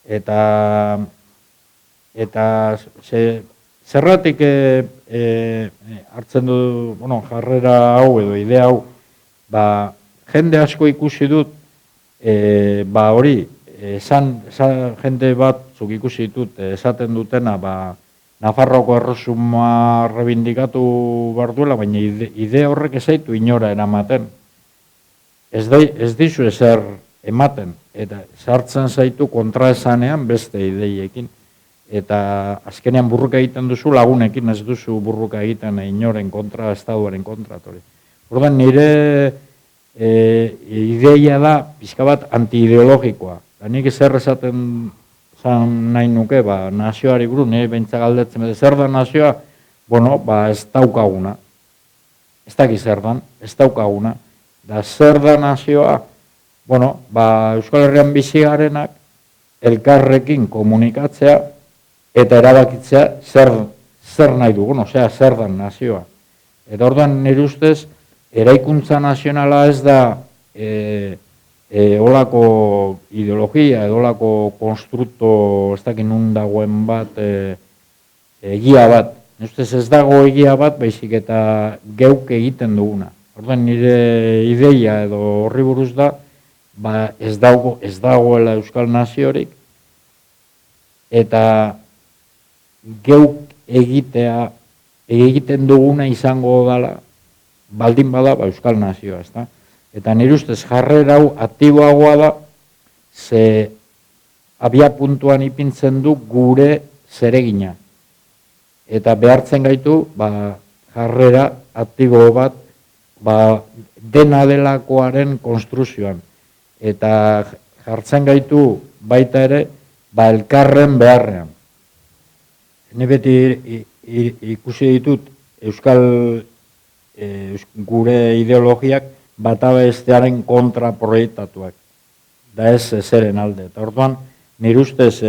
Speaker 4: Eta zerratik hartzen du, jarrera hau edo idea hau, jende asko ikusi dut, hori, jende batzuk ikusi ditut esaten dutena, Nafarroko erresuma rebindikatu behar duela, baina idea horrek ezaitu inora eramaten. Ez dizu ezer ematen, eta sartzen zaitu kontraesanean beste ideiekin. Eta azkenean burruka egiten duzu lagunekin, ez duzu burruka egiten inoren kontra, estaduaren kontra. Orduan nire ideia da pixka bat antiideologikoa. Nik zer esaten nahi nuke, nazioari buru, nire bentsa galdetzen, zer da nazioa, ez daukaguna. Ez daki zer dan, ez daukaguna. Da zer da nazioa, Euskal Herrian bizi garenak elkarrekin komunikatzea eta erabakitzea zer nahi dugun, zer da nazioa. Eta orduan nire ustez, eraikuntza nazionala ez da olako ideologia, olako konstrukto, ez dakit nun dagoen bat, egia bat. Ustez ez dago egia bat, baizik eta geuk egiten duguna. Orduan nire ideia edo horri buruz da, ez dagoela Euskal Naziorik, eta geuk egiten duguna izango dela, baldin bada Euskal Nazioa, ez da? Eta nire ustez jarrera hau aktiboagoa da, ze abia puntuan ipintzen du gure zeregina. Eta behartzen gaitu, jarrera aktibo bat, dena delakoaren konstruzioan. Eta jartzen gaitu baita ere, elkarren beharrean. Ni beti ikusi ditut gure ideologiak bata bestearen kontra proiektatuak. Da ez zeren alde. Eta orduan, nire ustez,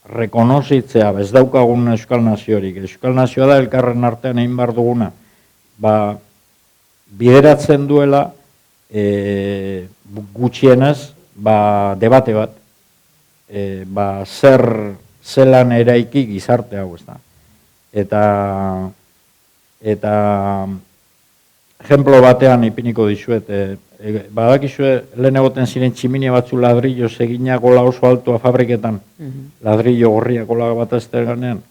Speaker 4: rekonozitzea, ez daukagun Euskal Naziorik. Euskal Nazioa da elkarren artean egin behar duguna. Bideratzen duela, gutxienez, debate bat. Zer zelan eraiki gizarte hau, ez da. Eta ejemplo batean ipiniko dizuet, badakizue lehen egoten ziren tximinia batzu ladrillo egina gola oso altua fabriketan, ladrillo gorria gola bat azterganean,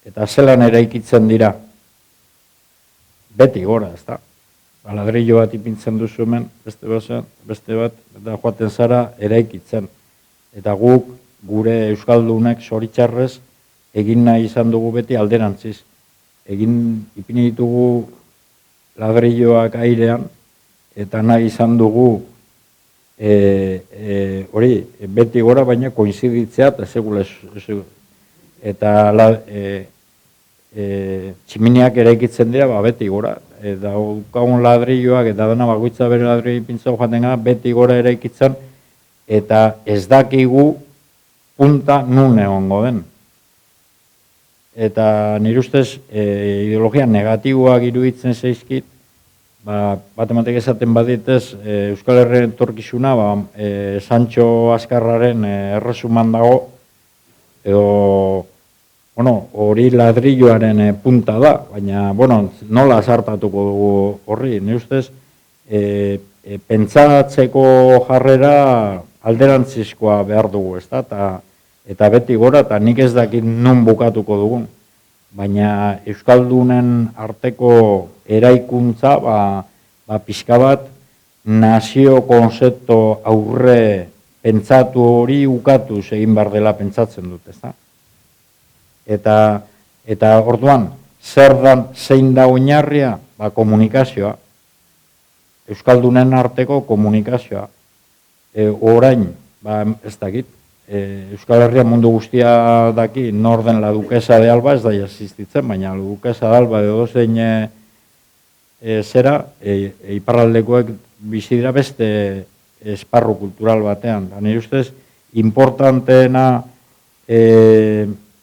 Speaker 4: eta zelan eraikitzen dira, beti gora, ez da. Ladrillo bat ipintzen duzu hemen, beste bat, eta joaten zara eraikitzen. Eta guk, gure Euskaldunek zoritxarrez, egin nahi izan dugu beti alderantziz. Ipini ditugu ladrilloak airean, eta nahi izan dugu hori beti gora, baina koinziditzea eta segula eta tximiniak eraikitzen dira beti gora, eta daukagun ladrilloak eta dena bakoitza bere ladrillo ipintzen joaten gara beti gora eraikitzen, eta ez dakigu punta nun egongo den. Eta nire ustez ideologia negatiboak iruditzen zaizkit, bat ematek esaten baditez Euskal Herriaren etorkizuna Sancho Azkarraren erresuman dago, edo hori ladrilloaren punta da, baina nola sartatuko dugu horri, nire ustez pentsatzeko jarrera alderantzizkoa behar dugu, ez da, eta beti gora, eta nik ez dakit non bukatuko dugun. Baina Euskaldunen arteko eraikuntza, pixka bat nazio konzepto aurre pentsatu hori ukatu egin behar dela pentsatzen dut, ezta? Eta orduan, zein da oinarria? Ba, komunikazioa. Euskaldunen arteko komunikazioa. Orain, ba, ez dakit, Euskal Herria mundu guztia daki nor den la Duquesa de Alba, ez da existitzen, baina la Duquesa de Alba edo zein zera, iparraldekoek bizi dira beste esparru kultural batean. Nire ustez, importanteena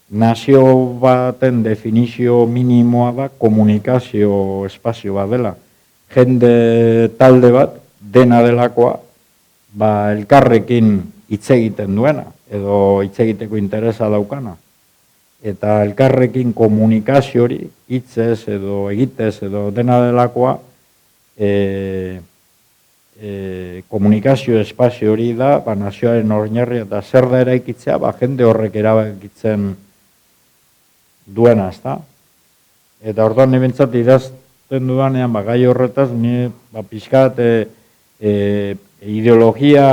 Speaker 4: nazio baten definizio minimoa da komunikazio espazio bat dela. Jende talde bat, dena delakoa, ba, elkarrekin hitz egiten duena, edo hitz egiteko interesa daukana. Eta elkarrekin komunikazio hori, hitzez edo egitez edo dena delakoa, komunikazio espazio hori da, ba, nazioaren oinarria eta zer da eraikitzea, ba, jende horrek erabakitzen duena, ezta? Eta orduan nibentzat idazten dudanean, ba, gai horretaz, ni ba, pixkat ideologia,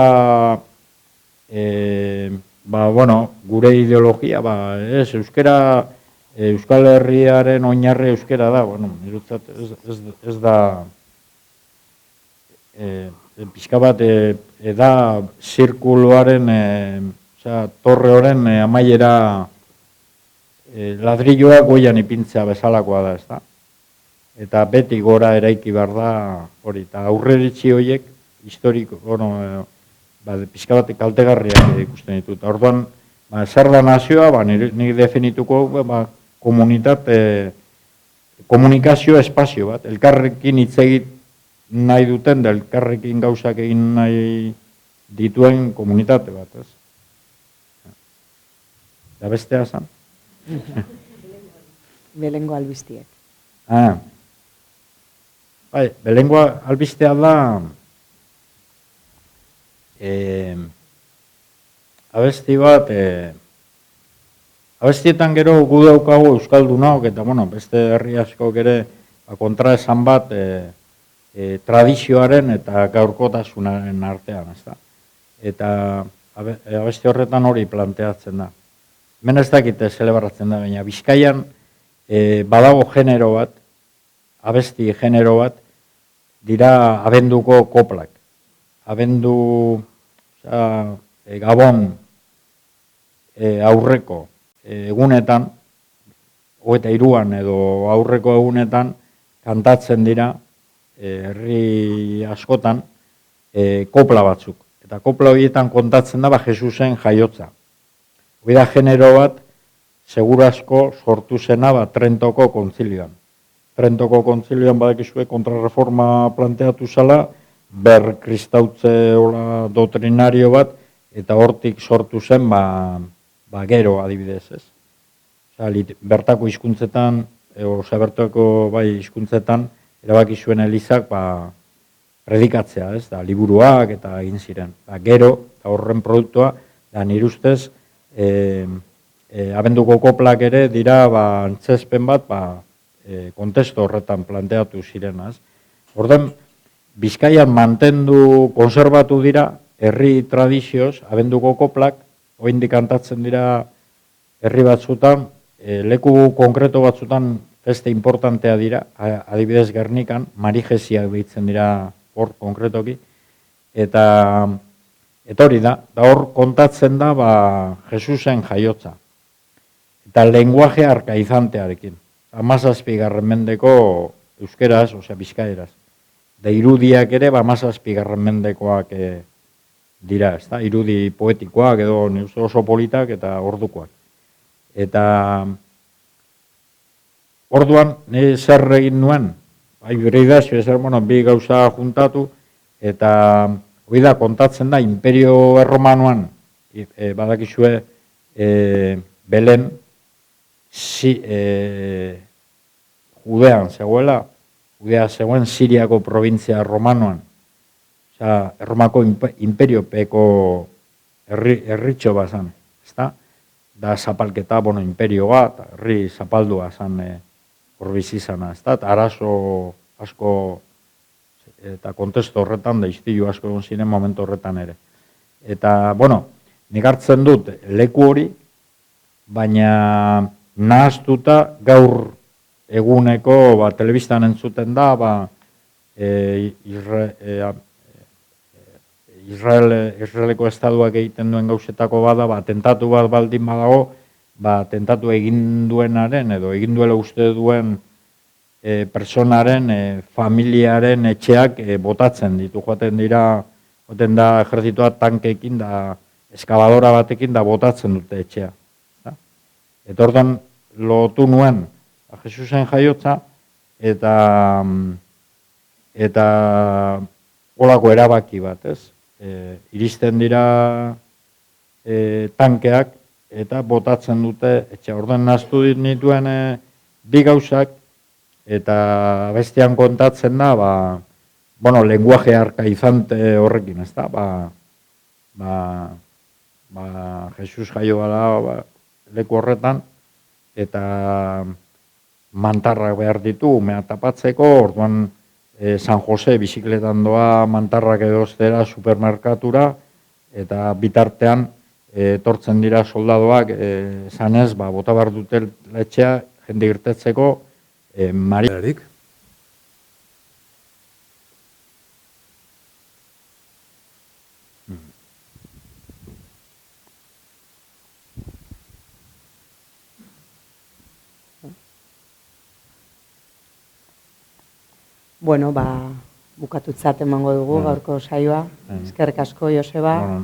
Speaker 4: ba, bueno, gure ideologia, ba, euskera, Euskal Herriaren oinarri euskera da, bueno, niretzat ez da, pixka bat, da zirkuluaren, torre horren amaiera ladrilloa goian ipintzea bezalakoa da, ezta? Eta beti gora eraiki behar da hori, eta aurreritzi horiek, historiko, bueno, pixka bat kaltegarriak ikusten ditut. Orduan, zer da nazioa, nik definituko, komunikazio espazio bat, elkarrekin hitz egit nahi duten, da elkarrekin gauzak egin nahi dituen komunitate bat, ez? Da bestea zan?
Speaker 2: Belengo albistiek.
Speaker 4: Bai, belengo albistea da abesti bat, abestietan gero gu daukagu euskaldunok, eta bueno, beste herri askok ere kontraesan bat tradizioaren eta gaurkotasunaren artean, ezta? Eta abesti horretan hori planteatzen da. Hemen ez dakite zelebratzen da, baina Bizkaian badago genero bat, abesti genero bat, dira abenduko koplak. Abendu, Gabon aurreko egunetan, 23an edo aurreko egunetan, kantatzen dira herri askotan kopla batzuk. Eta kopla horietan kontatzen da Jesusen jaiotza. Hoi da genero bat, segurazko sortu zena Trentoko kontzilioan. Trentoko kontzilioan badakizue kontrarreforma planteatu zala, berkristautze dotrinario bat, eta hortik sortu zen gero adibidez, ez? Bertako hizkuntzetan, bertako hizkuntzetan, erabaki zuen Elizak predikatzea, ez? Liburuak eta egin ziren. Gero, horren produktua, nire ustez, abenduko koplak ere dira antzezpen bat kontestu horretan planteatu zirenaz. Orduan, Bizkaian mantendu, konserbatu dira herri tradizioz, abenduko koplak, oraindik kantatzen dira herri batzutan, leku konkreto batzutan feste importantea dira, adibidez Gernikan, Marijesiak behitzen dira hor konkretoki, eta hori da, hor kontatzen da Jesusen jaiotza. Eta lenguaje arkaizantearekin. 17. mendeko euskeraz, bizkaeraz. Da irudiak ere 17. mendekoak dira, ezta? Irudi poetikoak edo oso politak eta ordukoak. Eta orduan, zer egin nuen? Hibridazio, bi gauza juntatu, eta hori da, kontatzen da, Imperio Erromanoan, badakizue, Belen, Judean zegoela, Judea zegoen Siriako provintzia Romanoan, Erromako imperiopeko herritxo bazan, ezta? Da zapalketa, imperio bat, herri zapaldua zan hor bizizana, ezta? Eta arazo asko eta kontestu horretan da istilu asko egon ziren momentu horretan ere. Eta, bueno, nik hartzen dut leku hori, baina nahaztuta gaur eguneko telebistan entzuten da, Israeleko estaduak egiten duen gauzetako bada, tentatu bat baldin badago, tentatu egin duenaren edo egin duela uste duen personaren, familiaren etxeak botatzen ditu. Joaten da ejertzitoa tankekin da, eskabadora batekin da botatzen dute etxea. Eta ordan lotu nuen Jesusen jaiotza eta olako erabaki bat, ez? Iristen dira tankeak eta botatzen dute etxea. Ordan naztu nituen bi gauzak eta bestean kontatzen da, lenguaje arkaizante horrekin, ez da? Jesus jaio bada leku horretan, eta mantarrak behar ditu, umea tapatzeko, orduan San Jose bizikletan doa mantarrak edoztera supermerkatura, eta bitartean etortzen dira soldadoak, zanez, bota behar dute etxea, jende irtetzeko, Mariarik.
Speaker 2: Bueno, bukatutzat emango dugu gaurko saioa. Eskerrik asko, Joseba.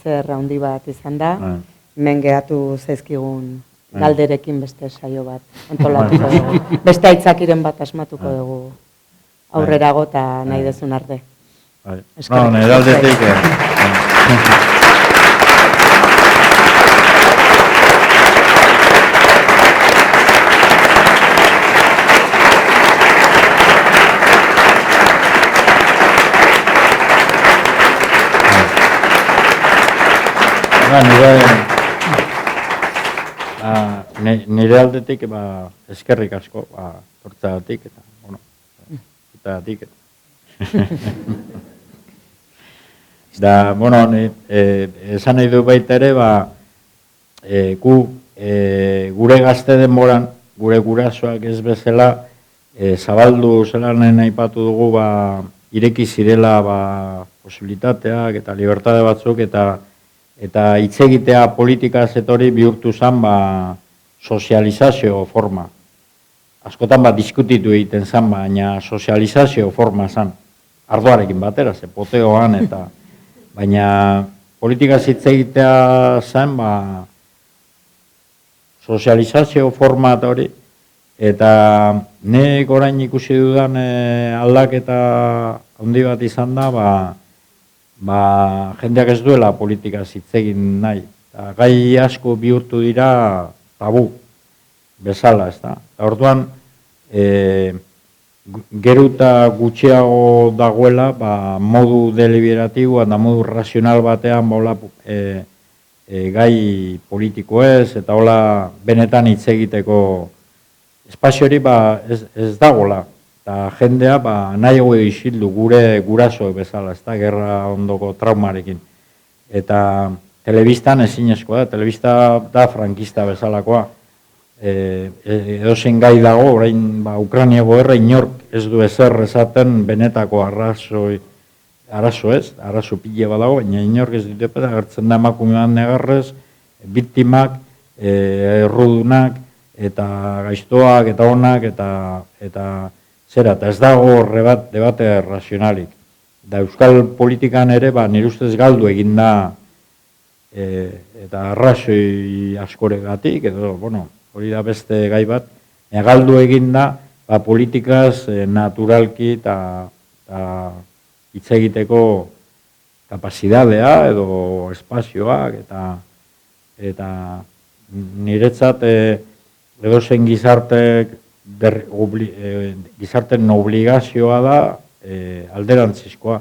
Speaker 2: Zer handi bat izan da. Hemen geratu zaizkigun galderekin beste saio bat antolatuko dugu. Beste aitzakiren bat asmatuko dugu aurrerago eta nahi dezun arte.
Speaker 4: Nire aldetik. Nire aldetik eskerrik asko tortzagatik eta da, esan nahi du baita ere, gure gazte denboran, gure gurasoak ez bezala, zabaldu zelanen aipatu dugu, ireki zirela posibilitateak eta libertade batzuk, eta hitz egitea politika zetori bihurtu zen sozializazio forma. Askotan diskutitu egiten zen, baina sozializazio forma zen. Ardoarekin batera, poteoan eta... Baina politika hitz egitea zen, sozializazio forma eta hori. Eta nek orain ikusi dudan aldaketa handi bat izan da, jendeak ez duela politika hitz egin nahi. Gai asko bihurtu dira tabu bezala, ez da. Orduan, geruta gutxiago dagoela, modu deliberatiboa eta modu razional batean gai politikoez, eta hola benetan hitz egiteko espazio hori ez dagoela. Eta jendea nahiago isildu gure guraso bezala, ez da, gerra ondoko traumarekin. Eta telebistan ezinezkoa da, telebista da frankista bezalakoa. Edozein gai dago, orain Ukrainiako erra inork ez du ezer esaten benetako arazo pile badago, baina inork ez dute eta gertzen da emakumean negarrez, biktimak, errudunak, eta gaiztoak, eta onak, eta zera, eta ez dago horre bat debate razionalik. Da euskal politikan ere, nire ustez galdu eginda, eta arrazoi askoregatik, edo, hori da beste gai bat, galdu eginda, politikaz naturalki eta hitz egiteko kapazidadea edo espazioak, eta niretzat edozein gizarten obligazioa da alderantzizkoa,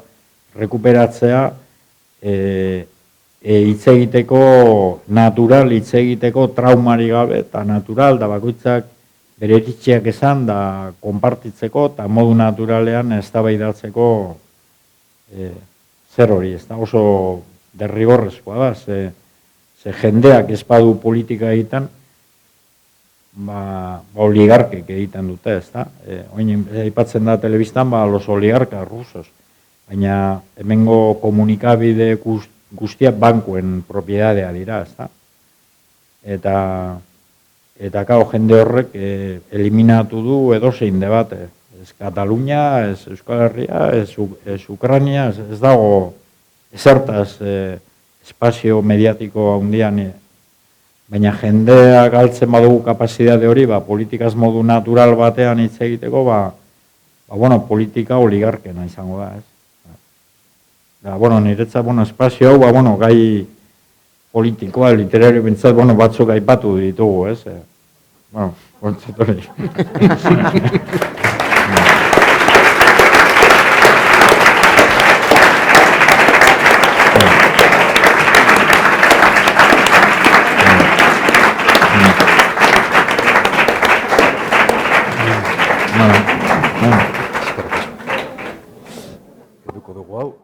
Speaker 4: rekuperatzea hitz egiteko natural, hitz egiteko traumari gabe, eta natural da bakoitzak bere iritziak esan da konpartitzeko eta modu naturalean eztabaidatzeko zer hori, ez da oso derrigorrezkoa da, ze jendeak ez badu politika egiten, oligarkek egiten dute, ez da? Oin, aipatzen da telebistan, los oligarkas rusos, baina hemengo komunikabide guztiak bankuen propiedadea dira, ez da? Eta jende horrek eliminatu du edozein debate. Ez Katalunia, ez Euskal Herria, ez Ukrania, ez dago ezertaz espazio mediatiko handian, baina jendea galtzen badugu kapazidade hori, politikaz modu natural batean hitz egiteko, politika oligarkena izango da, ez? Niretzat, espazio hau, gai politikoa, literario bintzat, batzuk aipatu ditugu, ez? Bontzat hori.
Speaker 3: Eduko dugu hau.